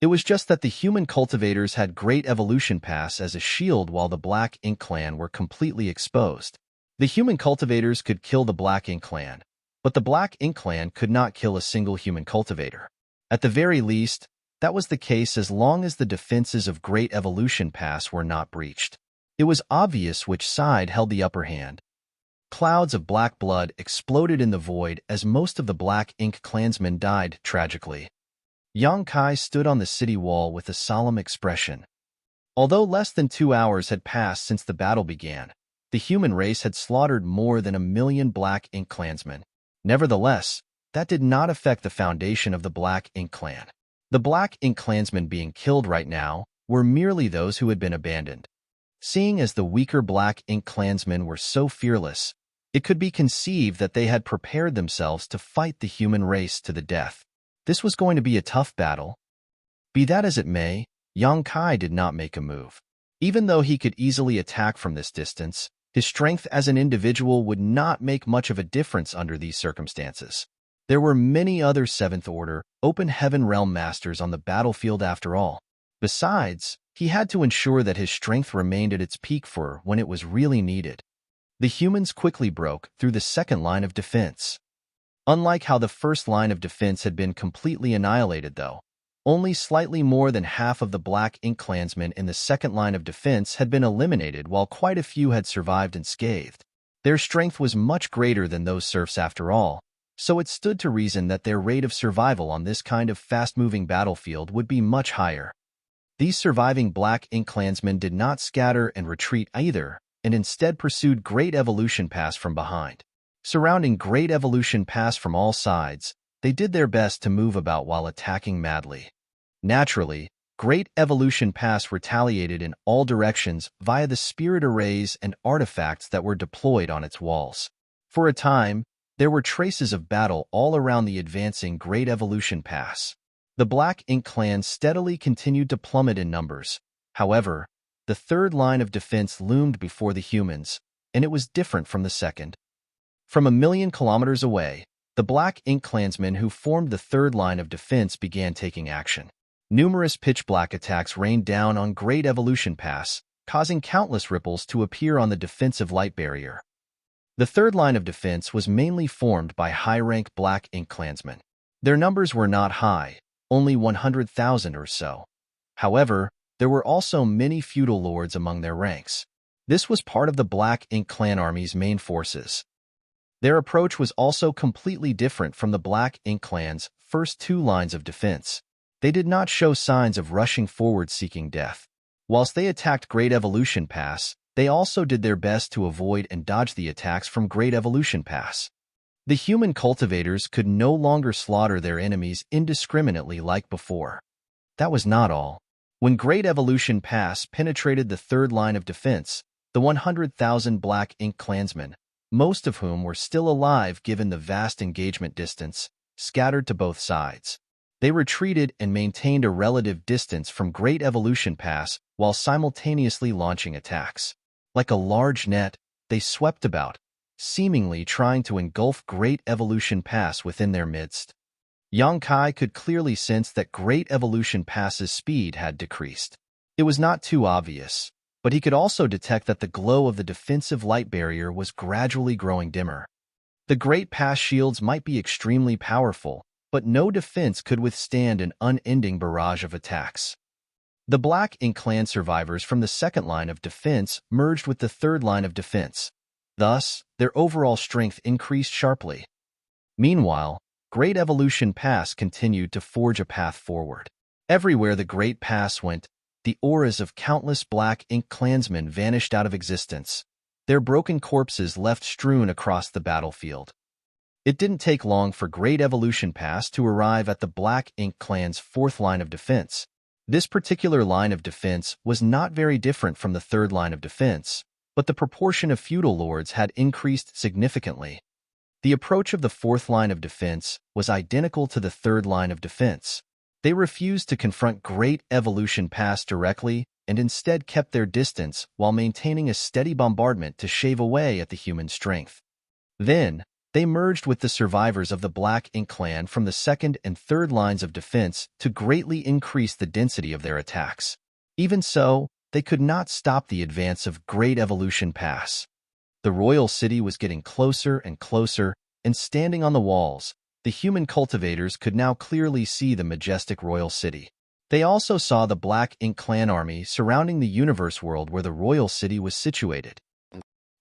Speaker 1: It was just that the human cultivators had Great Evolution Pass as a shield while the Black Ink Clan were completely exposed. The human cultivators could kill the Black Ink Clan, but the Black Ink Clan could not kill a single human cultivator. At the very least, that was the case as long as the defenses of Great Evolution Pass were not breached. It was obvious which side held the upper hand. Clouds of black blood exploded in the void as most of the Black Ink Clansmen died tragically. Yang Kai stood on the city wall with a solemn expression. Although less than 2 hours had passed since the battle began, the human race had slaughtered more than 1 million Black Ink Clansmen. Nevertheless, that did not affect the foundation of the Black Ink Clan. The Black Ink Clansmen being killed right now were merely those who had been abandoned. Seeing as the weaker Black Ink Clansmen were so fearless, it could be conceived that they had prepared themselves to fight the human race to the death. This was going to be a tough battle. Be that as it may, Yang Kai did not make a move. Even though he could easily attack from this distance, his strength as an individual would not make much of a difference under these circumstances. There were many other 7th Order, Open Heaven Realm Masters on the battlefield after all. Besides, he had to ensure that his strength remained at its peak for when it was really needed. The humans quickly broke through the second line of defense. Unlike how the first line of defense had been completely annihilated, though, only slightly more than half of the Black Ink Clansmen in the second line of defense had been eliminated, while quite a few had survived unscathed. Their strength was much greater than those serfs after all, so it stood to reason that their rate of survival on this kind of fast-moving battlefield would be much higher. These surviving Black Ink Clansmen did not scatter and retreat either, and instead pursued Great Evolution Pass from behind. Surrounding Great Evolution Pass from all sides, they did their best to move about while attacking madly. Naturally, Great Evolution Pass retaliated in all directions via the spirit arrays and artifacts that were deployed on its walls. For a time, there were traces of battle all around the advancing Great Evolution Pass. The Black Ink clan steadily continued to plummet in numbers. However, the third line of defense loomed before the humans, and it was different from the second. From 1,000,000 kilometers away, the Black Ink clansmen who formed the third line of defense began taking action. Numerous pitch-black attacks rained down on Great Evolution Pass, causing countless ripples to appear on the defensive light barrier. The third line of defense was mainly formed by high-rank Black Ink clansmen. Their numbers were not high, only 100,000 or so. However, there were also many feudal lords among their ranks. This was part of the Black Ink clan army's main forces. Their approach was also completely different from the Black Ink clan's first two lines of defense. They did not show signs of rushing forward seeking death. Whilst they attacked Great Evolution Pass, they also did their best to avoid and dodge the attacks from Great Evolution Pass. The human cultivators could no longer slaughter their enemies indiscriminately like before. That was not all. When Great Evolution Pass penetrated the third line of defense, the 100,000 Black Ink clansmen, most of whom were still alive given the vast engagement distance, scattered to both sides. They retreated and maintained a relative distance from Great Evolution Pass while simultaneously launching attacks. Like a large net, they swept about, seemingly trying to engulf Great Evolution Pass within their midst. Yang Kai could clearly sense that Great Evolution Pass's speed had decreased. It was not too obvious, but he could also detect that the glow of the defensive light barrier was gradually growing dimmer. The Great Pass shields might be extremely powerful, but no defense could withstand an unending barrage of attacks. The Black Ink clan survivors from the second line of defense merged with the third line of defense. Thus, their overall strength increased sharply. Meanwhile, Great Evolution Pass continued to forge a path forward. Everywhere the Great Pass went, the auras of countless Black Ink clansmen vanished out of existence, their broken corpses left strewn across the battlefield. It didn't take long for Great Evolution Pass to arrive at the Black Ink clan's fourth line of defense. This particular line of defense was not very different from the third line of defense, but the proportion of feudal lords had increased significantly. The approach of the fourth line of defense was identical to the third line of defense. They refused to confront Great Evolution Pass directly and instead kept their distance while maintaining a steady bombardment to shave away at the human strength. Then, they merged with the survivors of the Black Ink clan from the second and third lines of defense to greatly increase the density of their attacks. Even so, they could not stop the advance of Great Evolution Pass. The royal city was getting closer and closer, and standing on the walls, the human cultivators could now clearly see the majestic royal city. They also saw the Black Ink clan army surrounding the universe world where the royal city was situated.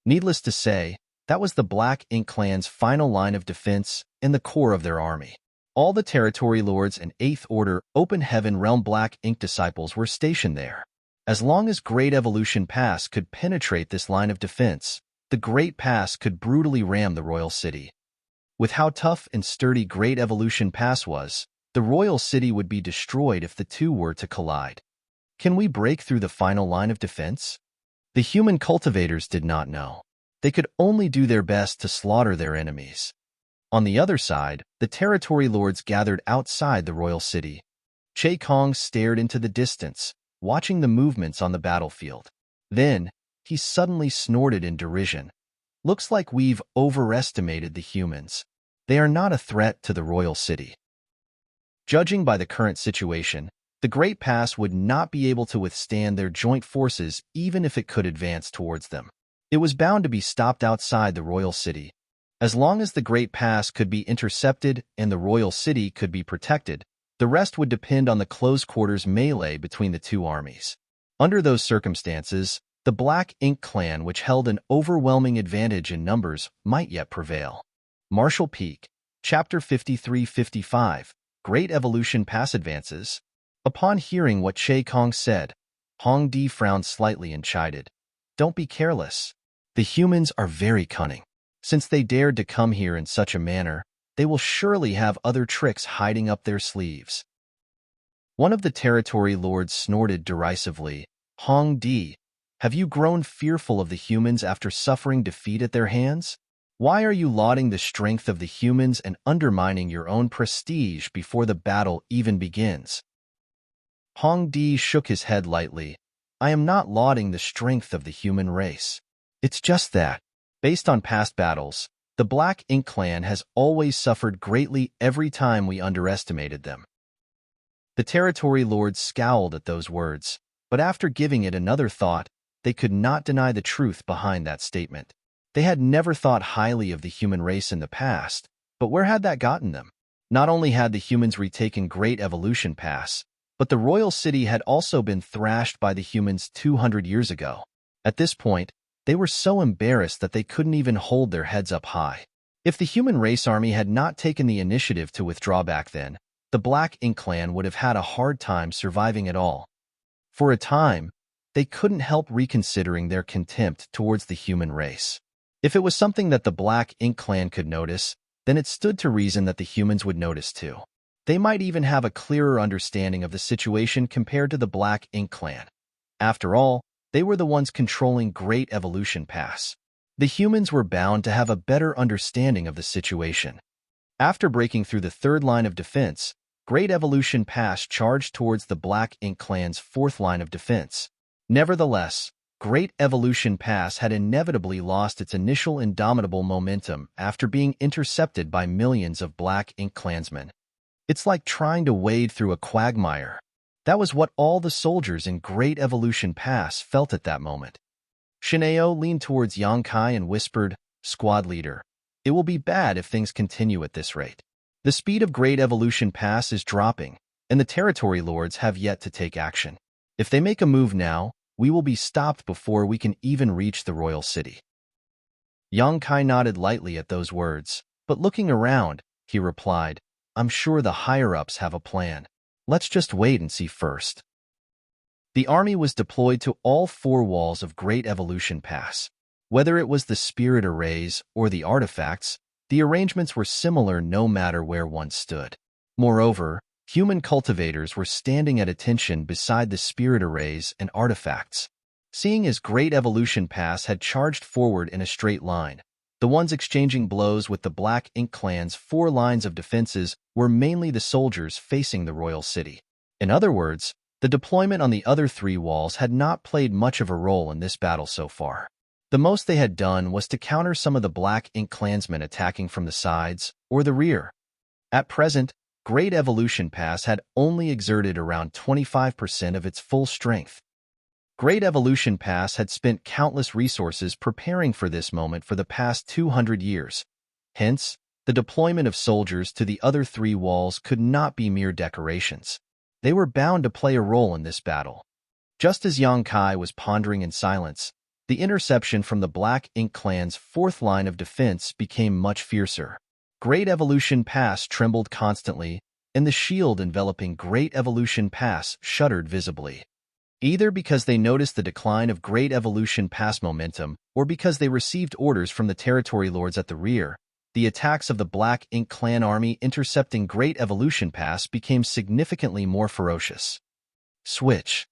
Speaker 1: Needless to say, that was the Black Ink clan's final line of defense and the core of their army. All the territory lords and 8th Order Open Heaven Realm Black Ink disciples were stationed there. As long as Great Evolution Pass could penetrate this line of defense, the Great Pass could brutally ram the royal city. With how tough and sturdy Great Evolution Pass was, the royal city would be destroyed if the two were to collide. Can we break through the final line of defense? The human cultivators did not know. They could only do their best to slaughter their enemies. On the other side, the territory lords gathered outside the royal city. Che Kong stared into the distance, watching the movements on the battlefield. Then, he suddenly snorted in derision. Looks like we've overestimated the humans. They are not a threat to the royal city. Judging by the current situation, the Great Pass would not be able to withstand their joint forces even if it could advance towards them. It was bound to be stopped outside the royal city. As long as the Great Pass could be intercepted and the royal city could be protected, the rest would depend on the close-quarters melee between the two armies. Under those circumstances, the Black Ink clan, which held an overwhelming advantage in numbers, might yet prevail. Marshall Peak, Chapter 53-55, Great Evolution Pass Advances. Upon hearing what Che Kong said, Hong Di frowned slightly and chided. Don't be careless. The humans are very cunning. Since they dared to come here in such a manner, they will surely have other tricks hiding up their sleeves. One of the territory lords snorted derisively. Hong Di, have you grown fearful of the humans after suffering defeat at their hands? Why are you lauding the strength of the humans and undermining your own prestige before the battle even begins? Hong Di shook his head lightly. I am not lauding the strength of the human race. It's just that, based on past battles, the Black Ink clan has always suffered greatly every time we underestimated them. The territory lords scowled at those words, but after giving it another thought, they could not deny the truth behind that statement. They had never thought highly of the human race in the past, but where had that gotten them? Not only had the humans retaken Great Evolution Pass, but the royal city had also been thrashed by the humans 200 years ago. At this point, they were so embarrassed that they couldn't even hold their heads up high. If the human race army had not taken the initiative to withdraw back then, the Black Ink clan would have had a hard time surviving at all. For a time, they couldn't help reconsidering their contempt towards the human race. If it was something that the Black Ink clan could notice, then it stood to reason that the humans would notice too. They might even have a clearer understanding of the situation compared to the Black Ink clan. After all, they were the ones controlling Great Evolution Pass. The humans were bound to have a better understanding of the situation. After breaking through the third line of defense, Great Evolution Pass charged towards the Black Ink clan's fourth line of defense. Nevertheless, Great Evolution Pass had inevitably lost its initial indomitable momentum after being intercepted by millions of Black Ink clansmen. It's like trying to wade through a quagmire. That was what all the soldiers in Great Evolution Pass felt at that moment. Shineo leaned towards Yang Kai and whispered, Squad leader, it will be bad if things continue at this rate. The speed of Great Evolution Pass is dropping, and the territory lords have yet to take action. If they make a move now, we will be stopped before we can even reach the royal city. Yang Kai nodded lightly at those words, but looking around, he replied, I'm sure the higher-ups have a plan. Let's just wait and see first. The army was deployed to all four walls of Great Evolution Pass. Whether it was the spirit arrays or the artifacts, the arrangements were similar no matter where one stood. Moreover, human cultivators were standing at attention beside the spirit arrays and artifacts. Seeing as Great Evolution Pass had charged forward in a straight line, the ones exchanging blows with the Black Ink clan's four lines of defenses were mainly the soldiers facing the royal city. In other words, the deployment on the other three walls had not played much of a role in this battle so far. The most they had done was to counter some of the Black Ink clansmen attacking from the sides or the rear. At present, Great Evolution Pass had only exerted around 25% of its full strength. Great Evolution Pass had spent countless resources preparing for this moment for the past 200 years. Hence, the deployment of soldiers to the other three walls could not be mere decorations. They were bound to play a role in this battle. Just as Yang Kai was pondering in silence, the interception from the Black Ink clan's fourth line of defense became much fiercer. Great Evolution Pass trembled constantly, and the shield enveloping Great Evolution Pass shuddered visibly. Either because they noticed the decline of Great Evolution Pass momentum, or because they received orders from the territory lords at the rear, the attacks of the Black Ink clan army intercepting Great Evolution Pass became significantly more ferocious. Switch!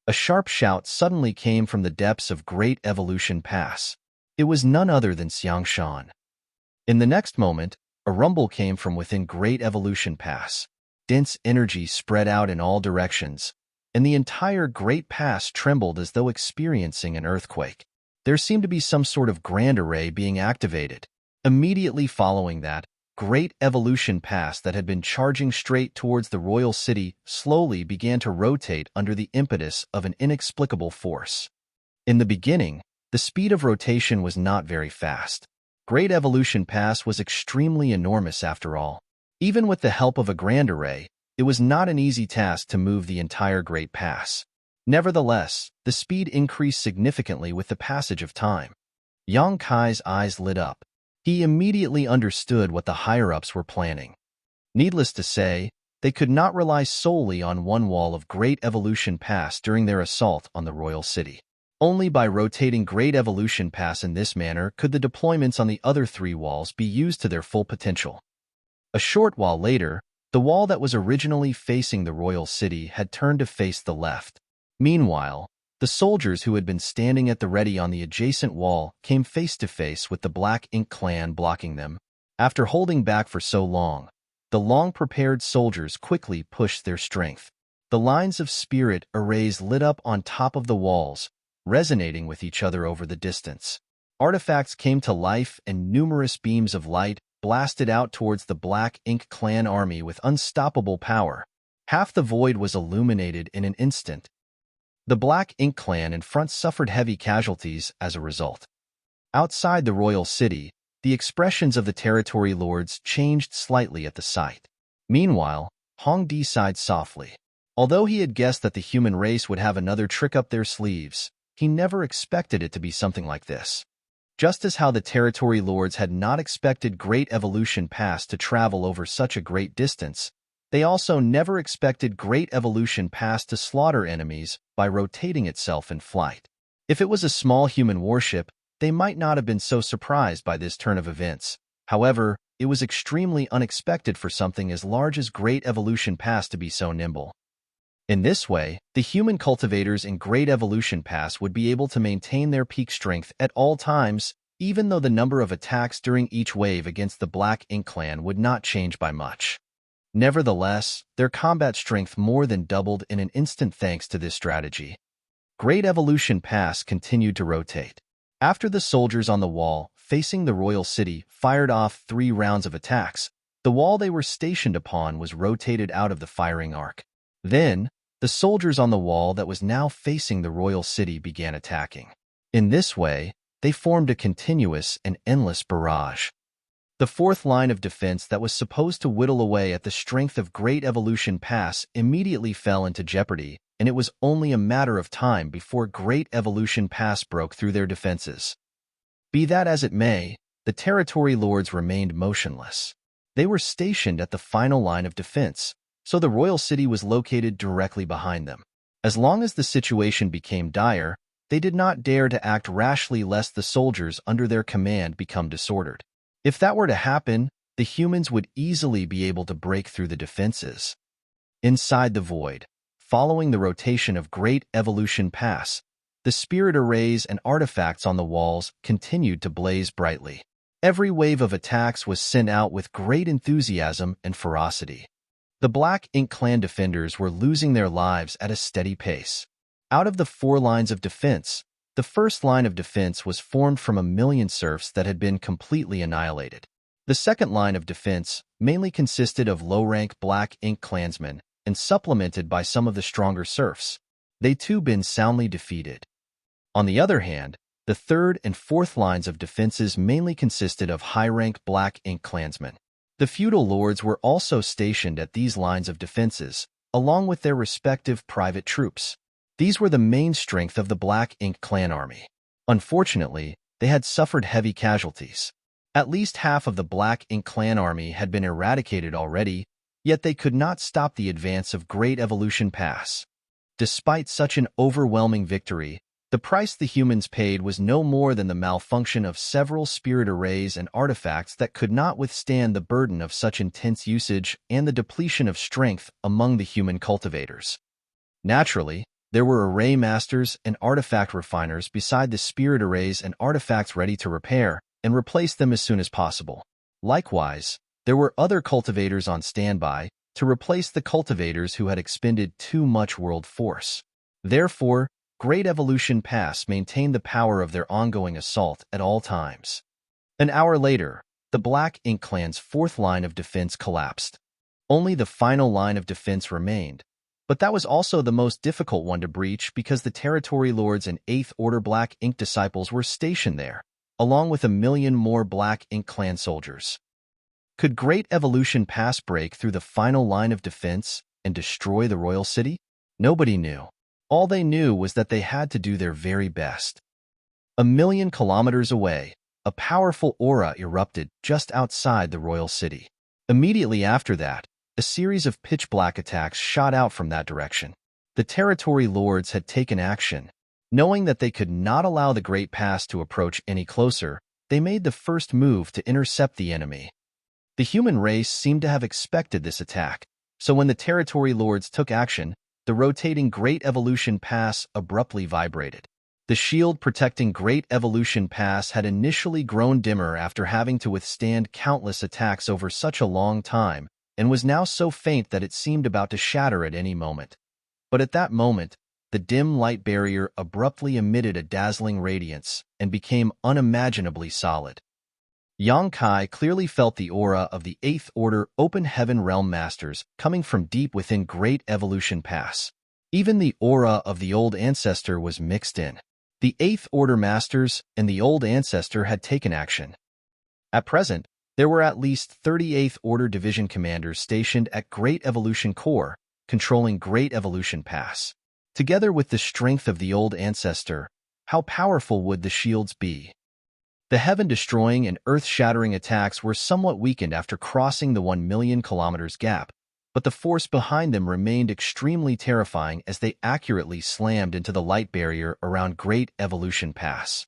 Speaker 1: A sharp shout suddenly came from the depths of Great Evolution Pass. It was none other than Xiang Shan. In the next moment, a rumble came from within Great Evolution Pass. Dense energy spread out in all directions, and the entire Great Pass trembled as though experiencing an earthquake. There seemed to be some sort of grand array being activated. Immediately following that, Great Evolution Pass that had been charging straight towards the royal city slowly began to rotate under the impetus of an inexplicable force. In the beginning, the speed of rotation was not very fast. Great Evolution Pass was extremely enormous after all. Even with the help of a grand array, it was not an easy task to move the entire Great Pass. Nevertheless, the speed increased significantly with the passage of time. Yang Kai's eyes lit up. He immediately understood what the higher-ups were planning. Needless to say, they could not rely solely on one wall of Great Evolution Pass during their assault on the royal city. Only by rotating Great Evolution Pass in this manner could the deployments on the other three walls be used to their full potential. A short while later, The wall that was originally facing the royal city had turned to face the left. Meanwhile, the soldiers who had been standing at the ready on the adjacent wall came face to face with the Black Ink clan blocking them. After holding back for so long, the long-prepared soldiers quickly pushed their strength. The lines of spirit arrays lit up on top of the walls, resonating with each other over the distance. Artifacts came to life and numerous beams of light blasted out towards the Black Ink clan army with unstoppable power. Half the void was illuminated in an instant. The Black Ink clan in front suffered heavy casualties as a result. Outside the royal city, the expressions of the territory lords changed slightly at the sight. Meanwhile, Hong Di sighed softly. Although he had guessed that the human race would have another trick up their sleeves, he never expected it to be something like this. Just as how the territory lords had not expected Great Evolution Pass to travel over such a great distance, they also never expected Great Evolution Pass to slaughter enemies by rotating itself in flight. If it was a small human warship, they might not have been so surprised by this turn of events. However, it was extremely unexpected for something as large as Great Evolution Pass to be so nimble. In this way, the human cultivators in Great Evolution Pass would be able to maintain their peak strength at all times, even though the number of attacks during each wave against the Black Ink clan would not change by much. Nevertheless, their combat strength more than doubled in an instant thanks to this strategy. Great Evolution Pass continued to rotate. After the soldiers on the wall, facing the royal city, fired off 3 rounds of attacks, the wall they were stationed upon was rotated out of the firing arc. Then, the soldiers on the wall that was now facing the royal city began attacking. In this way, they formed a continuous and endless barrage. The 4th line of defense that was supposed to whittle away at the strength of Great Evolution Pass immediately fell into jeopardy, and it was only a matter of time before Great Evolution Pass broke through their defenses. Be that as it may, the territory lords remained motionless. They were stationed at the final line of defense, so the royal city was located directly behind them. As long as the situation became dire, they did not dare to act rashly lest the soldiers under their command become disordered. If that were to happen, the humans would easily be able to break through the defenses. Inside the void, following the rotation of Great Evolution Pass, the spirit arrays and artifacts on the walls continued to blaze brightly. Every wave of attacks was sent out with great enthusiasm and ferocity. The Black Ink clan defenders were losing their lives at a steady pace. Out of the 4 lines of defense, the first line of defense was formed from 1,000,000 serfs that had been completely annihilated. The second line of defense mainly consisted of low-rank Black Ink clansmen and supplemented by some of the stronger serfs. They too been soundly defeated. On the other hand, the third and fourth lines of defenses mainly consisted of high-rank Black Ink clansmen. The feudal lords were also stationed at these lines of defenses, along with their respective private troops. These were the main strength of the Black Ink clan army. Unfortunately, they had suffered heavy casualties. At least half of the Black Ink clan army had been eradicated already, yet they could not stop the advance of Great Evolution Pass. Despite such an overwhelming victory, the price the humans paid was no more than the malfunction of several spirit arrays and artifacts that could not withstand the burden of such intense usage and the depletion of strength among the human cultivators. Naturally, there were array masters and artifact refiners beside the spirit arrays and artifacts ready to repair and replace them as soon as possible. Likewise, there were other cultivators on standby to replace the cultivators who had expended too much world force. Therefore, Great Evolution Pass maintained the power of their ongoing assault at all times. An hour later, the Black Ink clan's 4th line of defense collapsed. Only the final line of defense remained, but that was also the most difficult one to breach because the territory lords and 8th Order Black Ink disciples were stationed there, along with 1,000,000 more Black Ink clan soldiers. Could Great Evolution Pass break through the final line of defense and destroy the royal city? Nobody knew. All they knew was that they had to do their very best. 1,000,000 kilometers away, a powerful aura erupted just outside the royal city. Immediately after that, a series of pitch-black attacks shot out from that direction. The territory lords had taken action. Knowing that they could not allow the Great Pass to approach any closer, they made the first move to intercept the enemy. The human race seemed to have expected this attack, so when the territory lords took action, the rotating Great Evolution Pass abruptly vibrated. The shield protecting Great Evolution Pass had initially grown dimmer after having to withstand countless attacks over such a long time, and was now so faint that it seemed about to shatter at any moment. But at that moment, the dim light barrier abruptly emitted a dazzling radiance and became unimaginably solid. Yang Kai clearly felt the aura of the Eighth Order Open Heaven Realm Masters coming from deep within Great Evolution Pass. Even the aura of the Old Ancestor was mixed in. The Eighth Order Masters and the Old Ancestor had taken action. At present, there were at least 38th Order Division commanders stationed at Great Evolution Core, controlling Great Evolution Pass. Together with the strength of the Old Ancestor, how powerful would the shields be? The heaven-destroying and earth-shattering attacks were somewhat weakened after crossing the 1 million kilometers gap, but the force behind them remained extremely terrifying as they accurately slammed into the light barrier around Great Evolution Pass.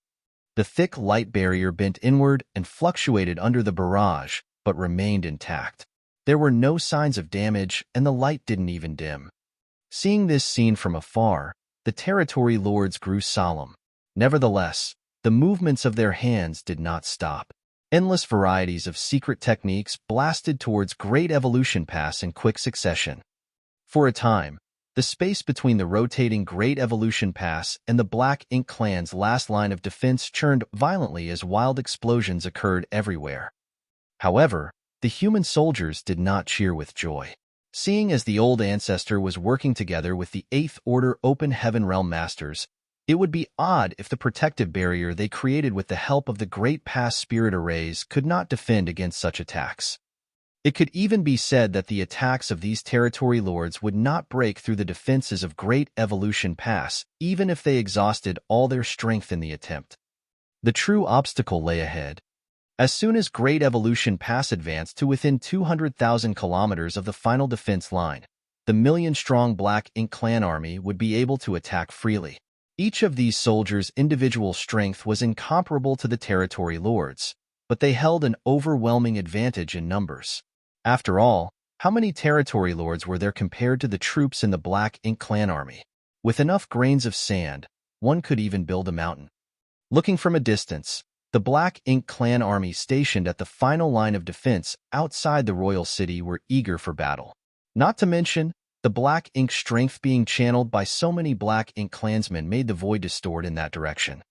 Speaker 1: The thick light barrier bent inward and fluctuated under the barrage, but remained intact. There were no signs of damage, and the light didn't even dim. Seeing this scene from afar, the territory lords grew solemn. Nevertheless, the movements of their hands did not stop. Endless varieties of secret techniques blasted towards Great Evolution Pass in quick succession. For a time, the space between the rotating Great Evolution Pass and the Black Ink Clan's last line of defense churned violently as wild explosions occurred everywhere. However, the human soldiers did not cheer with joy. Seeing as the Old Ancestor was working together with the Eighth Order Open Heaven Realm Masters, it would be odd if the protective barrier they created with the help of the Great Pass Spirit Arrays could not defend against such attacks. It could even be said that the attacks of these territory lords would not break through the defenses of Great Evolution Pass, even if they exhausted all their strength in the attempt. The true obstacle lay ahead. As soon as Great Evolution Pass advanced to within 200,000 kilometers of the final defense line, the million-strong Black Ink Clan army would be able to attack freely. Each of these soldiers' individual strength was incomparable to the territory lords, but they held an overwhelming advantage in numbers. After all, how many territory lords were there compared to the troops in the Black Ink Clan army? With enough grains of sand, one could even build a mountain. Looking from a distance, the Black Ink Clan army stationed at the final line of defense outside the royal city were eager for battle. Not to mention, the Black Ink strength being channeled by so many Black Ink clansmen made the void distort in that direction.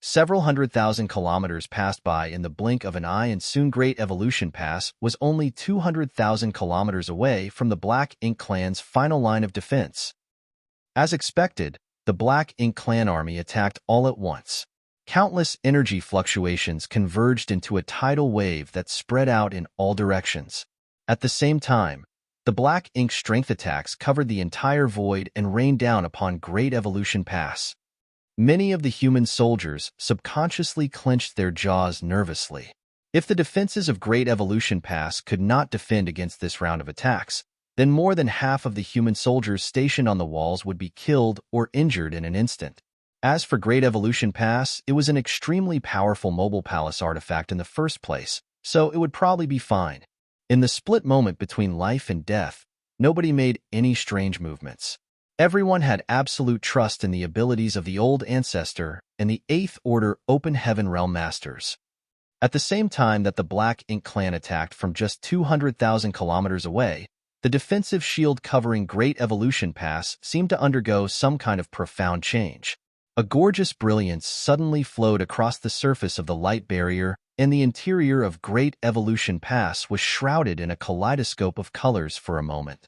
Speaker 1: Several 100,000 kilometers passed by in the blink of an eye, and soon Great Evolution Pass was only 200,000 kilometers away from the Black Ink Clan's final line of defense. As expected, the Black Ink Clan army attacked all at once. Countless energy fluctuations converged into a tidal wave that spread out in all directions. At the same time, the Black Ink strength attacks covered the entire void and rained down upon Great Evolution Pass. Many of the human soldiers subconsciously clenched their jaws nervously. If the defenses of Great Evolution Pass could not defend against this round of attacks, then more than half of the human soldiers stationed on the walls would be killed or injured in an instant. As for Great Evolution Pass, it was an extremely powerful mobile palace artifact in the first place, so it would probably be fine. In the split moment between life and death, nobody made any strange movements. Everyone had absolute trust in the abilities of the Old Ancestor and the Eighth Order Open Heaven Realm Masters. At the same time that the Black Ink Clan attacked from just 200,000 kilometers away, the defensive shield covering Great Evolution Pass seemed to undergo some kind of profound change. A gorgeous brilliance suddenly flowed across the surface of the light barrier, and the interior of Great Evolution Pass was shrouded in a kaleidoscope of colors for a moment.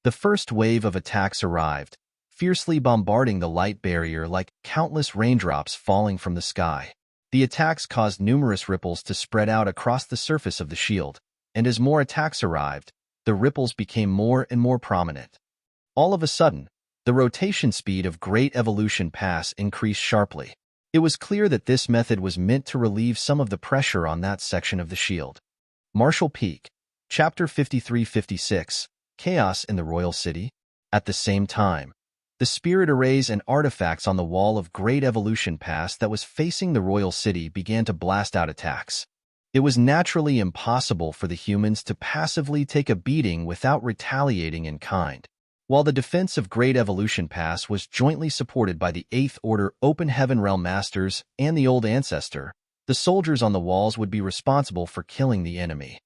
Speaker 1: The first wave of attacks arrived, fiercely bombarding the light barrier like countless raindrops falling from the sky. The attacks caused numerous ripples to spread out across the surface of the shield, and as more attacks arrived, the ripples became more and more prominent. All of a sudden, the rotation speed of Great Evolution Pass increased sharply. It was clear that this method was meant to relieve some of the pressure on that section of the shield. Martial Peak, Chapter 53-56, Chaos in the Royal City. At the same time, the spirit arrays and artifacts on the wall of Great Evolution Pass that was facing the Royal City began to blast out attacks. It was naturally impossible for the humans to passively take a beating without retaliating in kind. While the defense of Great Evolution Pass was jointly supported by the Eighth Order Open Heaven Realm Masters and the Old Ancestor, the soldiers on the walls would be responsible for killing the enemy.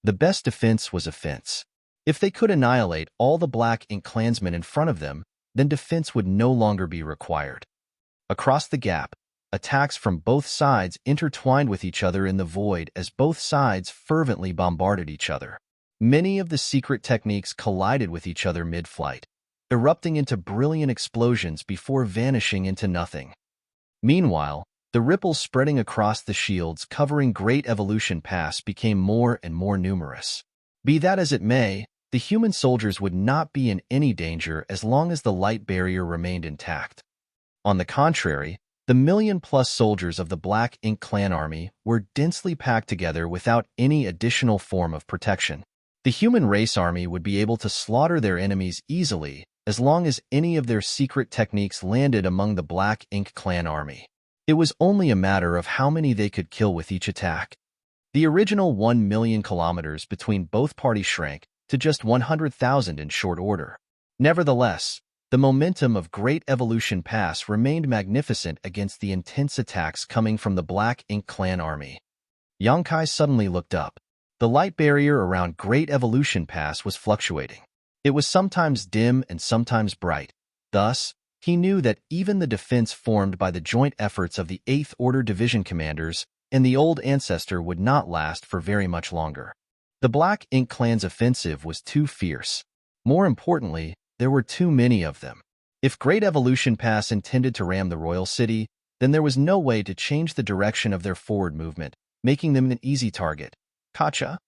Speaker 1: The best defense was offense. If they could annihilate all the Black Ink clansmen in front of them, then defense would no longer be required. Across the gap, attacks from both sides intertwined with each other in the void as both sides fervently bombarded each other. Many of the secret techniques collided with each other mid-flight, erupting into brilliant explosions before vanishing into nothing. Meanwhile, the ripples spreading across the shields covering Great Evolution Pass became more and more numerous. Be that as it may, the human soldiers would not be in any danger as long as the light barrier remained intact. On the contrary, the million-plus soldiers of the Black Ink clan army were densely packed together without any additional form of protection. The human race army would be able to slaughter their enemies easily as long as any of their secret techniques landed among the Black Ink clan army. It was only a matter of how many they could kill with each attack. The original 1 million kilometers between both parties shrank to just 100,000 in short order. Nevertheless, the momentum of Great Evolution Pass remained magnificent against the intense attacks coming from the Black Ink clan army. Yongkai suddenly looked up. The light barrier around Great Evolution Pass was fluctuating. It was sometimes dim and sometimes bright. Thus, he knew that even the defense formed by the joint efforts of the Eighth Order Division commanders and the Old Ancestor would not last for very much longer. The Black Ink clan's offensive was too fierce. More importantly, there were too many of them. If Great Evolution Pass intended to ram the royal city, then there was no way to change the direction of their forward movement, making them an easy target. Kacha?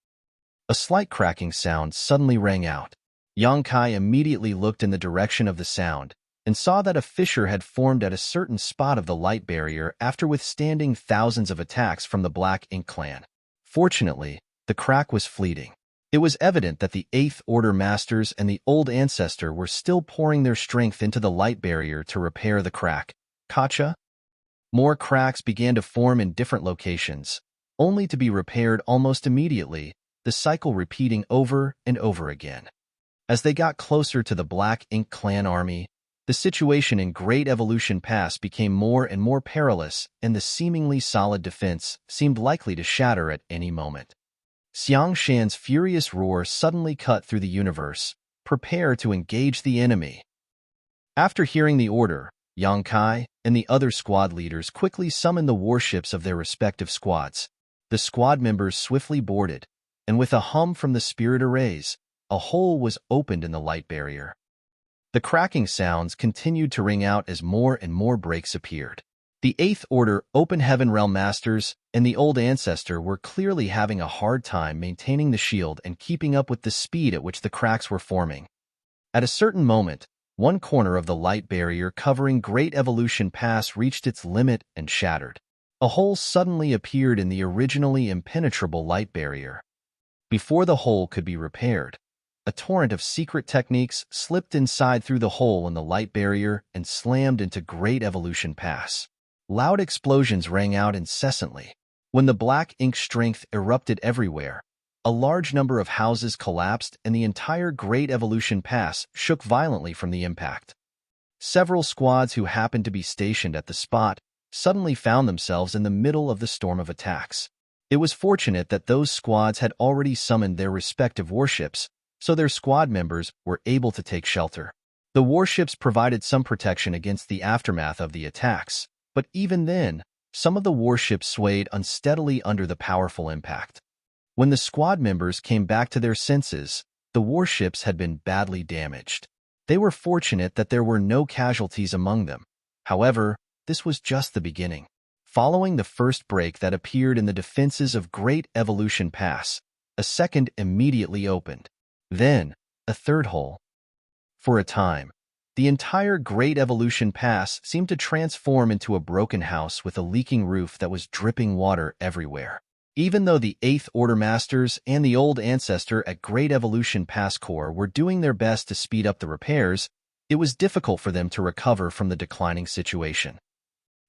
Speaker 1: A slight cracking sound suddenly rang out. Yongkai immediately looked in the direction of the sound and saw that a fissure had formed at a certain spot of the light barrier after withstanding thousands of attacks from the Black Ink clan. Fortunately, the crack was fleeting. It was evident that the Eighth Order Masters and the Old Ancestor were still pouring their strength into the light barrier to repair the crack. Kacha? More cracks began to form in different locations, only to be repaired almost immediately, the cycle repeating over and over again. As they got closer to the Black Ink clan army, the situation in Great Evolution Pass became more and more perilous, and the seemingly solid defense seemed likely to shatter at any moment. Xiang Shan's furious roar suddenly cut through the universe. Prepare to engage the enemy. After hearing the order, Yang Kai and the other squad leaders quickly summoned the warships of their respective squads. The squad members swiftly boarded, and with a hum from the spirit arrays, a hole was opened in the light barrier. The cracking sounds continued to ring out as more and more breaks appeared. The Eighth Order Open Heaven Realm Masters and the Old Ancestor were clearly having a hard time maintaining the shield and keeping up with the speed at which the cracks were forming. At a certain moment, one corner of the light barrier covering Great Evolution Pass reached its limit and shattered. A hole suddenly appeared in the originally impenetrable light barrier. Before the hole could be repaired, a torrent of secret techniques slipped inside through the hole in the light barrier and slammed into Great Evolution Pass. Loud explosions rang out incessantly. When the Black Ink strength erupted everywhere, a large number of houses collapsed and the entire Great Evolution Pass shook violently from the impact. Several squads who happened to be stationed at the spot suddenly found themselves in the middle of the storm of attacks. It was fortunate that those squads had already summoned their respective warships, so their squad members were able to take shelter. The warships provided some protection against the aftermath of the attacks, but even then, some of the warships swayed unsteadily under the powerful impact. When the squad members came back to their senses, the warships had been badly damaged. They were fortunate that there were no casualties among them. However, this was just the beginning. Following the first break that appeared in the defenses of Great Evolution Pass, a second immediately opened. Then, a third hole. For a time, the entire Great Evolution Pass seemed to transform into a broken house with a leaking roof that was dripping water everywhere. Even though the Eighth Order Masters and the Old Ancestor at Great Evolution Pass Corps were doing their best to speed up the repairs, it was difficult for them to recover from the declining situation.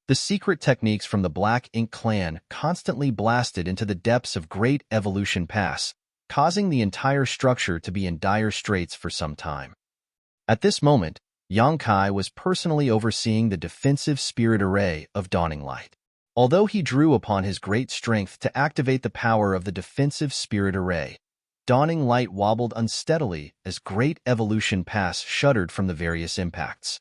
Speaker 1: The secret techniques from the Black Ink Clan constantly blasted into the depths of Great Evolution Pass, causing the entire structure to be in dire straits for some time. At this moment, Yang Kai was personally overseeing the defensive spirit array of Dawning Light. Although he drew upon his great strength to activate the power of the defensive spirit array, Dawning Light wobbled unsteadily as Great Evolution Pass shuddered from the various impacts.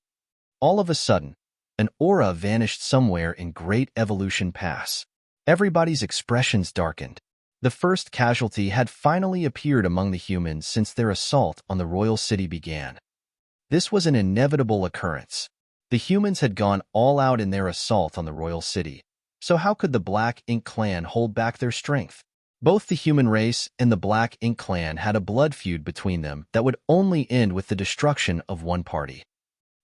Speaker 1: All of a sudden, an aura vanished somewhere in Great Evolution Pass. Everybody's expressions darkened. The first casualty had finally appeared among the humans since their assault on the royal city began. This was an inevitable occurrence. The humans had gone all out in their assault on the royal city, so how could the Black Ink Clan hold back their strength? Both the human race and the Black Ink Clan had a blood feud between them that would only end with the destruction of one party.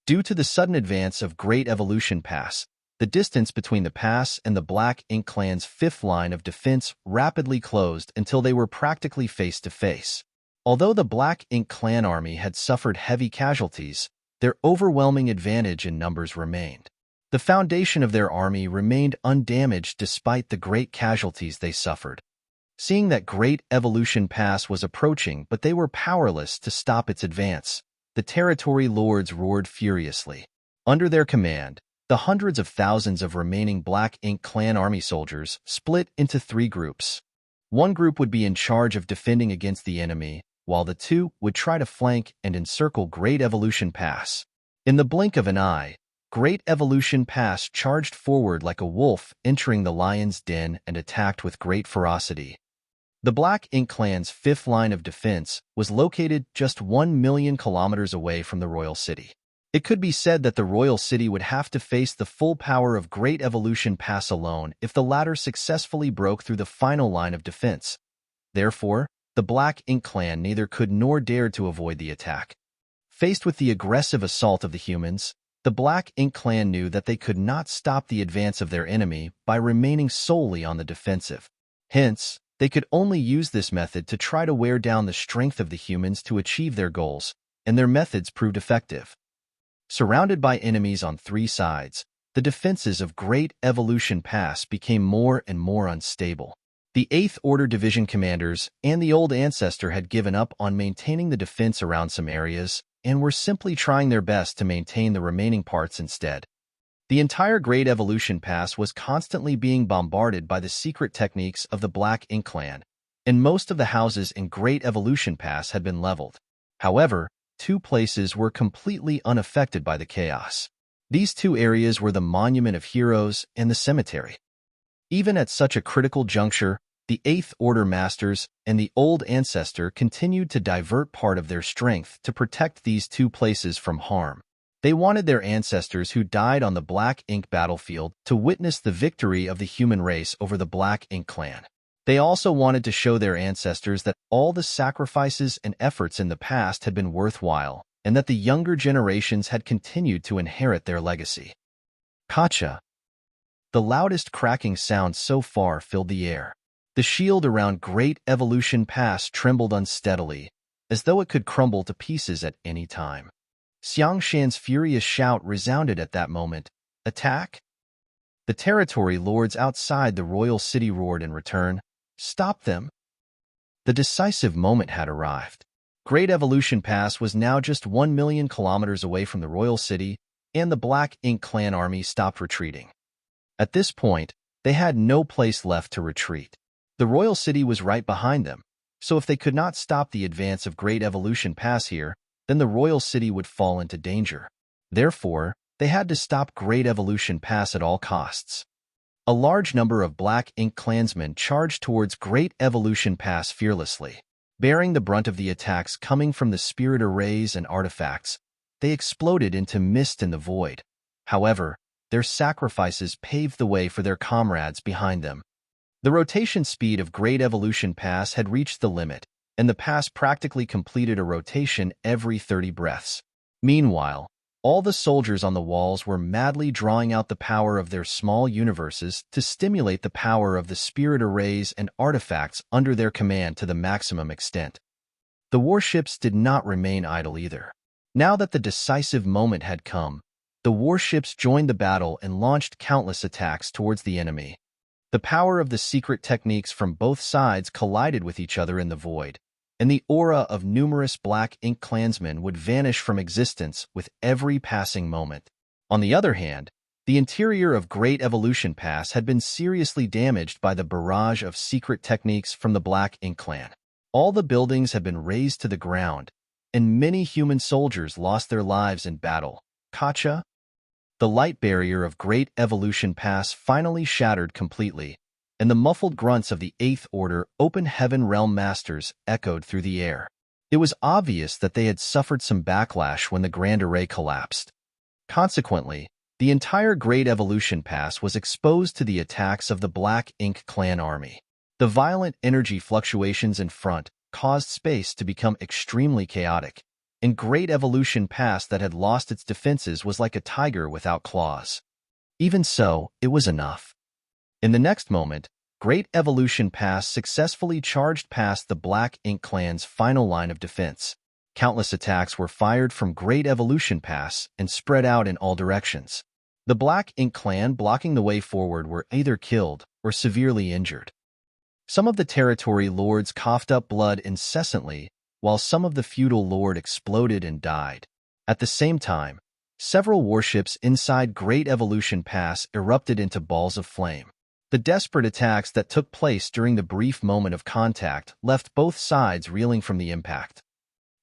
Speaker 1: Due to the sudden advance of Great Evolution Pass, the distance between the pass and the Black Ink Clan's fifth line of defense rapidly closed until they were practically face to face. Although the Black Ink Clan army had suffered heavy casualties, their overwhelming advantage in numbers remained. The foundation of their army remained undamaged despite the great casualties they suffered. Seeing that Great Evolution Pass was approaching but they were powerless to stop its advance, the territory lords roared furiously. Under their command, the hundreds of thousands of remaining Black Ink Clan army soldiers split into 3 groups. One group would be in charge of defending against the enemy, while the 2 would try to flank and encircle Great Evolution Pass. In the blink of an eye, Great Evolution Pass charged forward like a wolf entering the lion's den and attacked with great ferocity. The Black Ink Clan's fifth line of defense was located just 1 million kilometers away from the royal city. It could be said that the royal city would have to face the full power of Great Evolution Pass alone if the latter successfully broke through the final line of defense. Therefore, the Black Ink Clan neither could nor dared to avoid the attack. Faced with the aggressive assault of the humans, the Black Ink Clan knew that they could not stop the advance of their enemy by remaining solely on the defensive. Hence, they could only use this method to try to wear down the strength of the humans to achieve their goals, and their methods proved effective. Surrounded by enemies on 3 sides, the defenses of Great Evolution Pass became more and more unstable. The 8th Order Division commanders and the Old Ancestor had given up on maintaining the defense around some areas and were simply trying their best to maintain the remaining parts instead. The entire Great Evolution Pass was constantly being bombarded by the secret techniques of the Black Ink Clan, and most of the houses in Great Evolution Pass had been leveled. However, 2 places were completely unaffected by the chaos. These 2 areas were the Monument of Heroes and the cemetery. Even at such a critical juncture, the 8th Order Masters and the Old Ancestor continued to divert part of their strength to protect these 2 places from harm. They wanted their ancestors who died on the Black Ink battlefield to witness the victory of the human race over the Black Ink Clan. They also wanted to show their ancestors that all the sacrifices and efforts in the past had been worthwhile, and that the younger generations had continued to inherit their legacy. Kacha. The loudest cracking sound so far filled the air. The shield around Great Evolution Pass trembled unsteadily, as though it could crumble to pieces at any time. Xiangshan's furious shout resounded at that moment. Attack! The territory lords outside the royal city roared in return. Stop them! The decisive moment had arrived. Great Evolution Pass was now just 1 million kilometers away from the royal city, and the Black Ink Clan army stopped retreating. At this point, they had no place left to retreat. The royal city was right behind them, so if they could not stop the advance of Great Evolution Pass here, then the royal city would fall into danger. Therefore, they had to stop Great Evolution Pass at all costs. A large number of Black Ink clansmen charged towards Great Evolution Pass fearlessly. Bearing the brunt of the attacks coming from the spirit arrays and artifacts, they exploded into mist in the void. However, their sacrifices paved the way for their comrades behind them. The rotation speed of Great Evolution Pass had reached the limit, and the pass practically completed a rotation every 30 breaths. Meanwhile, all the soldiers on the walls were madly drawing out the power of their small universes to stimulate the power of the spirit arrays and artifacts under their command to the maximum extent. The warships did not remain idle either. Now that the decisive moment had come, The warships joined the battle and launched countless attacks towards the enemy. The power of the secret techniques from both sides collided with each other in the void, and the aura of numerous black ink clansmen would vanish from existence with every passing moment. On the other hand, the interior of Great Evolution Pass had been seriously damaged by the barrage of secret techniques from the Black Ink Clan. All the buildings had been razed to the ground, and many human soldiers lost their lives in battle. Kacha? The light barrier of Great Evolution Pass finally shattered completely, and the muffled grunts of the Eighth Order Open Heaven Realm Masters echoed through the air. It was obvious that they had suffered some backlash when the Grand Array collapsed. Consequently, the entire Great Evolution Pass was exposed to the attacks of the Black Ink Clan army. The violent energy fluctuations in front caused space to become extremely chaotic, and Great Evolution Pass that had lost its defenses was like a tiger without claws. Even so, it was enough. In the next moment, Great Evolution Pass successfully charged past the Black Ink Clan's final line of defense. Countless attacks were fired from Great Evolution Pass and spread out in all directions. The Black Ink Clan blocking the way forward were either killed or severely injured. Some of the territory lords coughed up blood incessantly, while some of the feudal lord exploded and died. At the same time, several warships inside Great Evolution Pass erupted into balls of flame. The desperate attacks that took place during the brief moment of contact left both sides reeling from the impact.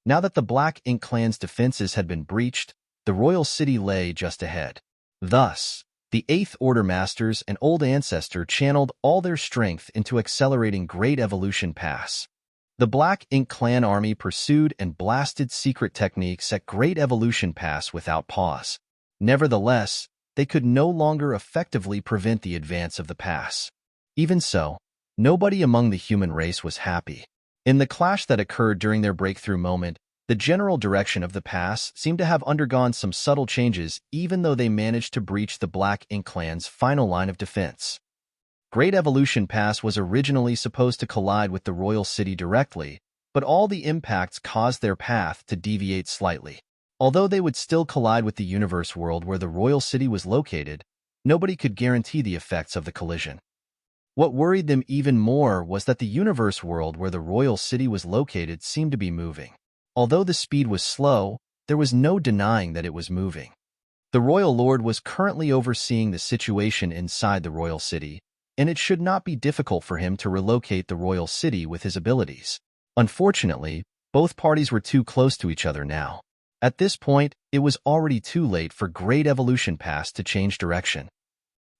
Speaker 1: Now that the Black Ink Clan's defenses had been breached, the royal city lay just ahead. Thus, the Eighth Order Masters and Old Ancestor channeled all their strength into accelerating Great Evolution Pass. The Black Ink Clan army pursued and blasted secret techniques at Great Evolution Pass without pause. Nevertheless, they could no longer effectively prevent the advance of the pass. Even so, nobody among the human race was happy. In the clash that occurred during their breakthrough moment, the general direction of the pass seemed to have undergone some subtle changes even though they managed to breach the Black Ink Clan's final line of defense. Great Evolution Pass was originally supposed to collide with the royal city directly, but all the impacts caused their path to deviate slightly. Although they would still collide with the universe world where the royal city was located, nobody could guarantee the effects of the collision. What worried them even more was that the universe world where the royal city was located seemed to be moving. Although the speed was slow, there was no denying that it was moving. The royal lord was currently overseeing the situation inside the royal city, and it should not be difficult for him to relocate the royal city with his abilities. Unfortunately, both parties were too close to each other now. At this point, it was already too late for Great Evolution Pass to change direction.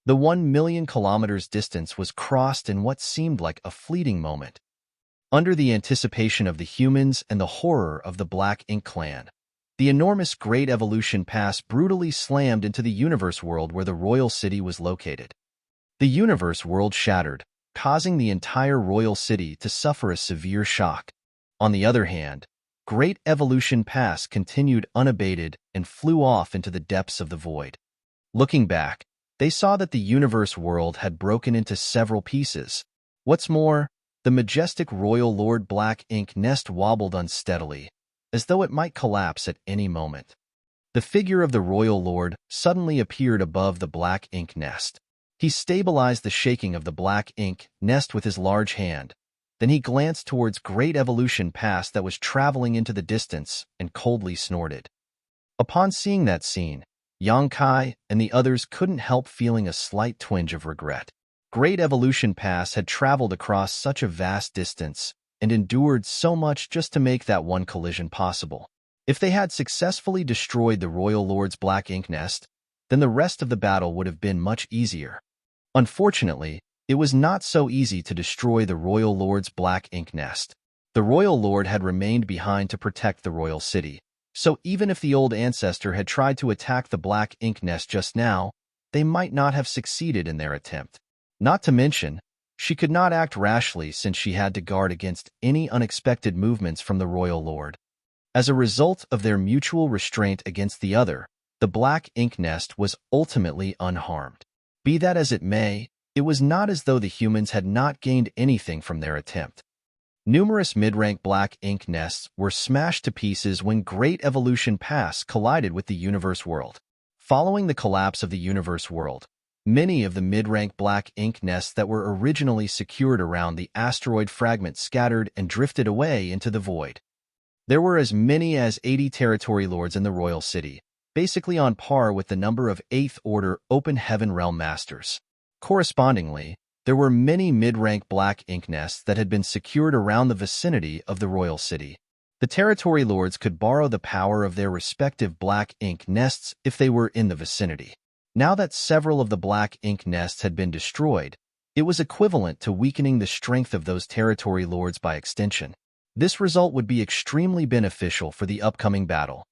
Speaker 1: The 1 million kilometers distance was crossed in what seemed like a fleeting moment. Under the anticipation of the humans and the horror of the Black Ink Clan, the enormous Great Evolution Pass brutally slammed into the universe world where the royal city was located. The universe world shattered, causing the entire royal city to suffer a severe shock. On the other hand, Great Evolution Pass continued unabated and flew off into the depths of the void. Looking back, they saw that the universe world had broken into several pieces. What's more, the majestic royal lord Black Ink nest wobbled unsteadily, as though it might collapse at any moment. The figure of the royal lord suddenly appeared above the Black Ink nest. He stabilized the shaking of the Black Ink nest with his large hand. Then he glanced towards Great Evolution Pass that was traveling into the distance and coldly snorted. Upon seeing that scene, Yang Kai and the others couldn't help feeling a slight twinge of regret. Great Evolution Pass had traveled across such a vast distance and endured so much just to make that one collision possible. If they had successfully destroyed the Royal Lord's Black Ink nest, then the rest of the battle would have been much easier. Unfortunately, it was not so easy to destroy the Royal Lord's Black Ink nest. The Royal Lord had remained behind to protect the royal city, so even if the old ancestor had tried to attack the Black Ink nest just now, they might not have succeeded in their attempt. Not to mention, she could not act rashly since she had to guard against any unexpected movements from the Royal Lord. As a result of their mutual restraint against the other, the Black Ink nest was ultimately unharmed. Be that as it may, it was not as though the humans had not gained anything from their attempt. Numerous mid-rank Black Ink nests were smashed to pieces when Great Evolution Pass collided with the universe world. Following the collapse of the universe world, many of the mid-rank black ink nests that were originally secured around the asteroid fragment scattered and drifted away into the void. There were as many as 80 territory lords in the royal city, basically on par with the number of 8th Order Open Heaven Realm Masters. Correspondingly, there were many mid-rank black ink nests that had been secured around the vicinity of the royal city. The territory lords could borrow the power of their respective black ink nests if they were in the vicinity. Now that several of the black ink nests had been destroyed, it was equivalent to weakening the strength of those territory lords by extension. This result would be extremely beneficial for the upcoming battle.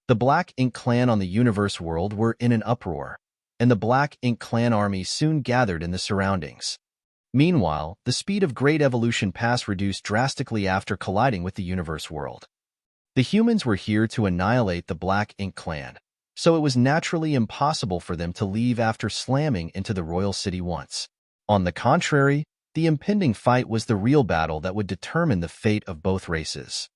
Speaker 1: The Black Ink clan on the universe world were in an uproar, and the Black Ink clan army soon gathered in the surroundings. Meanwhile, the speed of Great Evolution Pass reduced drastically after colliding with the universe world. The humans were here to annihilate the Black Ink clan, so it was naturally impossible for them to leave after slamming into the royal city once. On the contrary, the impending fight was the real battle that would determine the fate of both races.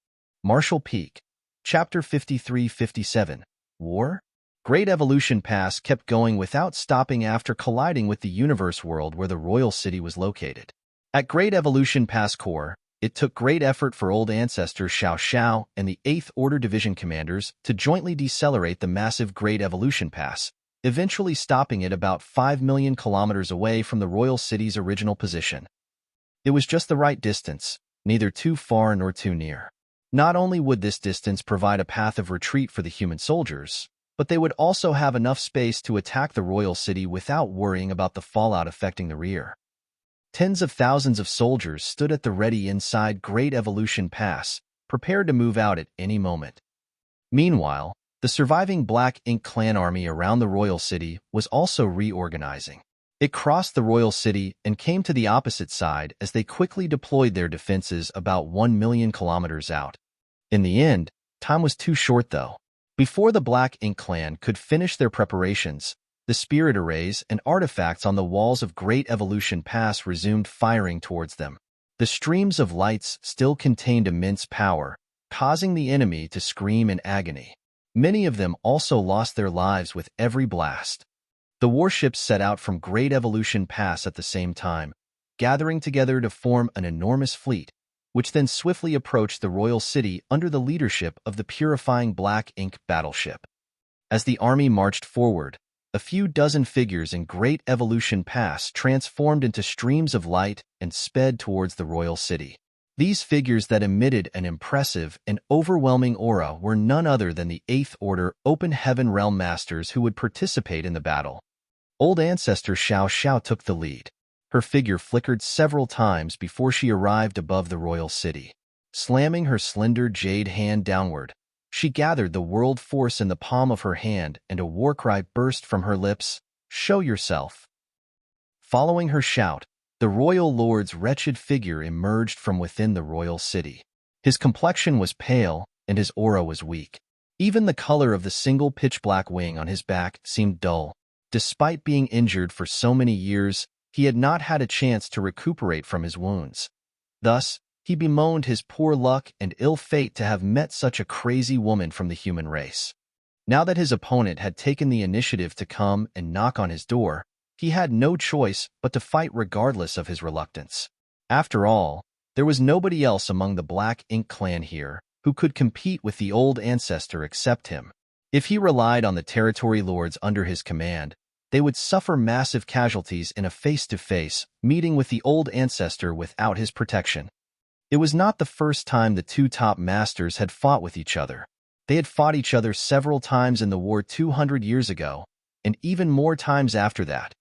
Speaker 1: Marshall Peak, Chapter 53-57, War? Great Evolution Pass kept going without stopping after colliding with the universe world where the royal city was located. At Great Evolution Pass core, it took great effort for old ancestor Xiao Xiao and the 8th Order Division commanders to jointly decelerate the massive Great Evolution Pass, eventually stopping it about 5 million kilometers away from the royal city's original position. It was just the right distance, neither too far nor too near. Not only would this distance provide a path of retreat for the human soldiers, but they would also have enough space to attack the royal city without worrying about the fallout affecting the rear. Tens of thousands of soldiers stood at the ready inside Great Evolution Pass, prepared to move out at any moment. Meanwhile, the surviving Black Ink clan army around the royal city was also reorganizing. It crossed the royal city and came to the opposite side as they quickly deployed their defenses about 1 million kilometers out. In the end, time was too short though. Before the Black Ink clan could finish their preparations, the spirit arrays and artifacts on the walls of Great Evolution Pass resumed firing towards them. The streams of lights still contained immense power, causing the enemy to scream in agony. Many of them also lost their lives with every blast. The warships set out from Great Evolution Pass at the same time, gathering together to form an enormous fleet, which then swiftly approached the royal city under the leadership of the purifying Black Ink battleship. As the army marched forward, a few dozen figures in Great Evolution Pass transformed into streams of light and sped towards the royal city. These figures that emitted an impressive and overwhelming aura were none other than the 8th Order Open Heaven Realm Masters who would participate in the battle. Old Ancestor Xiao Xiao took the lead. Her figure flickered several times before she arrived above the royal city. Slamming her slender jade hand downward, she gathered the world force in the palm of her hand and a war cry burst from her lips, "Show yourself!" Following her shout, the royal lord's wretched figure emerged from within the royal city. His complexion was pale and his aura was weak. Even the color of the single pitch-black wing on his back seemed dull. Despite being injured for so many years, he had not had a chance to recuperate from his wounds. Thus, he bemoaned his poor luck and ill fate to have met such a crazy woman from the human race. Now that his opponent had taken the initiative to come and knock on his door, he had no choice but to fight regardless of his reluctance. After all, there was nobody else among the Black Ink clan here who could compete with the old ancestor except him. If he relied on the territory lords under his command, they would suffer massive casualties in a face-to-face meeting with the old ancestor without his protection. It was not the first time the two top masters had fought with each other. They had fought each other several times in the war 200 years ago, and even more times after that.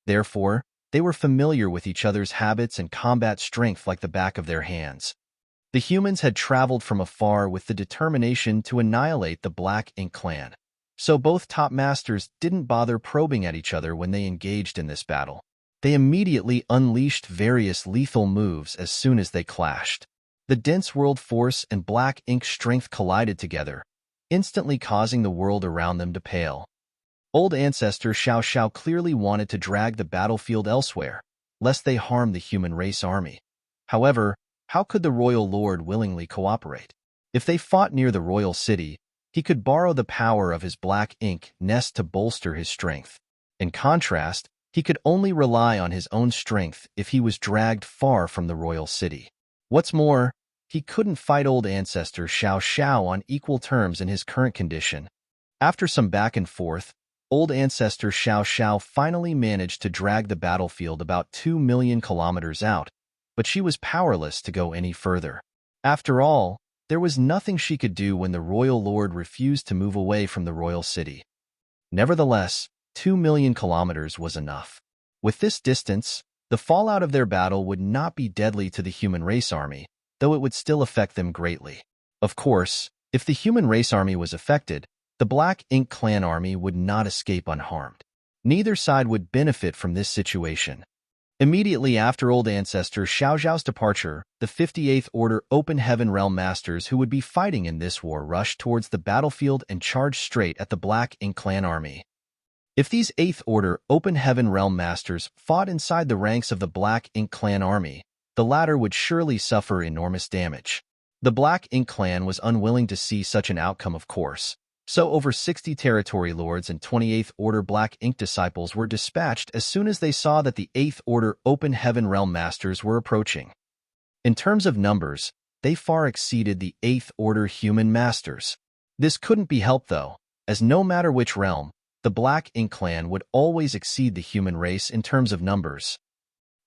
Speaker 1: Therefore, they were familiar with each other's habits and combat strength like the back of their hands. The humans had traveled from afar with the determination to annihilate the Black Ink clan, so both top masters didn't bother probing at each other when they engaged in this battle. They immediately unleashed various lethal moves as soon as they clashed. The dense world force and Black Ink strength collided together, instantly causing the world around them to pale. Old Ancestor Xiao Xiao clearly wanted to drag the battlefield elsewhere, lest they harm the human race army. However, how could the royal lord willingly cooperate? If they fought near the royal city, He could borrow the power of his black ink nest to bolster his strength. In contrast, he could only rely on his own strength if he was dragged far from the royal city. What's more, he couldn't fight old ancestor Xiao Xiao on equal terms in his current condition. After some back and forth, old ancestor Xiao Xiao finally managed to drag the battlefield about 2 million kilometers out, but she was powerless to go any further. After all, there was nothing she could do when the royal lord refused to move away from the royal city. Nevertheless, 2 million kilometers was enough. With this distance, the fallout of their battle would not be deadly to the human race army, though it would still affect them greatly. Of course, if the human race army was affected, the Black Ink Clan army would not escape unharmed. Neither side would benefit from this situation. Immediately after old ancestor Xiao Zhao's departure, the 58th Order Open Heaven Realm Masters who would be fighting in this war rushed towards the battlefield and charged straight at the Black Ink Clan army. If these 8th Order Open Heaven Realm Masters fought inside the ranks of the Black Ink Clan army, the latter would surely suffer enormous damage. The Black Ink Clan was unwilling to see such an outcome, of course, so over 60 territory lords and 28th Order Black Ink disciples were dispatched as soon as they saw that the 8th Order Open Heaven Realm Masters were approaching. In terms of numbers, they far exceeded the 8th Order Human Masters. This couldn't be helped though, as no matter which realm, the Black Ink Clan would always exceed the human race in terms of numbers.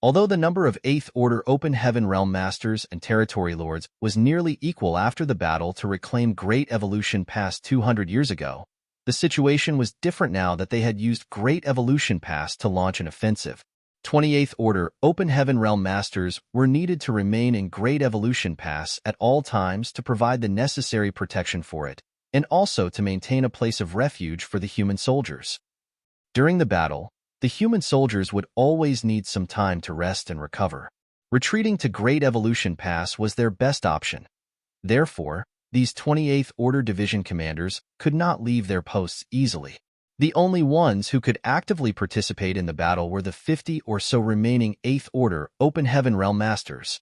Speaker 1: Although the number of 8th Order Open Heaven Realm Masters and Territory Lords was nearly equal after the battle to reclaim Great Evolution past 200 years ago, the situation was different now that they had used Great Evolution Pass to launch an offensive. 28th Order Open Heaven Realm Masters were needed to remain in Great Evolution Pass at all times to provide the necessary protection for it, and also to maintain a place of refuge for the human soldiers. During the battle, the human soldiers would always need some time to rest and recover. Retreating to Great Evolution Pass was their best option. Therefore, these 28th Order Division commanders could not leave their posts easily. The only ones who could actively participate in the battle were the 50 or so remaining 8th Order Open Heaven Realm Masters.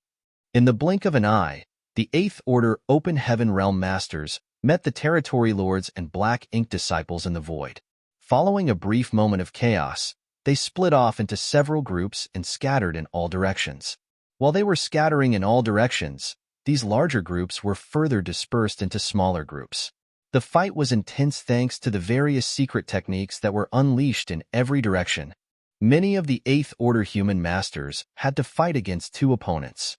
Speaker 1: In the blink of an eye, the 8th Order Open Heaven Realm Masters met the Territory Lords and Black Ink Disciples in the void. Following a brief moment of chaos, they split off into several groups and scattered in all directions. While they were scattering in all directions, these larger groups were further dispersed into smaller groups. The fight was intense thanks to the various secret techniques that were unleashed in every direction. Many of the 8th Order human masters had to fight against two opponents.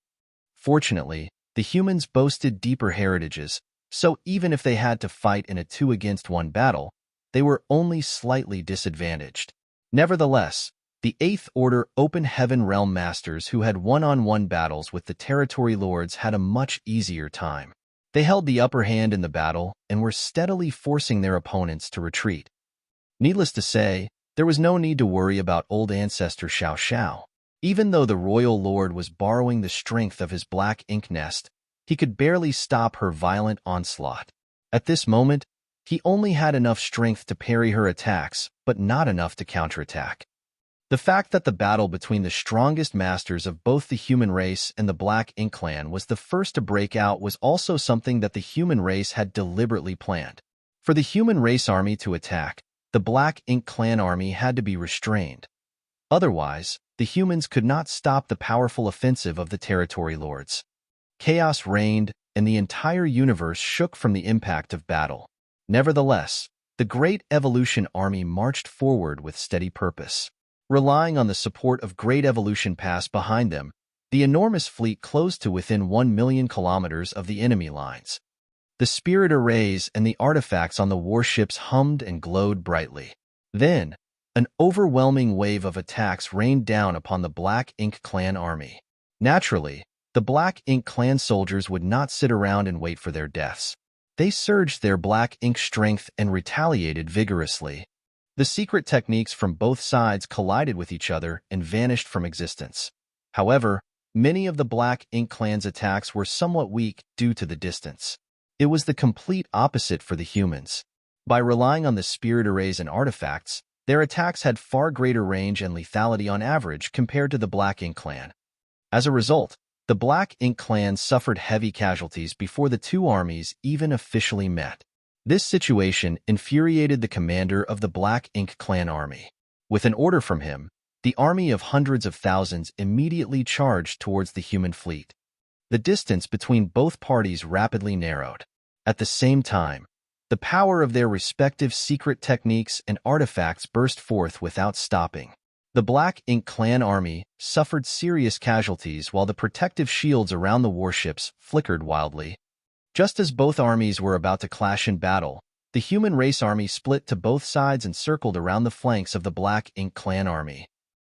Speaker 1: Fortunately, the humans boasted deeper heritages, so even if they had to fight in a 2-against-1 battle, they were only slightly disadvantaged. Nevertheless, the 8th Order Open Heaven Realm Masters who had one-on-one battles with the Territory Lords had a much easier time. They held the upper hand in the battle and were steadily forcing their opponents to retreat. Needless to say, there was no need to worry about old ancestor Xiao Xiao. Even though the royal lord was borrowing the strength of his black ink nest, he could barely stop her violent onslaught. At this moment, he only had enough strength to parry her attacks, but not enough to counterattack. The fact that the battle between the strongest masters of both the human race and the Black Ink Clan was the first to break out was also something that the human race had deliberately planned. For the human race army to attack, the Black Ink Clan army had to be restrained. Otherwise, the humans could not stop the powerful offensive of the Territory Lords. Chaos reigned, and the entire universe shook from the impact of battle. Nevertheless, the Great Evolution Army marched forward with steady purpose. Relying on the support of Great Evolution Pass behind them, the enormous fleet closed to within 1 million kilometers of the enemy lines. The spirit arrays and the artifacts on the warships hummed and glowed brightly. Then, an overwhelming wave of attacks rained down upon the Black Ink Clan army. Naturally, the Black Ink Clan soldiers would not sit around and wait for their deaths. They surged their black ink strength and retaliated vigorously. The secret techniques from both sides collided with each other and vanished from existence. However, many of the Black Ink Clan's attacks were somewhat weak due to the distance. It was the complete opposite for the humans. By relying on the spirit arrays and artifacts, their attacks had far greater range and lethality on average compared to the Black Ink Clan. As a result, the Black Ink Clan suffered heavy casualties before the two armies even officially met. This situation infuriated the commander of the Black Ink Clan army. With an order from him, the army of hundreds of thousands immediately charged towards the human fleet. The distance between both parties rapidly narrowed. At the same time, the power of their respective secret techniques and artifacts burst forth without stopping. The Black Ink Clan army suffered serious casualties while the protective shields around the warships flickered wildly. Just as both armies were about to clash in battle, the human race army split to both sides and circled around the flanks of the Black Ink Clan army.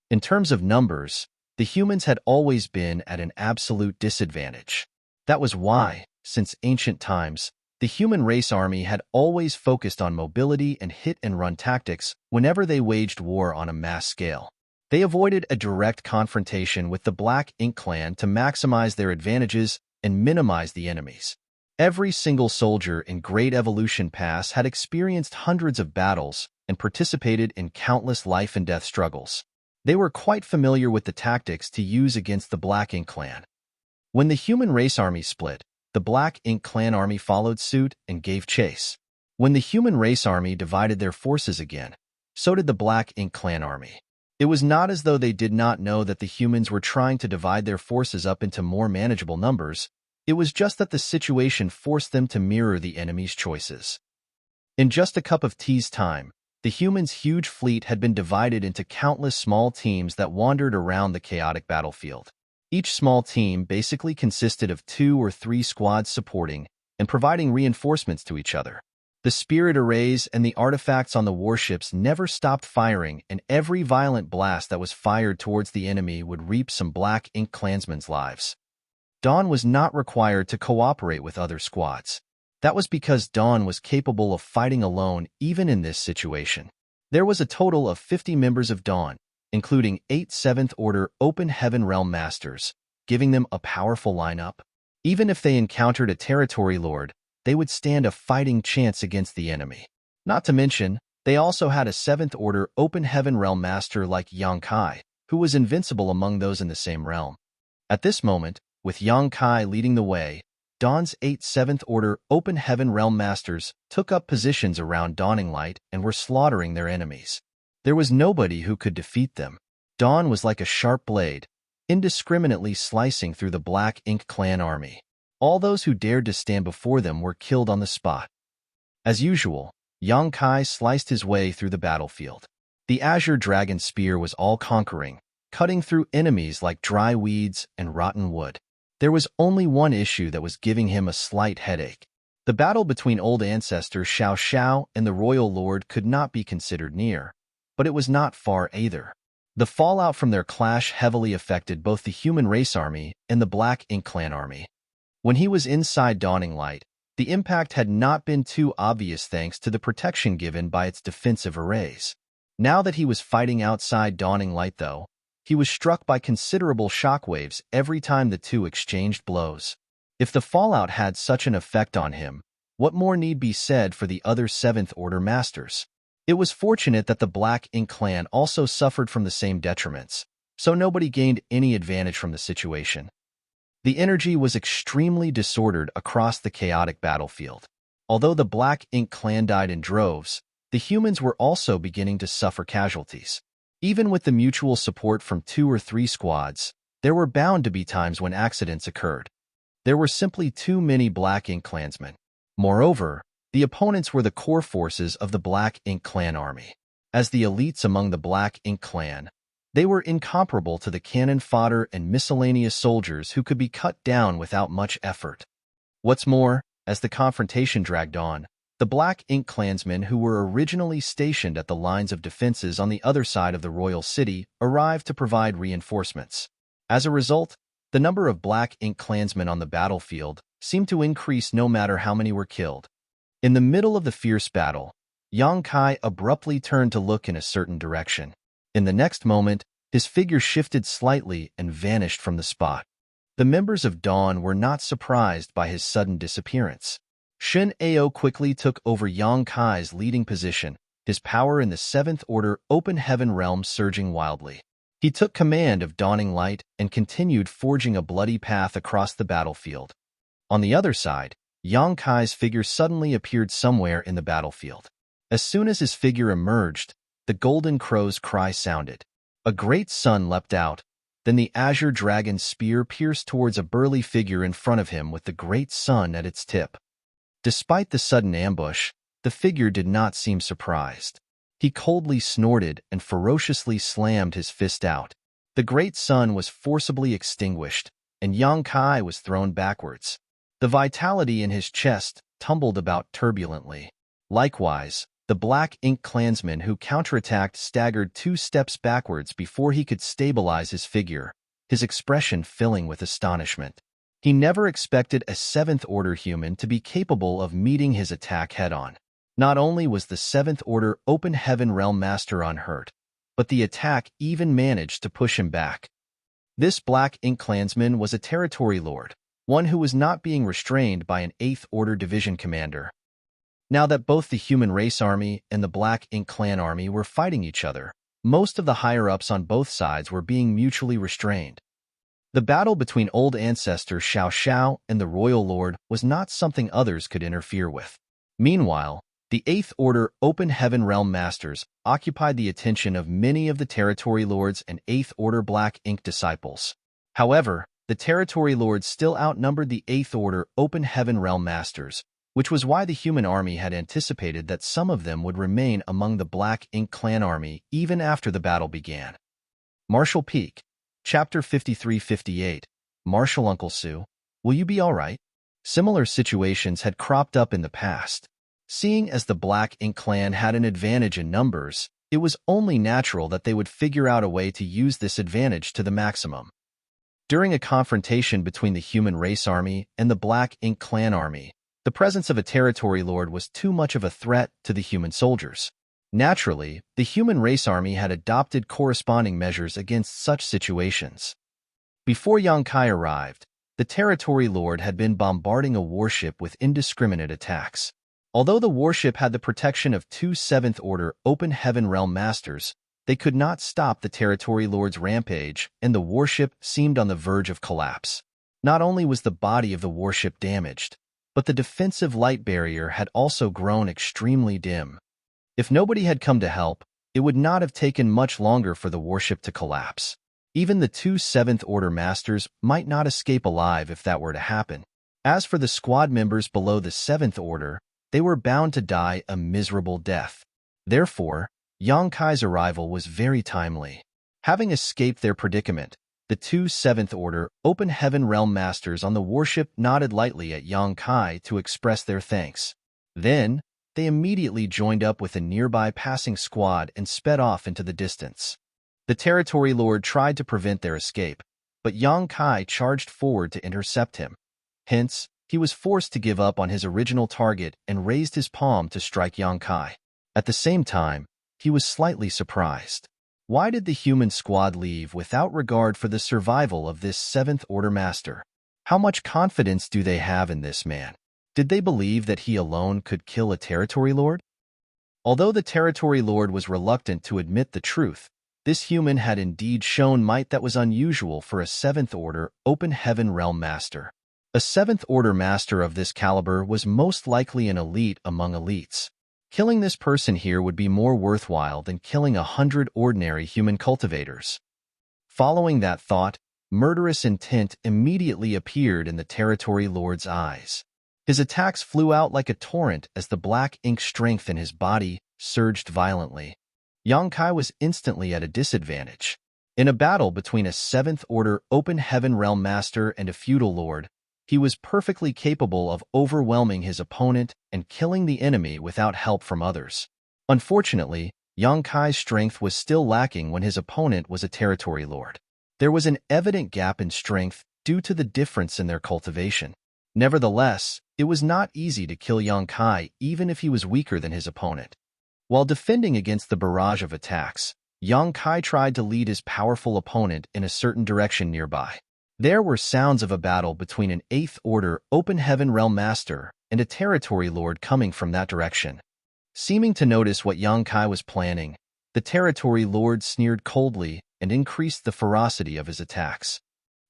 Speaker 1: In terms of numbers, the humans had always been at an absolute disadvantage. That was why, since ancient times, the human race army had always focused on mobility and hit-and-run tactics whenever they waged war on a mass scale. They avoided a direct confrontation with the Black Ink Clan to maximize their advantages and minimize the enemies. Every single soldier in Great Evolution Pass had experienced hundreds of battles and participated in countless life-and-death struggles. They were quite familiar with the tactics to use against the Black Ink Clan. When the human race army split, the Black Ink Clan army followed suit and gave chase. When the human race army divided their forces again, so did the Black Ink Clan army. It was not as though they did not know that the humans were trying to divide their forces up into more manageable numbers. It was just that the situation forced them to mirror the enemy's choices. In just a cup of tea's time, the humans' huge fleet had been divided into countless small teams that wandered around the chaotic battlefield. Each small team basically consisted of 2 or 3 squads supporting and providing reinforcements to each other. The spirit arrays and the artifacts on the warships never stopped firing, and every violent blast that was fired towards the enemy would reap some Black Ink Clansmen's lives. Dawn was not required to cooperate with other squads. That was because Dawn was capable of fighting alone even in this situation. There was a total of 50 members of Dawn, including 8 7th Order Open Heaven Realm Masters, giving them a powerful lineup. Even if they encountered a territory lord, they would stand a fighting chance against the enemy. Not to mention, they also had a 7th Order Open Heaven Realm Master like Yang Kai, who was invincible among those in the same realm. At this moment, with Yang Kai leading the way, Dawn's 8 7th Order Open Heaven Realm Masters took up positions around Dawning Light and were slaughtering their enemies. There was nobody who could defeat them. Dawn was like a sharp blade, indiscriminately slicing through the Black Ink Clan army. All those who dared to stand before them were killed on the spot. As usual, Yang Kai sliced his way through the battlefield. The Azure Dragon Spear was all-conquering, cutting through enemies like dry weeds and rotten wood. There was only one issue that was giving him a slight headache. The battle between old ancestor Xiao Xiao and the Royal Lord could not be considered near, but it was not far either. The fallout from their clash heavily affected both the human race army and the Black Ink Clan army. When he was inside Dawning Light, the impact had not been too obvious thanks to the protection given by its defensive arrays. Now that he was fighting outside Dawning Light, though, he was struck by considerable shockwaves every time the two exchanged blows. If the fallout had such an effect on him, what more need be said for the other 7th Order Masters? It was fortunate that the Black Ink Clan also suffered from the same detriments, so nobody gained any advantage from the situation. The energy was extremely disordered across the chaotic battlefield. Although the Black Ink Clan died in droves, the humans were also beginning to suffer casualties. Even with the mutual support from 2 or 3 squads, there were bound to be times when accidents occurred. There were simply too many Black Ink Clansmen. Moreover, the opponents were the core forces of the Black Ink Clan army. As the elites among the Black Ink Clan, they were incomparable to the cannon fodder and miscellaneous soldiers who could be cut down without much effort. What's more, as the confrontation dragged on, the Black Ink Clansmen who were originally stationed at the lines of defenses on the other side of the royal city arrived to provide reinforcements. As a result, the number of Black Ink Clansmen on the battlefield seemed to increase no matter how many were killed. In the middle of the fierce battle, Yang Kai abruptly turned to look in a certain direction. In the next moment, his figure shifted slightly and vanished from the spot. The members of Dawn were not surprised by his sudden disappearance. Shen Ao quickly took over Yang Kai's leading position, his power in the 7th Order Open Heaven realm surging wildly. He took command of Dawning Light and continued forging a bloody path across the battlefield. On the other side, Yang Kai's figure suddenly appeared somewhere in the battlefield. As soon as his figure emerged, the golden crow's cry sounded. A great sun leapt out, then the azure dragon's spear pierced towards a burly figure in front of him with the great sun at its tip. Despite the sudden ambush, the figure did not seem surprised. He coldly snorted and ferociously slammed his fist out. The great sun was forcibly extinguished, and Yang Kai was thrown backwards. The vitality in his chest tumbled about turbulently. Likewise, the black ink clansman who counterattacked staggered 2 steps backwards before he could stabilize his figure, his expression filling with astonishment. He never expected a 7th Order human to be capable of meeting his attack head-on. Not only was the 7th Order Open Heaven Realm Master unhurt, but the attack even managed to push him back. This black ink clansman was a territory lord, one who was not being restrained by an 8th Order division commander. Now that both the Human Race Army and the Black Ink Clan Army were fighting each other, most of the higher-ups on both sides were being mutually restrained. The battle between Old Ancestor Xiao Xiao and the Royal Lord was not something others could interfere with. Meanwhile, the 8th Order Open Heaven Realm Masters occupied the attention of many of the Territory Lords and 8th Order Black Ink disciples. However, the Territory Lords still outnumbered the 8th Order Open Heaven Realm Masters, which was why the human army had anticipated that some of them would remain among the Black Ink Clan army even after the battle began. Marshall Peak, Chapter 53-58, Marshall Uncle Sue, will you be all right? Similar situations had cropped up in the past. Seeing as the Black Ink Clan had an advantage in numbers, it was only natural that they would figure out a way to use this advantage to the maximum. During a confrontation between the Human Race Army and the Black Ink Clan army, the presence of a territory lord was too much of a threat to the human soldiers. Naturally, the Human Race Army had adopted corresponding measures against such situations. Before Yang Kai arrived, the territory lord had been bombarding a warship with indiscriminate attacks. Although the warship had the protection of 2 7th Order Open Heaven Realm Masters, they could not stop the territory lord's rampage, and the warship seemed on the verge of collapse. Not only was the body of the warship damaged, but the defensive light barrier had also grown extremely dim. If nobody had come to help, it would not have taken much longer for the warship to collapse. Even the 2 7th Order Masters might not escape alive if that were to happen. As for the squad members below the 7th Order, they were bound to die a miserable death. Therefore, Yang Kai's arrival was very timely. Having escaped their predicament, the 2 7th Order Open Heaven Realm Masters on the warship nodded lightly at Yang Kai to express their thanks. Then, they immediately joined up with a nearby passing squad and sped off into the distance. The Territory Lord tried to prevent their escape, but Yang Kai charged forward to intercept him. Hence, he was forced to give up on his original target and raised his palm to strike Yang Kai. At the same time, he was slightly surprised. Why did the human squad leave without regard for the survival of this 7th Order Master? How much confidence do they have in this man? Did they believe that he alone could kill a Territory Lord? Although the Territory Lord was reluctant to admit the truth, this human had indeed shown might that was unusual for a 7th Order Open Heaven Realm Master. A 7th Order Master of this caliber was most likely an elite among elites. Killing this person here would be more worthwhile than killing 100 ordinary human cultivators. Following that thought, murderous intent immediately appeared in the Territory Lord's eyes. His attacks flew out like a torrent as the black ink strength in his body surged violently. Yang Kai was instantly at a disadvantage. In a battle between a 7th Order Open Heaven Realm Master and a feudal lord, he was perfectly capable of overwhelming his opponent and killing the enemy without help from others. Unfortunately, Yang Kai's strength was still lacking when his opponent was a territory lord. There was an evident gap in strength due to the difference in their cultivation. Nevertheless, it was not easy to kill Yang Kai even if he was weaker than his opponent. While defending against the barrage of attacks, Yang Kai tried to lead his powerful opponent in a certain direction nearby. There were sounds of a battle between an 8th Order Open Heaven Realm Master and a Territory Lord coming from that direction. Seeming to notice what Yang Kai was planning, the Territory Lord sneered coldly and increased the ferocity of his attacks.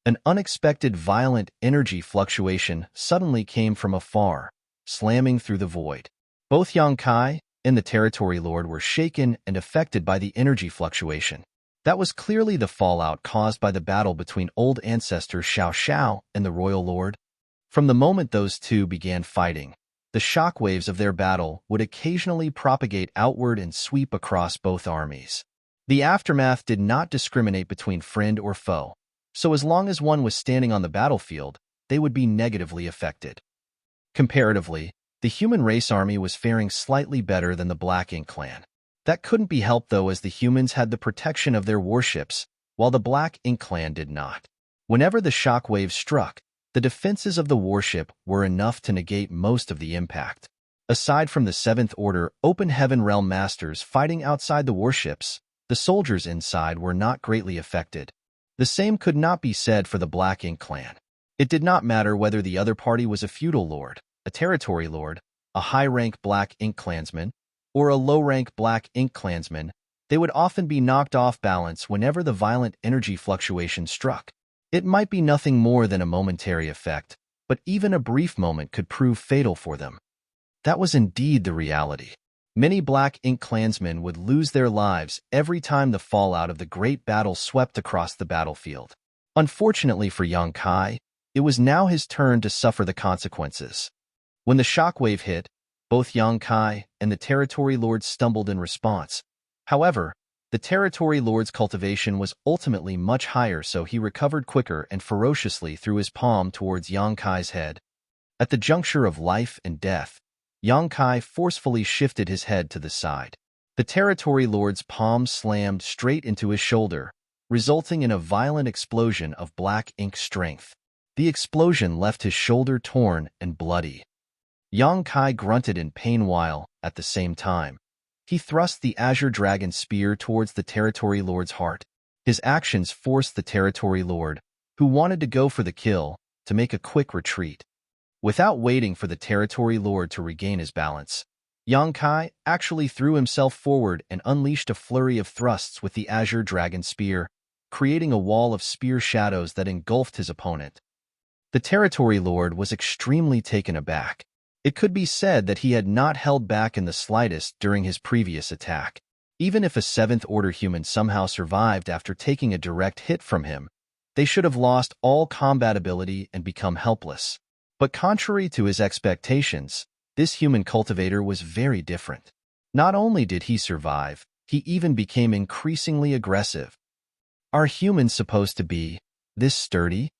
Speaker 1: An unexpected violent energy fluctuation suddenly came from afar, slamming through the void. Both Yang Kai and the Territory Lord were shaken and affected by the energy fluctuation. That was clearly the fallout caused by the battle between old ancestors Xiao Xiao and the Royal Lord. From the moment those two began fighting, the shockwaves of their battle would occasionally propagate outward and sweep across both armies. The aftermath did not discriminate between friend or foe, so as long as one was standing on the battlefield, they would be negatively affected. Comparatively, the human race army was faring slightly better than the Black Ink clan. That couldn't be helped though, as the humans had the protection of their warships, while the Black Ink clan did not. Whenever the shockwaves struck, the defenses of the warship were enough to negate most of the impact. Aside from the Seventh Order Open Heaven Realm Masters fighting outside the warships, the soldiers inside were not greatly affected. The same could not be said for the Black Ink clan. It did not matter whether the other party was a feudal lord, a territory lord, a high-rank Black Ink clansman, or a low-rank Black Ink clansman, they would often be knocked off balance whenever the violent energy fluctuation struck. It might be nothing more than a momentary effect, but even a brief moment could prove fatal for them. That was indeed the reality. Many Black Ink clansmen would lose their lives every time the fallout of the great battle swept across the battlefield. Unfortunately for Yang Kai, it was now his turn to suffer the consequences. When the shockwave hit, both Yang Kai and the Territory Lord stumbled in response. However, the Territory Lord's cultivation was ultimately much higher, so he recovered quicker and ferociously threw his palm towards Yang Kai's head. At the juncture of life and death, Yang Kai forcefully shifted his head to the side. The Territory Lord's palm slammed straight into his shoulder, resulting in a violent explosion of Black Ink strength. The explosion left his shoulder torn and bloody. Yang Kai grunted in pain while, at the same time, he thrust the Azure Dragon spear towards the Territory Lord's heart. His actions forced the Territory Lord, who wanted to go for the kill, to make a quick retreat. Without waiting for the Territory Lord to regain his balance, Yang Kai actually threw himself forward and unleashed a flurry of thrusts with the Azure Dragon spear, creating a wall of spear shadows that engulfed his opponent. The Territory Lord was extremely taken aback. It could be said that he had not held back in the slightest during his previous attack. Even if a Seventh Order human somehow survived after taking a direct hit from him, they should have lost all combat ability and become helpless. But contrary to his expectations, this human cultivator was very different. Not only did he survive, he even became increasingly aggressive. Are humans supposed to be this sturdy?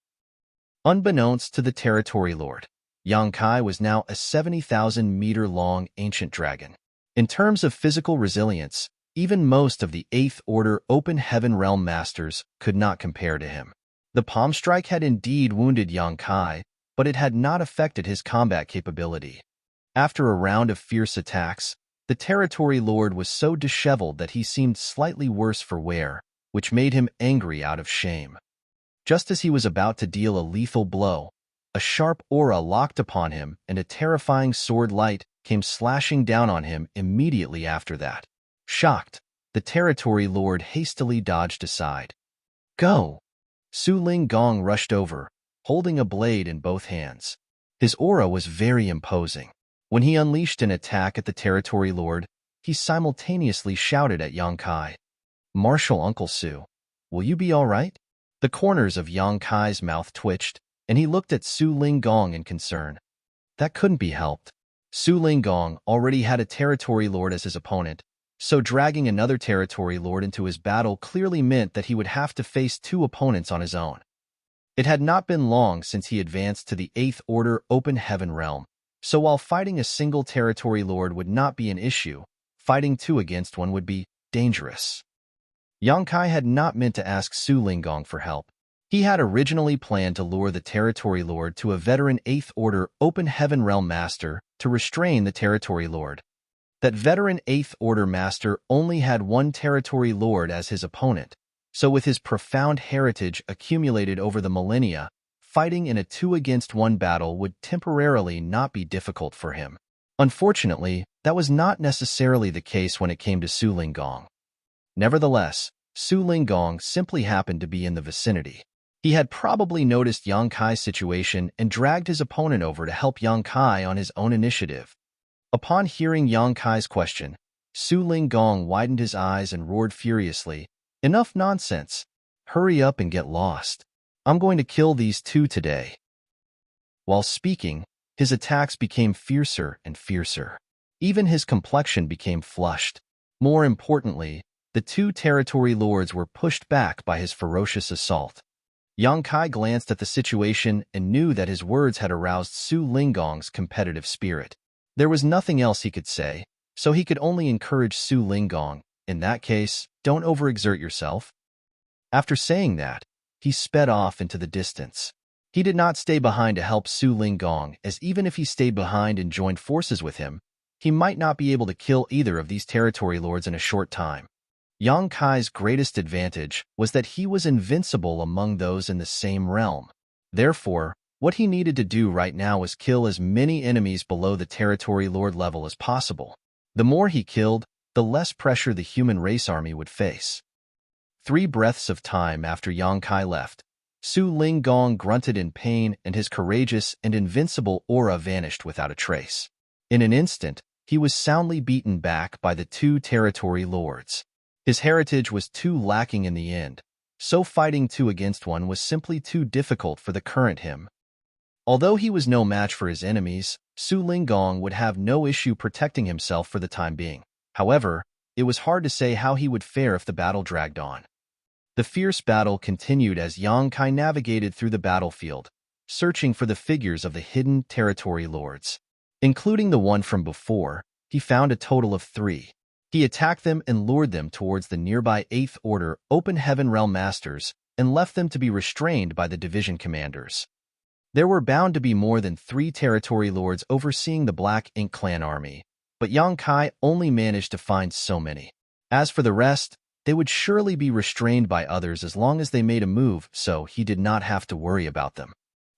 Speaker 1: Unbeknownst to the Territory Lord, Yang Kai was now a 70,000-meter-long ancient dragon. In terms of physical resilience, even most of the Eighth Order Open Heaven Realm Masters could not compare to him. The palm strike had indeed wounded Yang Kai, but it had not affected his combat capability. After a round of fierce attacks, the Territory Lord was so disheveled that he seemed slightly worse for wear, which made him angry out of shame. Just as he was about to deal a lethal blow, a sharp aura locked upon him and a terrifying sword light came slashing down on him immediately after that. Shocked, the Territory Lord hastily dodged aside. Go! Su Ling Gong rushed over, holding a blade in both hands. His aura was very imposing. When he unleashed an attack at the Territory Lord, he simultaneously shouted at Yang Kai, "Martial Uncle Su, will you be all right?" The corners of Yang Kai's mouth twitched, and he looked at Su Ling Gong in concern. That couldn't be helped. Su Ling Gong already had a Territory Lord as his opponent, so dragging another Territory Lord into his battle clearly meant that he would have to face two opponents on his own. It had not been long since he advanced to the Eighth Order Open Heaven Realm, so while fighting a single Territory Lord would not be an issue, fighting two against one would be dangerous. Yang Kai had not meant to ask Su Ling Gong for help. He had originally planned to lure the Territory Lord to a veteran Eighth Order Open Heaven Realm Master to restrain the Territory Lord. That veteran Eighth Order Master only had one Territory Lord as his opponent, so with his profound heritage accumulated over the millennia, fighting in a 2-against-1 battle would temporarily not be difficult for him. Unfortunately, that was not necessarily the case when it came to Su Ling Gong. Nevertheless, Su Ling Gong simply happened to be in the vicinity. He had probably noticed Yang Kai's situation and dragged his opponent over to help Yang Kai on his own initiative. Upon hearing Yang Kai's question, Su Linggong widened his eyes and roared furiously, "Enough nonsense! Hurry up and get lost. I'm going to kill these two today." While speaking, his attacks became fiercer and fiercer. Even his complexion became flushed. More importantly, the two territory lords were pushed back by his ferocious assault. Yang Kai glanced at the situation and knew that his words had aroused Su Linggong's competitive spirit. There was nothing else he could say, so he could only encourage Su Linggong, "In that case, don't overexert yourself." After saying that, he sped off into the distance. He did not stay behind to help Su Linggong, as even if he stayed behind and joined forces with him, he might not be able to kill either of these territory lords in a short time. Yang Kai's greatest advantage was that he was invincible among those in the same realm. Therefore, what he needed to do right now was kill as many enemies below the territory lord level as possible. The more he killed, the less pressure the human race army would face. 3 breaths of time after Yang Kai left, Su Linggong grunted in pain and his courageous and invincible aura vanished without a trace. In an instant, he was soundly beaten back by the 2 territory lords. His heritage was too lacking in the end, so fighting 2 against 1 was simply too difficult for the current him. Although he was no match for his enemies, Su Linggong would have no issue protecting himself for the time being. However, it was hard to say how he would fare if the battle dragged on. The fierce battle continued as Yang Kai navigated through the battlefield, searching for the figures of the hidden territory lords. Including the one from before, he found a total of 3. He attacked them and lured them towards the nearby 8th Order Open Heaven Realm Masters and left them to be restrained by the division commanders. There were bound to be more than 3 territory lords overseeing the Black Ink Clan army, but Yang Kai only managed to find so many. As for the rest, they would surely be restrained by others as long as they made a move, so he did not have to worry about them.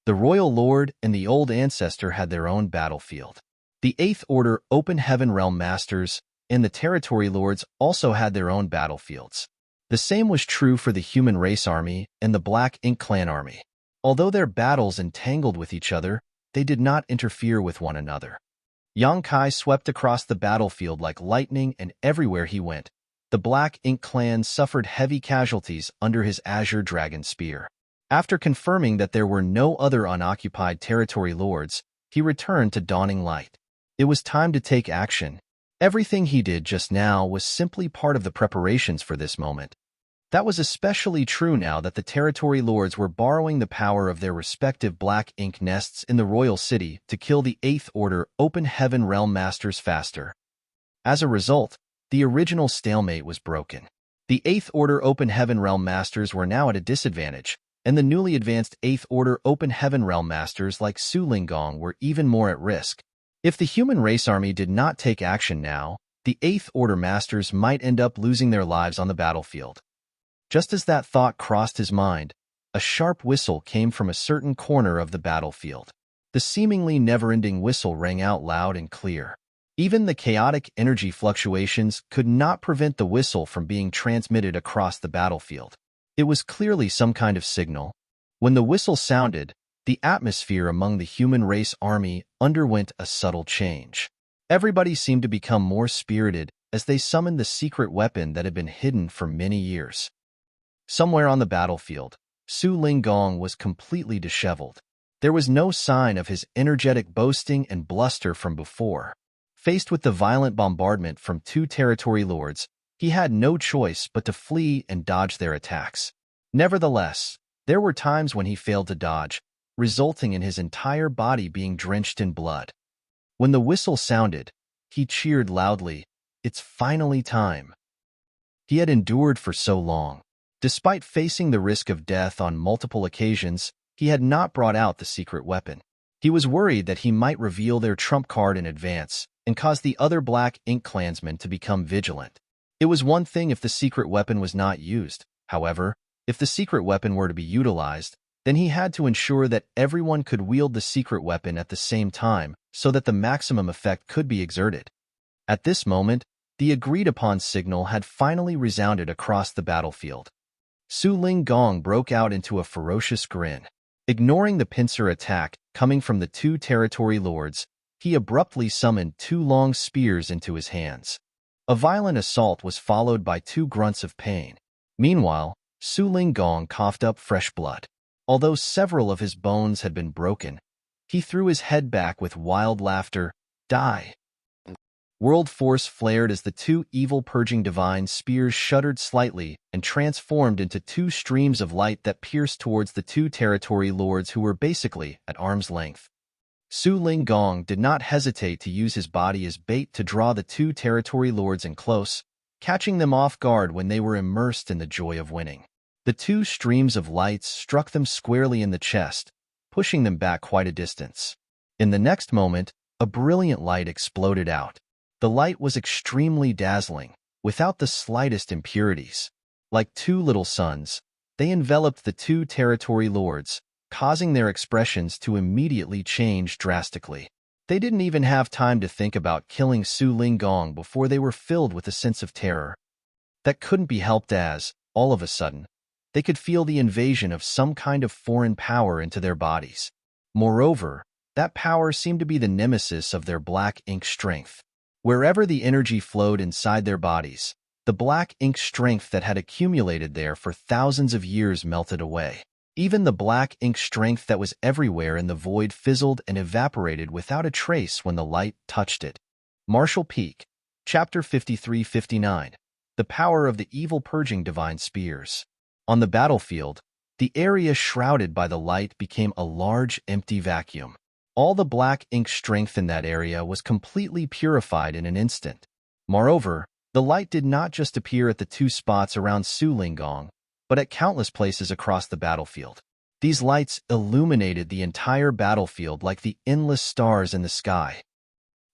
Speaker 1: The Royal Lord and the Old Ancestor had their own battlefield. The 8th Order Open Heaven Realm Masters and the Territory Lords also had their own battlefields. The same was true for the Human Race Army and the Black Ink Clan Army. Although their battles entangled with each other, they did not interfere with one another. Yang Kai swept across the battlefield like lightning, and everywhere he went, the Black Ink Clan suffered heavy casualties under his Azure Dragon Spear. After confirming that there were no other unoccupied territory lords, he returned to Dawning Light. It was time to take action. Everything he did just now was simply part of the preparations for this moment. That was especially true now that the territory lords were borrowing the power of their respective Black Ink nests in the royal city to kill the 8th Order Open Heaven Realm Masters faster. As a result, the original stalemate was broken. The 8th Order Open Heaven Realm Masters were now at a disadvantage, and the newly advanced 8th Order Open Heaven Realm Masters like Su Linggong were even more at risk. If the human race army did not take action now, the 8th Order Masters might end up losing their lives on the battlefield. Just as that thought crossed his mind, a sharp whistle came from a certain corner of the battlefield. The seemingly never-ending whistle rang out loud and clear. Even the chaotic energy fluctuations could not prevent the whistle from being transmitted across the battlefield. It was clearly some kind of signal. When the whistle sounded, the atmosphere among the human race army underwent a subtle change. Everybody seemed to become more spirited as they summoned the secret weapon that had been hidden for many years. Somewhere on the battlefield, Su Linggong was completely disheveled. There was no sign of his energetic boasting and bluster from before. Faced with the violent bombardment from 2 territory lords, he had no choice but to flee and dodge their attacks. Nevertheless, there were times when he failed to dodge, resulting in his entire body being drenched in blood. When the whistle sounded, he cheered loudly, "It's finally time." He had endured for so long. Despite facing the risk of death on multiple occasions, he had not brought out the secret weapon. He was worried that he might reveal their trump card in advance and cause the other Black Ink clansmen to become vigilant. It was one thing if the secret weapon was not used. However, if the secret weapon were to be utilized, then he had to ensure that everyone could wield the secret weapon at the same time so that the maximum effect could be exerted. At this moment, the agreed-upon signal had finally resounded across the battlefield. Su Ling Gong broke out into a ferocious grin. Ignoring the pincer attack coming from the two territory lords, he abruptly summoned two long spears into his hands. A violent assault was followed by two grunts of pain. Meanwhile, Su Ling Gong coughed up fresh blood. Although several of his bones had been broken, he threw his head back with wild laughter. Die! World force flared as the two evil purging divine spears shuddered slightly and transformed into two streams of light that pierced towards the two territory lords who were basically at arm's length. Su Ling Gong did not hesitate to use his body as bait to draw the two territory lords in close, catching them off guard when they were immersed in the joy of winning. The two streams of lights struck them squarely in the chest, pushing them back quite a distance. In the next moment, a brilliant light exploded out. The light was extremely dazzling, without the slightest impurities. Like two little suns, they enveloped the two territory lords, causing their expressions to immediately change drastically. They didn't even have time to think about killing Su Ling Gong before they were filled with a sense of terror. That couldn't be helped as, all of a sudden, they could feel the invasion of some kind of foreign power into their bodies. Moreover, that power seemed to be the nemesis of their black ink strength. Wherever the energy flowed inside their bodies, the black ink strength that had accumulated there for thousands of years melted away. Even the black ink strength that was everywhere in the void fizzled and evaporated without a trace when the light touched it. Martial Peak, Chapter 53-59, The Power of the Evil Purging Divine Spears. On the battlefield, the area shrouded by the light became a large, empty vacuum. All the black ink strength in that area was completely purified in an instant. Moreover, the light did not just appear at the two spots around Su Ling Gong, but at countless places across the battlefield. These lights illuminated the entire battlefield like the endless stars in the sky.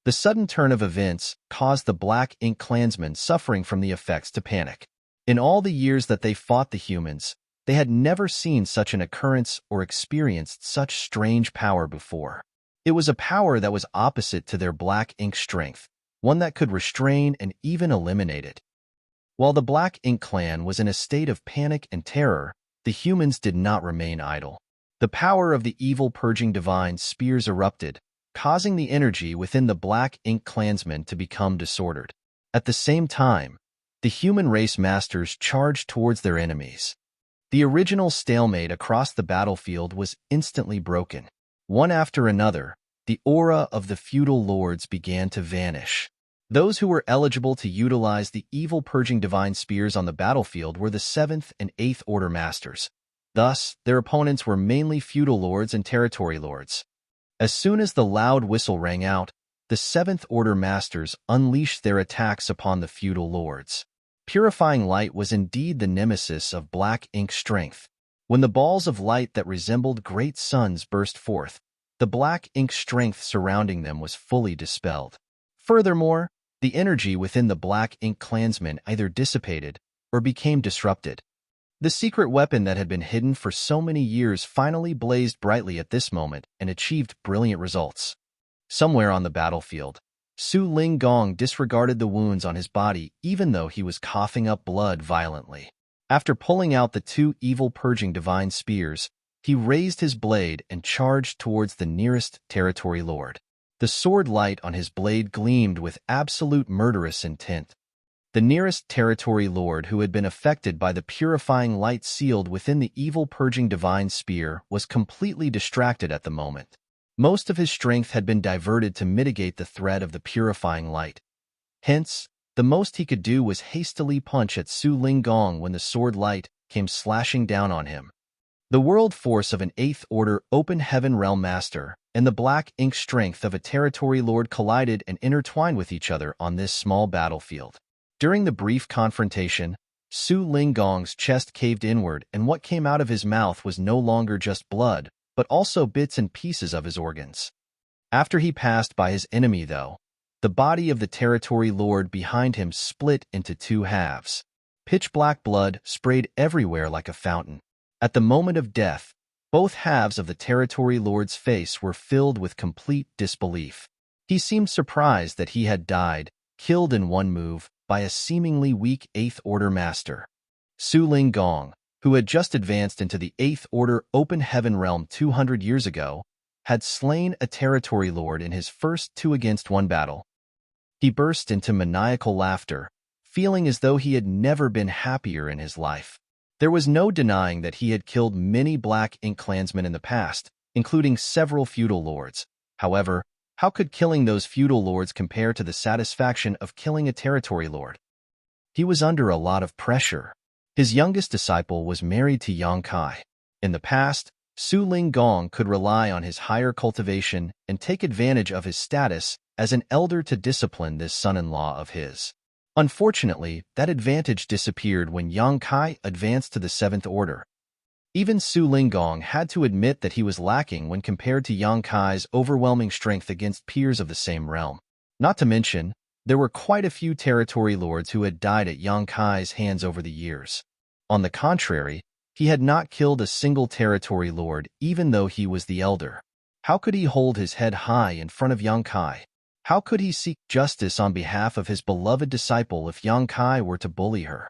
Speaker 1: The sudden turn of events caused the Black Ink clansmen suffering from the effects to panic. In all the years that they fought the humans, they had never seen such an occurrence or experienced such strange power before. It was a power that was opposite to their black ink strength, one that could restrain and even eliminate it. While the Black Ink clan was in a state of panic and terror, the humans did not remain idle. The power of the evil purging divine spears erupted, causing the energy within the Black Ink clansmen to become disordered. At the same time, the human race masters charged towards their enemies. The original stalemate across the battlefield was instantly broken. One after another, the aura of the feudal lords began to vanish. Those who were eligible to utilize the evil purging divine spears on the battlefield were the 7th and 8th Order masters. Thus, their opponents were mainly feudal lords and territory lords. As soon as the loud whistle rang out, the 7th Order masters unleashed their attacks upon the feudal lords. Purifying light was indeed the nemesis of black ink strength. When the balls of light that resembled great suns burst forth, the black ink strength surrounding them was fully dispelled. Furthermore, the energy within the Black Ink clansmen either dissipated or became disrupted. The secret weapon that had been hidden for so many years finally blazed brightly at this moment and achieved brilliant results. Somewhere on the battlefield, Su Ling Gong disregarded the wounds on his body even though he was coughing up blood violently. After pulling out the two evil purging divine spears, he raised his blade and charged towards the nearest territory lord. The sword light on his blade gleamed with absolute murderous intent. The nearest territory lord who had been affected by the purifying light sealed within the evil purging divine spear was completely distracted at the moment. Most of his strength had been diverted to mitigate the threat of the purifying light. Hence, the most he could do was hastily punch at Su Ling Gong when the sword light came slashing down on him. The world force of an 8th Order Open Heaven Realm Master and the black ink strength of a territory lord collided and intertwined with each other on this small battlefield. During the brief confrontation, Su Ling Gong's chest caved inward and what came out of his mouth was no longer just blood, but also bits and pieces of his organs. After he passed by his enemy, though, the body of the territory lord behind him split into two halves. Pitch-black blood sprayed everywhere like a fountain. At the moment of death, both halves of the territory lord's face were filled with complete disbelief. He seemed surprised that he had died, killed in one move, by a seemingly weak 8th Order master. Su Ling Gong, who had just advanced into the Eighth Order Open Heaven realm 200 years ago, had slain a territory lord in his first 2-against-1 battle. He burst into maniacal laughter, feeling as though he had never been happier in his life. There was no denying that he had killed many Black Ink clansmen in the past, including several feudal lords. However, how could killing those feudal lords compare to the satisfaction of killing a territory lord? He was under a lot of pressure. His youngest disciple was married to Yang Kai. In the past, Su Ling Gong could rely on his higher cultivation and take advantage of his status as an elder to discipline this son-in-law of his. Unfortunately, that advantage disappeared when Yang Kai advanced to the Seventh Order. Even Su Ling Gong had to admit that he was lacking when compared to Yang Kai's overwhelming strength against peers of the same realm. Not to mention, there were quite a few territory lords who had died at Yang Kai's hands over the years. On the contrary, he had not killed a single territory lord even though he was the elder. How could he hold his head high in front of Yang Kai? How could he seek justice on behalf of his beloved disciple if Yang Kai were to bully her?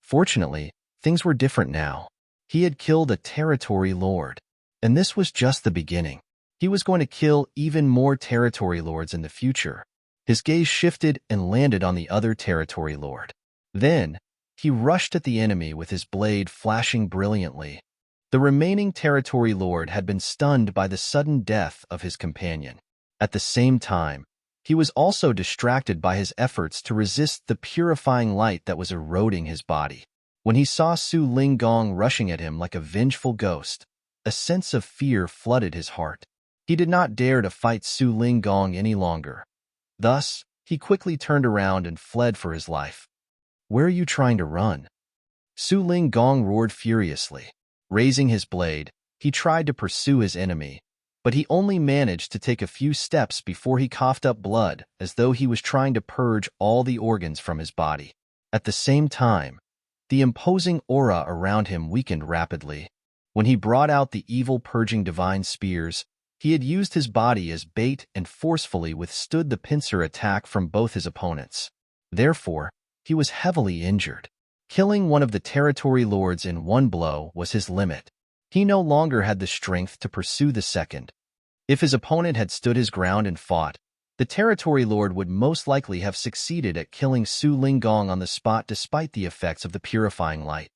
Speaker 1: Fortunately, things were different now. He had killed a territory lord, and this was just the beginning. He was going to kill even more territory lords in the future. His gaze shifted and landed on the other territory lord. Then, he rushed at the enemy with his blade flashing brilliantly. The remaining territory lord had been stunned by the sudden death of his companion. At the same time, he was also distracted by his efforts to resist the purifying light that was eroding his body. When he saw Su Ling Gong rushing at him like a vengeful ghost, a sense of fear flooded his heart. He did not dare to fight Su Ling Gong any longer. Thus, he quickly turned around and fled for his life. "Where are you trying to run?" Su Ling Gong roared furiously. Raising his blade, he tried to pursue his enemy, but he only managed to take a few steps before he coughed up blood as though he was trying to purge all the organs from his body. At the same time, the imposing aura around him weakened rapidly. When he brought out the evil purging divine spears, he had used his body as bait and forcefully withstood the pincer attack from both his opponents. Therefore, he was heavily injured. Killing one of the territory lords in one blow was his limit. He no longer had the strength to pursue the second. If his opponent had stood his ground and fought, the territory lord would most likely have succeeded at killing Su Ling Gong on the spot despite the effects of the purifying light.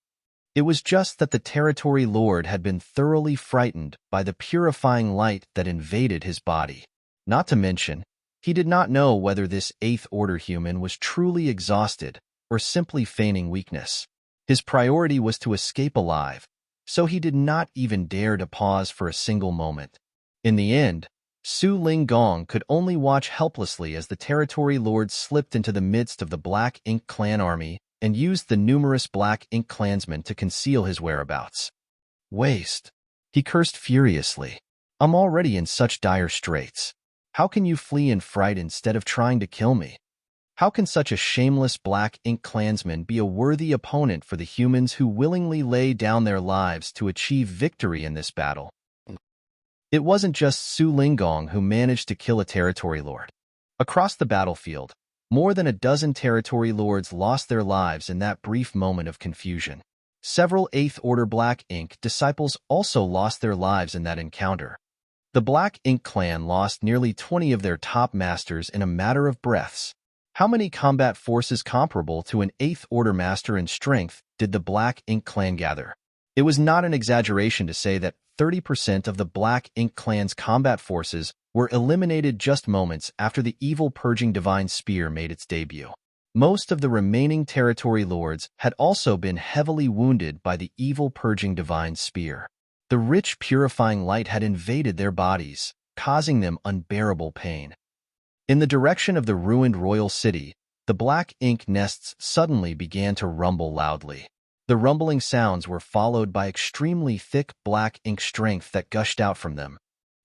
Speaker 1: It was just that the territory lord had been thoroughly frightened by the purifying light that invaded his body. Not to mention, he did not know whether this Eighth Order human was truly exhausted or simply feigning weakness. His priority was to escape alive, so he did not even dare to pause for a single moment. In the end, Su Ling Gong could only watch helplessly as the territory lord slipped into the midst of the Black Ink clan army and used the numerous Black Ink clansmen to conceal his whereabouts. "Waste," he cursed furiously. "I'm already in such dire straits. How can you flee in fright instead of trying to kill me? How can such a shameless Black Ink clansman be a worthy opponent for the humans who willingly lay down their lives to achieve victory in this battle?" It wasn't just Su Ling Gong who managed to kill a territory lord. Across the battlefield, more than a dozen territory lords lost their lives in that brief moment of confusion. Several Eighth Order Black Ink disciples also lost their lives in that encounter. The Black Ink clan lost nearly 20 of their top masters in a matter of breaths. How many combat forces comparable to an Eighth Order master in strength did the Black Ink clan gather? It was not an exaggeration to say that 30% of the Black Ink clan's combat forces were eliminated just moments after the evil purging divine spear made its debut. Most of the remaining territory lords had also been heavily wounded by the evil purging divine spear. The rich purifying light had invaded their bodies, causing them unbearable pain. In the direction of the ruined royal city, the Black Ink nests suddenly began to rumble loudly. The rumbling sounds were followed by extremely thick Black Ink strength that gushed out from them.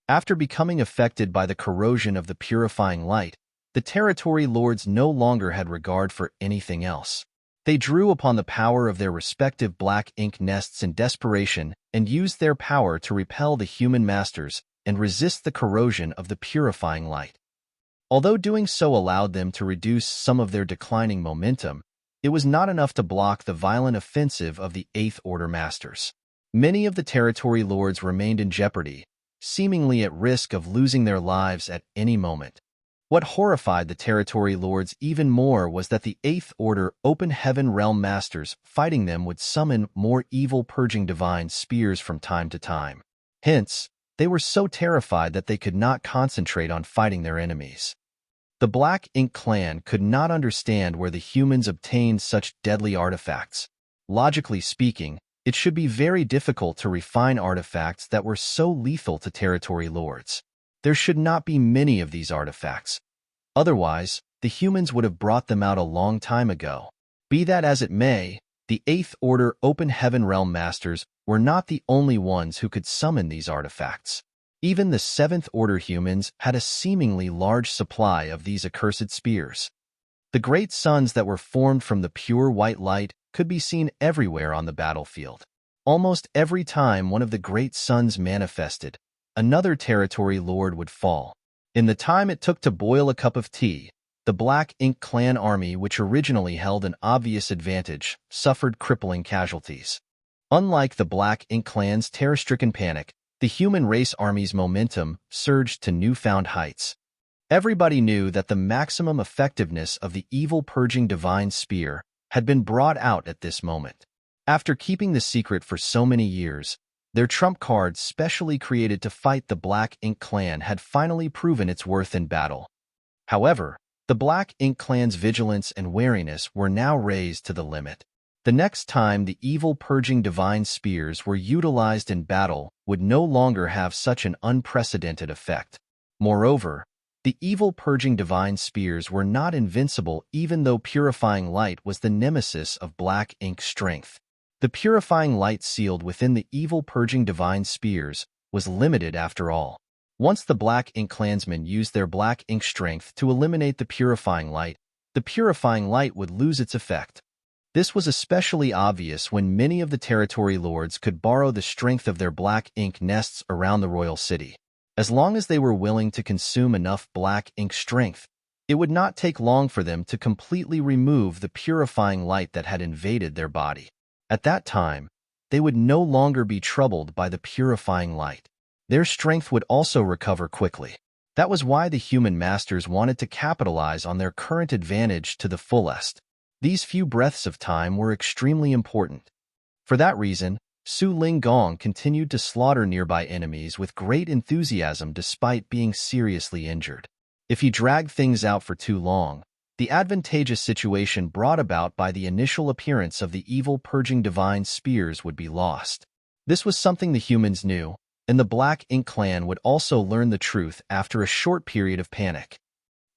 Speaker 1: After becoming affected by the corrosion of the purifying light, the territory lords no longer had regard for anything else. They drew upon the power of their respective Black Ink nests in desperation and used their power to repel the human masters and resist the corrosion of the purifying light. Although doing so allowed them to reduce some of their declining momentum, it was not enough to block the violent offensive of the Eighth Order Masters. Many of the territory lords remained in jeopardy, seemingly at risk of losing their lives at any moment. What horrified the territory lords even more was that the Eighth Order Open Heaven Realm Masters fighting them would summon more evil purging divine spears from time to time. Hence, they were so terrified that they could not concentrate on fighting their enemies. The Black Ink clan could not understand where the humans obtained such deadly artifacts. Logically speaking, it should be very difficult to refine artifacts that were so lethal to territory lords. There should not be many of these artifacts. Otherwise, the humans would have brought them out a long time ago. Be that as it may, the Eighth Order Open Heaven Realm Masters were not the only ones who could summon these artifacts. Even the Seventh Order humans had a seemingly large supply of these accursed spears. The great suns that were formed from the pure white light could be seen everywhere on the battlefield. Almost every time one of the great suns manifested, another territory lord would fall. In the time it took to boil a cup of tea, the Black Ink clan army, which originally held an obvious advantage, suffered crippling casualties. Unlike the Black Ink clan's terror-stricken panic, the human race army's momentum surged to newfound heights. Everybody knew that the maximum effectiveness of the evil purging divine spear had been brought out at this moment. After keeping the secret for so many years, their trump card specially created to fight the Black Ink clan had finally proven its worth in battle. However, the Black Ink clan's vigilance and wariness were now raised to the limit. The next time the evil purging divine spears were utilized in battle would no longer have such an unprecedented effect. Moreover, the evil purging divine spears were not invincible even though purifying light was the nemesis of Black Ink's strength. The purifying light sealed within the evil purging divine spears was limited after all. Once the Black Ink clansmen used their Black Ink strength to eliminate the purifying light would lose its effect. This was especially obvious when many of the territory lords could borrow the strength of their Black Ink nests around the royal city. As long as they were willing to consume enough Black Ink strength, it would not take long for them to completely remove the purifying light that had invaded their body. At that time, they would no longer be troubled by the purifying light. Their strength would also recover quickly. That was why the human masters wanted to capitalize on their current advantage to the fullest. These few breaths of time were extremely important. For that reason, Su Ling Gong continued to slaughter nearby enemies with great enthusiasm despite being seriously injured. If he dragged things out for too long, the advantageous situation brought about by the initial appearance of the evil purging divine spears would be lost. This was something the humans knew, and the Black Ink clan would also learn the truth after a short period of panic.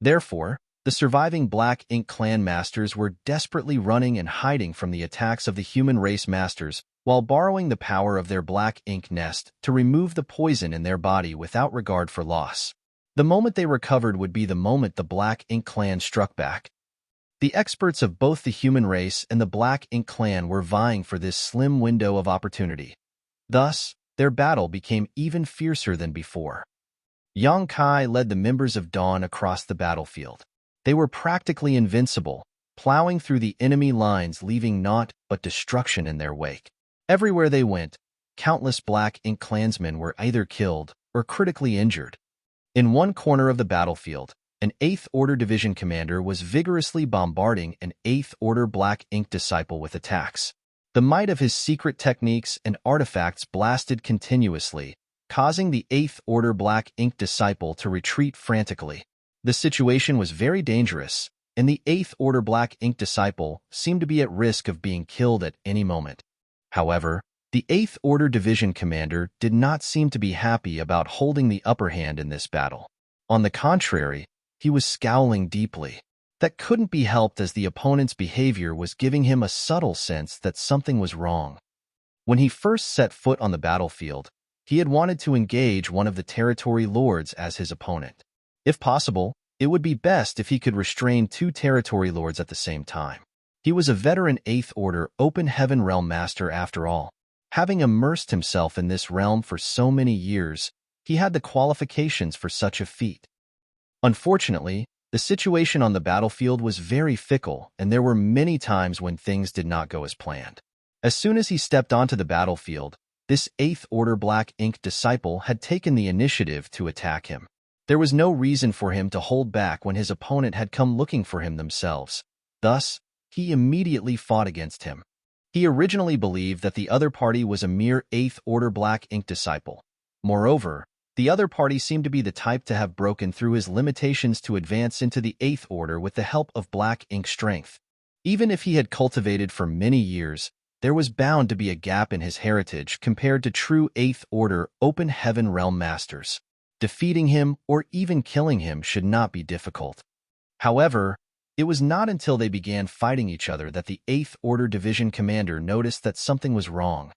Speaker 1: Therefore, the surviving Black Ink clan masters were desperately running and hiding from the attacks of the human race masters while borrowing the power of their Black Ink nest to remove the poison in their body without regard for loss. The moment they recovered would be the moment the Black Ink clan struck back. The experts of both the human race and the Black Ink clan were vying for this slim window of opportunity. Thus, their battle became even fiercer than before. Yang Kai led the members of Dawn across the battlefield. They were practically invincible, plowing through the enemy lines, leaving naught but destruction in their wake. Everywhere they went, countless Black Ink clansmen were either killed or critically injured. In one corner of the battlefield, an Eighth Order division commander was vigorously bombarding an Eighth Order Black Ink disciple with attacks. The might of his secret techniques and artifacts blasted continuously, causing the Eighth Order Black Ink disciple to retreat frantically. The situation was very dangerous, and the Eighth Order Black Ink disciple seemed to be at risk of being killed at any moment. However, the Eighth Order division commander did not seem to be happy about holding the upper hand in this battle. On the contrary, he was scowling deeply. That couldn't be helped as the opponent's behavior was giving him a subtle sense that something was wrong. When he first set foot on the battlefield, he had wanted to engage one of the territory lords as his opponent. If possible, it would be best if he could restrain two territory lords at the same time. He was a veteran Eighth Order Open Heaven Realm Master after all. Having immersed himself in this realm for so many years, he had the qualifications for such a feat. Unfortunately, The situation on the battlefield was very fickle, and there were many times when things did not go as planned. As soon as he stepped onto the battlefield, this 8th Order Black Ink disciple had taken the initiative to attack him. There was no reason for him to hold back when his opponent had come looking for him themselves. Thus, he immediately fought against him. He originally believed that the other party was a mere 8th Order Black Ink disciple. Moreover, the other party seemed to be the type to have broken through his limitations to advance into the 8th Order with the help of Black Ink strength. Even if he had cultivated for many years, there was bound to be a gap in his heritage compared to true 8th Order Open Heaven Realm Masters. Defeating him or even killing him should not be difficult. However, it was not until they began fighting each other that the 8th Order Division Commander noticed that something was wrong.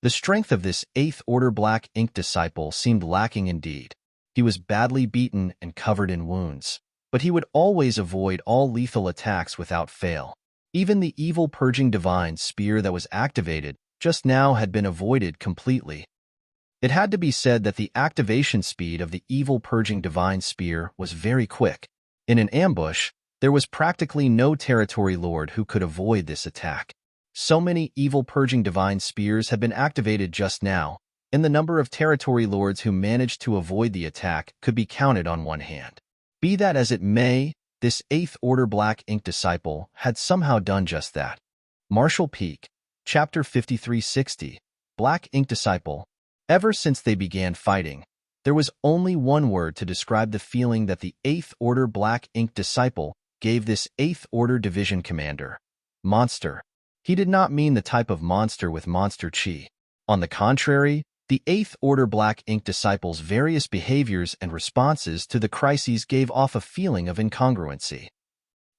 Speaker 1: The strength of this 8th Order Black Ink disciple seemed lacking indeed. He was badly beaten and covered in wounds, but he would always avoid all lethal attacks without fail. Even the evil Purging Divine Spear that was activated just now had been avoided completely. It had to be said that the activation speed of the evil Purging Divine Spear was very quick. In an ambush, there was practically no territory lord who could avoid this attack. So many evil Purging Divine Spears had been activated just now, and the number of territory lords who managed to avoid the attack could be counted on one hand. Be that as it may, this 8th Order Black Ink disciple had somehow done just that. Marshall Peak, Chapter 5360, Black Ink Disciple. Ever since they began fighting, there was only one word to describe the feeling that the 8th Order Black Ink disciple gave this 8th Order Division Commander. Monster. He did not mean the type of monster with monster chi. On the contrary, the 8th Order Black Ink disciple's various behaviors and responses to the crises gave off a feeling of incongruency.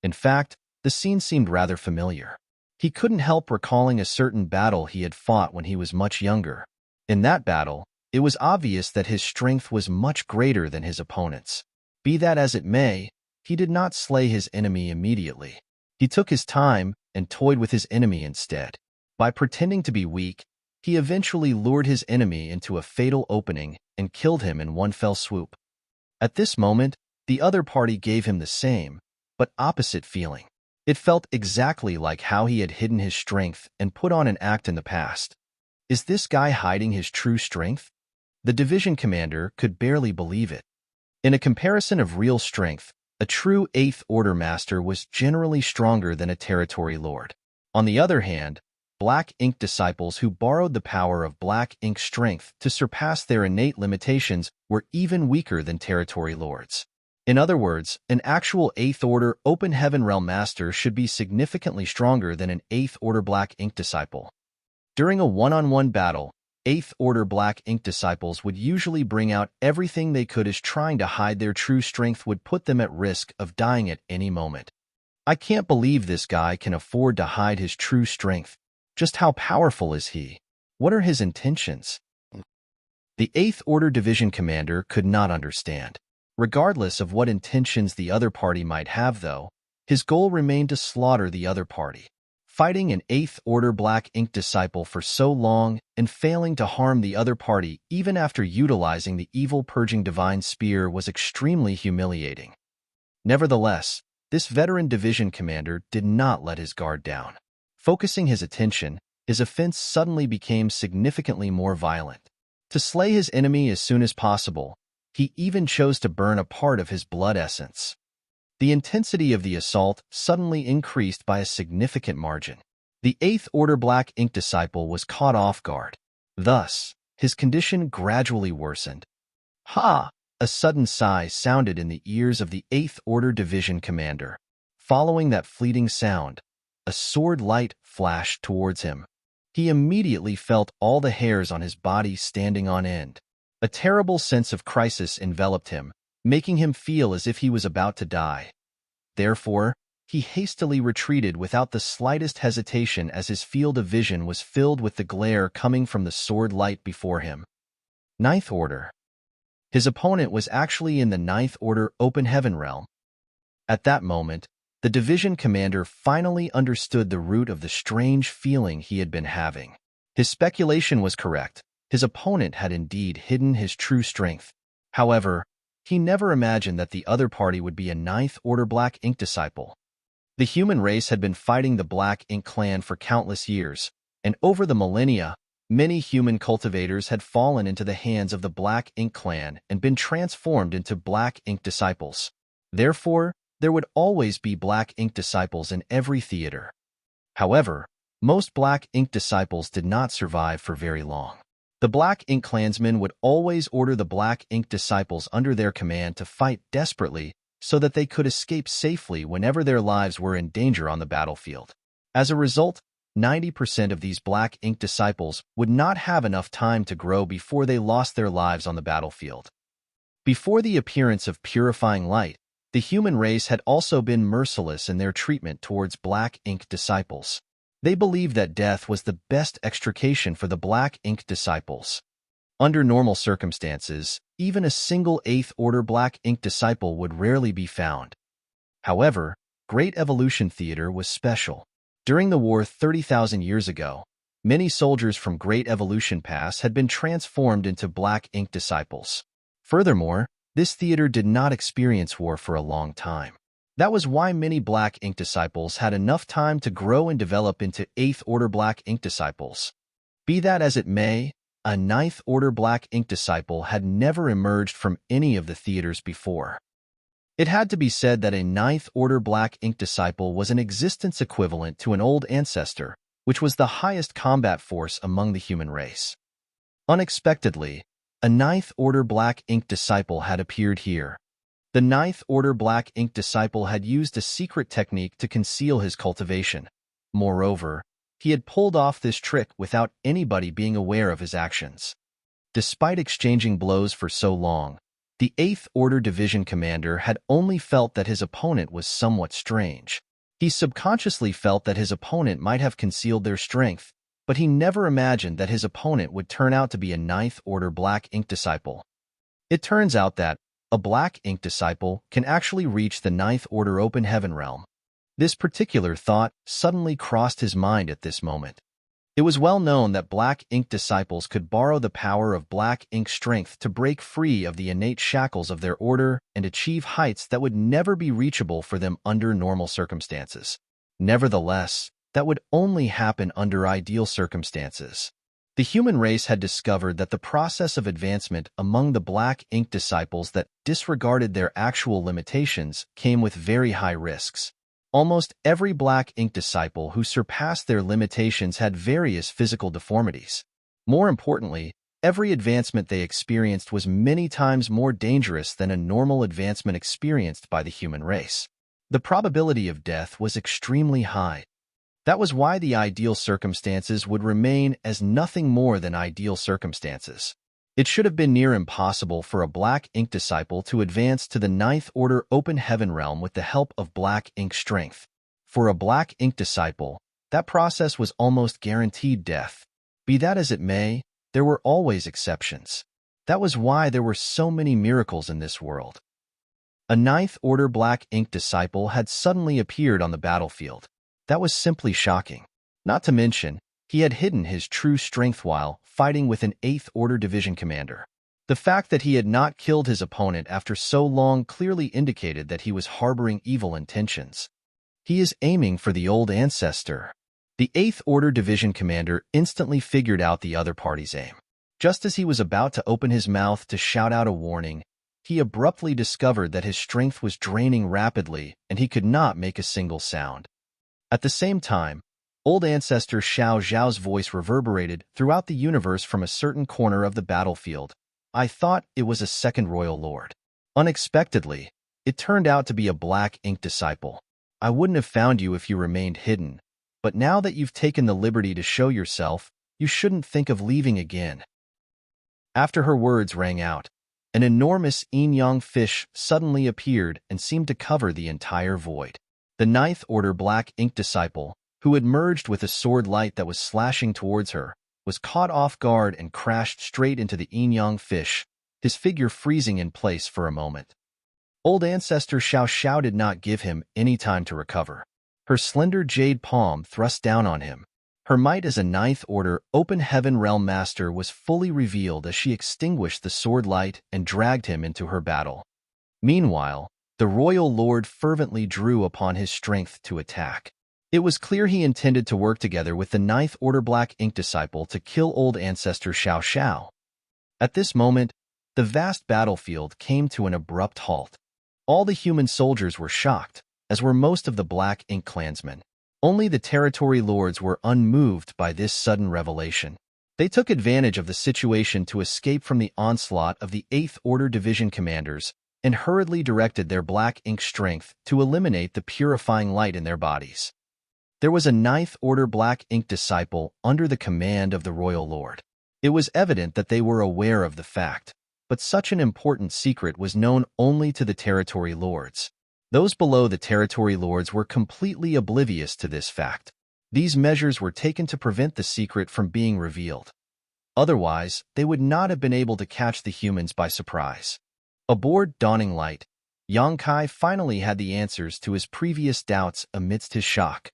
Speaker 1: In fact, the scene seemed rather familiar. He couldn't help recalling a certain battle he had fought when he was much younger. In that battle, it was obvious that his strength was much greater than his opponent's. Be that as it may, he did not slay his enemy immediately. He took his time and toyed with his enemy instead. By pretending to be weak, he eventually lured his enemy into a fatal opening and killed him in one fell swoop. At this moment, the other party gave him the same, but opposite feeling. It felt exactly like how he had hidden his strength and put on an act in the past. Is this guy hiding his true strength? The division commander could barely believe it. In a comparison of real strength, a true 8th Order Master was generally stronger than a territory lord. On the other hand, Black Ink disciples who borrowed the power of Black Ink strength to surpass their innate limitations were even weaker than territory lords. In other words, an actual 8th Order Open Heaven Realm Master should be significantly stronger than an 8th Order Black Ink disciple. During a one-on-one battle, 8th Order Black Ink disciples would usually bring out everything they could, as trying to hide their true strength would put them at risk of dying at any moment. I can't believe this guy can afford to hide his true strength. Just how powerful is he? What are his intentions? The 8th Order Division Commander could not understand. Regardless of what intentions the other party might have, though, his goal remained to slaughter the other party. Fighting an 8th Order Black Ink disciple for so long and failing to harm the other party even after utilizing the evil Purging Divine Spear was extremely humiliating. Nevertheless, this veteran division commander did not let his guard down. Focusing his attention, his offense suddenly became significantly more violent. To slay his enemy as soon as possible, he even chose to burn a part of his blood essence. The intensity of the assault suddenly increased by a significant margin. The 8th Order Black Ink disciple was caught off guard. Thus, his condition gradually worsened. Ha! A sudden sigh sounded in the ears of the 8th Order Division Commander. Following that fleeting sound, a sword light flashed towards him. He immediately felt all the hairs on his body standing on end. A terrible sense of crisis enveloped him, making him feel as if he was about to die. Therefore, he hastily retreated without the slightest hesitation as his field of vision was filled with the glare coming from the sword light before him. 9th Order. His opponent was actually in the 9th Order Open Heaven realm. At that moment, the division commander finally understood the root of the strange feeling he had been having. His speculation was correct. His opponent had indeed hidden his true strength. However, He never imagined that the other party would be a Ninth Order Black Ink disciple. The human race had been fighting the Black Ink clan for countless years, and over the millennia, many human cultivators had fallen into the hands of the Black Ink clan and been transformed into Black Ink disciples. Therefore, there would always be Black Ink disciples in every theater. However, most Black Ink disciples did not survive for very long. The Black Ink clansmen would always order the Black Ink disciples under their command to fight desperately so that they could escape safely whenever their lives were in danger on the battlefield. As a result, 90% of these Black Ink disciples would not have enough time to grow before they lost their lives on the battlefield. Before the appearance of purifying light, the human race had also been merciless in their treatment towards Black Ink disciples. They believed that death was the best extrication for the Black Ink disciples. Under normal circumstances, even a single 8th Order Black Ink disciple would rarely be found. However, Great Evolution Theater was special. During the war 30,000 years ago, many soldiers from Great Evolution Pass had been transformed into Black Ink disciples. Furthermore, this theater did not experience war for a long time. That was why many Black Ink disciples had enough time to grow and develop into 8th Order Black Ink disciples. Be that as it may, a 9th Order Black Ink disciple had never emerged from any of the theaters before. It had to be said that a 9th Order Black Ink disciple was an existence equivalent to an old ancestor, which was the highest combat force among the human race. Unexpectedly, a 9th Order Black Ink disciple had appeared here. The 9th Order Black Ink disciple had used a secret technique to conceal his cultivation. Moreover, he had pulled off this trick without anybody being aware of his actions. Despite exchanging blows for so long, the 8th Order Division commander had only felt that his opponent was somewhat strange. He subconsciously felt that his opponent might have concealed their strength, but he never imagined that his opponent would turn out to be a 9th Order Black Ink disciple. It turns out that a Black Ink disciple can actually reach the 9th Order Open Heaven realm. This particular thought suddenly crossed his mind at this moment. It was well known that Black Ink disciples could borrow the power of Black Ink strength to break free of the innate shackles of their order and achieve heights that would never be reachable for them under normal circumstances. Nevertheless, that would only happen under ideal circumstances. The human race had discovered that the process of advancement among the Black Ink disciples that disregarded their actual limitations came with very high risks. Almost every Black Ink disciple who surpassed their limitations had various physical deformities. More importantly, every advancement they experienced was many times more dangerous than a normal advancement experienced by the human race. The probability of death was extremely high. That was why the ideal circumstances would remain as nothing more than ideal circumstances. It should have been near impossible for a Black Ink disciple to advance to the 9th Order Open Heaven realm with the help of Black Ink strength. For a Black Ink disciple, that process was almost guaranteed death. Be that as it may, there were always exceptions. That was why there were so many miracles in this world. A 9th Order Black Ink disciple had suddenly appeared on the battlefield. That was simply shocking. Not to mention, he had hidden his true strength while fighting with an 8th Order Division commander. The fact that he had not killed his opponent after so long clearly indicated that he was harboring evil intentions. He is aiming for the old ancestor. The 8th Order Division commander instantly figured out the other party's aim. Just as he was about to open his mouth to shout out a warning, he abruptly discovered that his strength was draining rapidly and he could not make a single sound. At the same time, old ancestor Xiao Zhao's voice reverberated throughout the universe from a certain corner of the battlefield. I thought it was a second royal lord. Unexpectedly, it turned out to be a Black Ink disciple. I wouldn't have found you if you remained hidden, but now that you've taken the liberty to show yourself, you shouldn't think of leaving again. After her words rang out, an enormous yin-yang fish suddenly appeared and seemed to cover the entire void. The 9th Order Black Ink disciple, who had merged with a sword light that was slashing towards her, was caught off guard and crashed straight into the yin-yang fish, his figure freezing in place for a moment. Old ancestor Xiao did not give him any time to recover. Her slender jade palm thrust down on him. Her might as a 9th Order Open Heaven Realm Master was fully revealed as she extinguished the sword light and dragged him into her battle. Meanwhile, the royal lord fervently drew upon his strength to attack. It was clear he intended to work together with the Ninth Order Black Ink Disciple to kill old ancestor Xiao Xiao. At this moment, the vast battlefield came to an abrupt halt. All the human soldiers were shocked, as were most of the Black Ink clansmen. Only the territory lords were unmoved by this sudden revelation. They took advantage of the situation to escape from the onslaught of the 8th Order Division commanders and hurriedly directed their Black Ink strength to eliminate the purifying light in their bodies. There was a Ninth Order Black Ink disciple under the command of the Royal Lord. It was evident that they were aware of the fact, but such an important secret was known only to the territory lords. Those below the territory lords were completely oblivious to this fact. These measures were taken to prevent the secret from being revealed. Otherwise, they would not have been able to catch the humans by surprise. Aboard Dawning Light, Yang Kai finally had the answers to his previous doubts amidst his shock.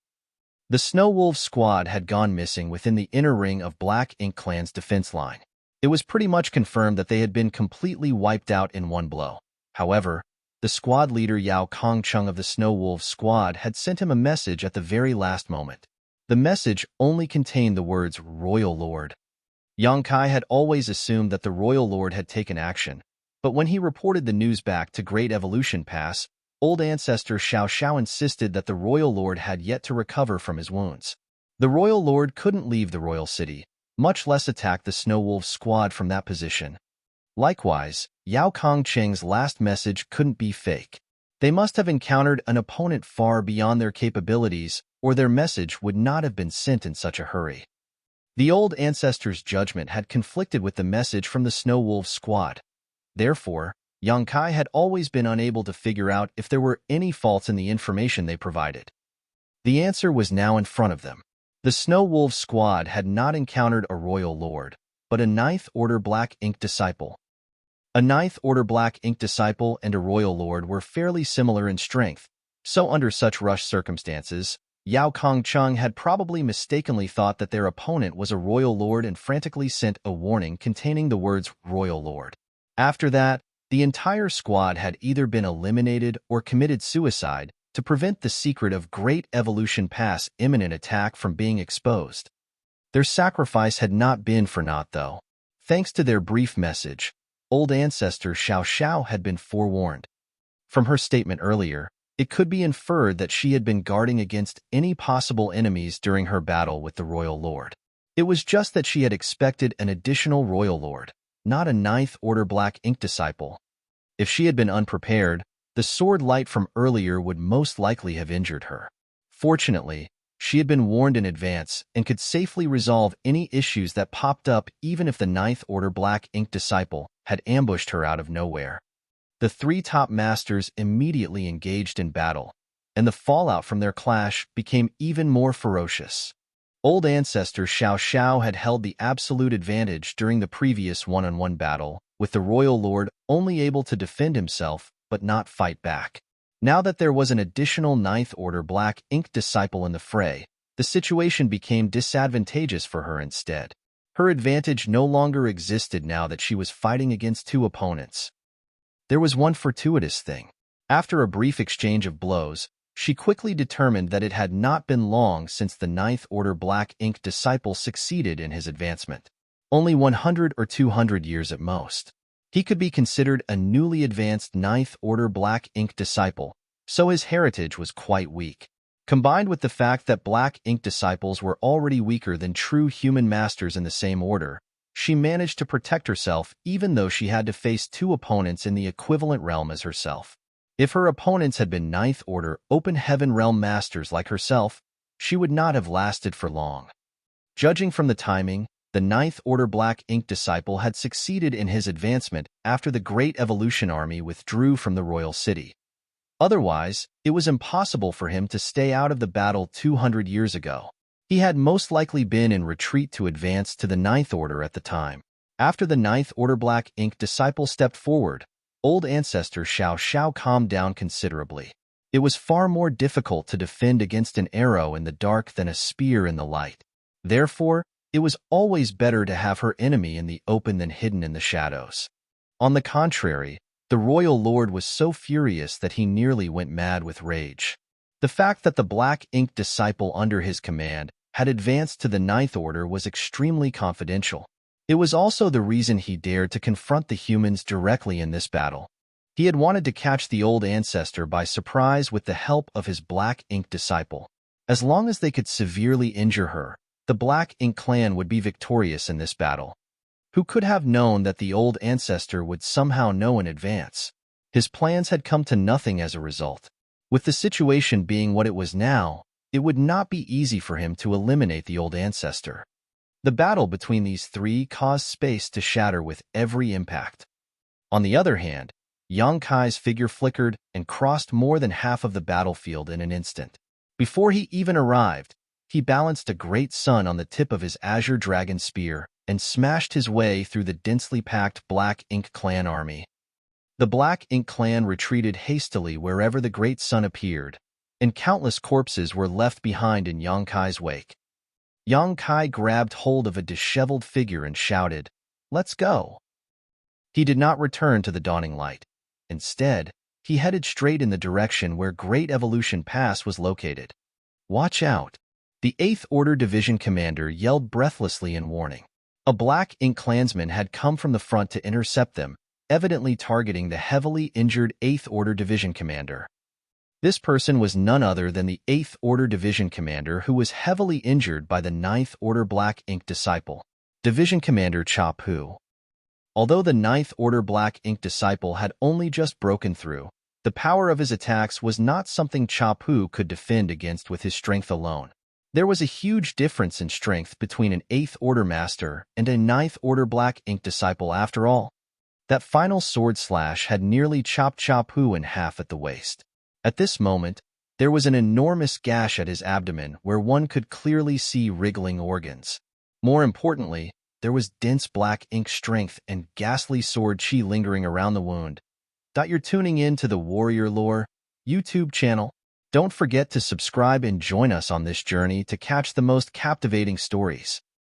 Speaker 1: The Snow Wolves squad had gone missing within the inner ring of Black Ink Clan's defense line. It was pretty much confirmed that they had been completely wiped out in one blow. However, the squad leader Yao Kongcheng of the Snow Wolves squad had sent him a message at the very last moment. The message only contained the words Royal Lord. Yang Kai had always assumed that the Royal Lord had taken action, but when he reported the news back to Great Evolution Pass, old ancestor Xiao Xiao insisted that the Royal Lord had yet to recover from his wounds. The Royal Lord couldn't leave the Royal City, much less attack the Snow Wolves squad from that position. Likewise, Yao Kongcheng's last message couldn't be fake. They must have encountered an opponent far beyond their capabilities, or their message would not have been sent in such a hurry. The old ancestor's judgment had conflicted with the message from the Snow Wolves squad. Therefore, Yang Kai had always been unable to figure out if there were any faults in the information they provided. The answer was now in front of them. The Snow Wolves squad had not encountered a Royal Lord, but a Ninth Order Black Ink Disciple. A Ninth Order Black Ink Disciple and a Royal Lord were fairly similar in strength, so under such rushed circumstances, Yao Kongcheng had probably mistakenly thought that their opponent was a Royal Lord and frantically sent a warning containing the words Royal Lord. After that, the entire squad had either been eliminated or committed suicide to prevent the secret of Great Evolution Pass imminent attack from being exposed. Their sacrifice had not been for naught, though. Thanks to their brief message, old ancestor Xiao Xiao had been forewarned. From her statement earlier, it could be inferred that she had been guarding against any possible enemies during her battle with the Royal Lord. It was just that she had expected an additional Royal Lord, not a Ninth Order Black Ink Disciple. If she had been unprepared, the sword light from earlier would most likely have injured her. Fortunately, she had been warned in advance and could safely resolve any issues that popped up even if the Ninth Order Black Ink Disciple had ambushed her out of nowhere. The three top masters immediately engaged in battle, and the fallout from their clash became even more ferocious. Old ancestor Xiao Xiao had held the absolute advantage during the previous one-on-one battle, with the Royal Lord only able to defend himself but not fight back. Now that there was an additional Ninth Order Black Ink Disciple in the fray, the situation became disadvantageous for her instead. Her advantage no longer existed now that she was fighting against two opponents. There was one fortuitous thing. After a brief exchange of blows, she quickly determined that it had not been long since the Ninth Order Black Ink Disciple succeeded in his advancement. Only 100 or 200 years at most. He could be considered a newly advanced Ninth Order Black Ink Disciple, so his heritage was quite weak. Combined with the fact that Black Ink Disciples were already weaker than true human masters in the same order, she managed to protect herself even though she had to face two opponents in the equivalent realm as herself. If her opponents had been Ninth Order Open Heaven Realm Masters like herself, she would not have lasted for long. Judging from the timing, the Ninth Order Black Ink Disciple had succeeded in his advancement after the Great Evolution Army withdrew from the Royal City. Otherwise, it was impossible for him to stay out of the battle 200 years ago. He had most likely been in retreat to advance to the Ninth Order at the time. After the Ninth Order Black Ink Disciple stepped forward, old ancestor Xiao Xiao calmed down considerably. It was far more difficult to defend against an arrow in the dark than a spear in the light. Therefore, it was always better to have her enemy in the open than hidden in the shadows. On the contrary, The royal lord was so furious that he nearly went mad with rage. The fact that the black ink disciple under his command had advanced to the Ninth Order was extremely confidential. It was also the reason he dared to confront the humans directly in this battle. He had wanted to catch the old ancestor by surprise with the help of his black ink disciple. As long as they could severely injure her, the Black Ink clan would be victorious in this battle. Who could have known that the old ancestor would somehow know in advance? His plans had come to nothing as a result. With the situation being what it was now, it would not be easy for him to eliminate the old ancestor. The battle between these three caused space to shatter with every impact. On the other hand, Yang Kai's figure flickered and crossed more than half of the battlefield in an instant. Before he even arrived, he balanced a great sun on the tip of his azure dragon spear and smashed his way through the densely packed Black Ink clan army. The Black Ink clan retreated hastily wherever the great sun appeared, and countless corpses were left behind in Yang Kai's wake. Yang Kai grabbed hold of a disheveled figure and shouted, "Let's go!" He did not return to the dawning light. Instead, he headed straight in the direction where Great Evolution Pass was located. "Watch out!" The 8th Order Division commander yelled breathlessly in warning. A Black Ink clansman had come from the front to intercept them, evidently targeting the heavily injured 8th Order Division commander. This person was none other than the 8th Order Division commander who was heavily injured by the 9th Order Black Ink disciple, Division Commander Cha Pu. Although the 9th Order Black Ink disciple had only just broken through, the power of his attacks was not something Cha Pu could defend against with his strength alone. There was a huge difference in strength between an 8th Order Master and a 9th Order Black Ink disciple after all. That final sword slash had nearly chopped Cha Pu in half at the waist. At this moment, there was an enormous gash at his abdomen where one could clearly see wriggling organs. More importantly, there was dense black ink strength and ghastly sword chi lingering around the wound. You're tuning in to the Warrior Lore YouTube channel. Don't forget to subscribe and join us on this journey to catch the most captivating stories.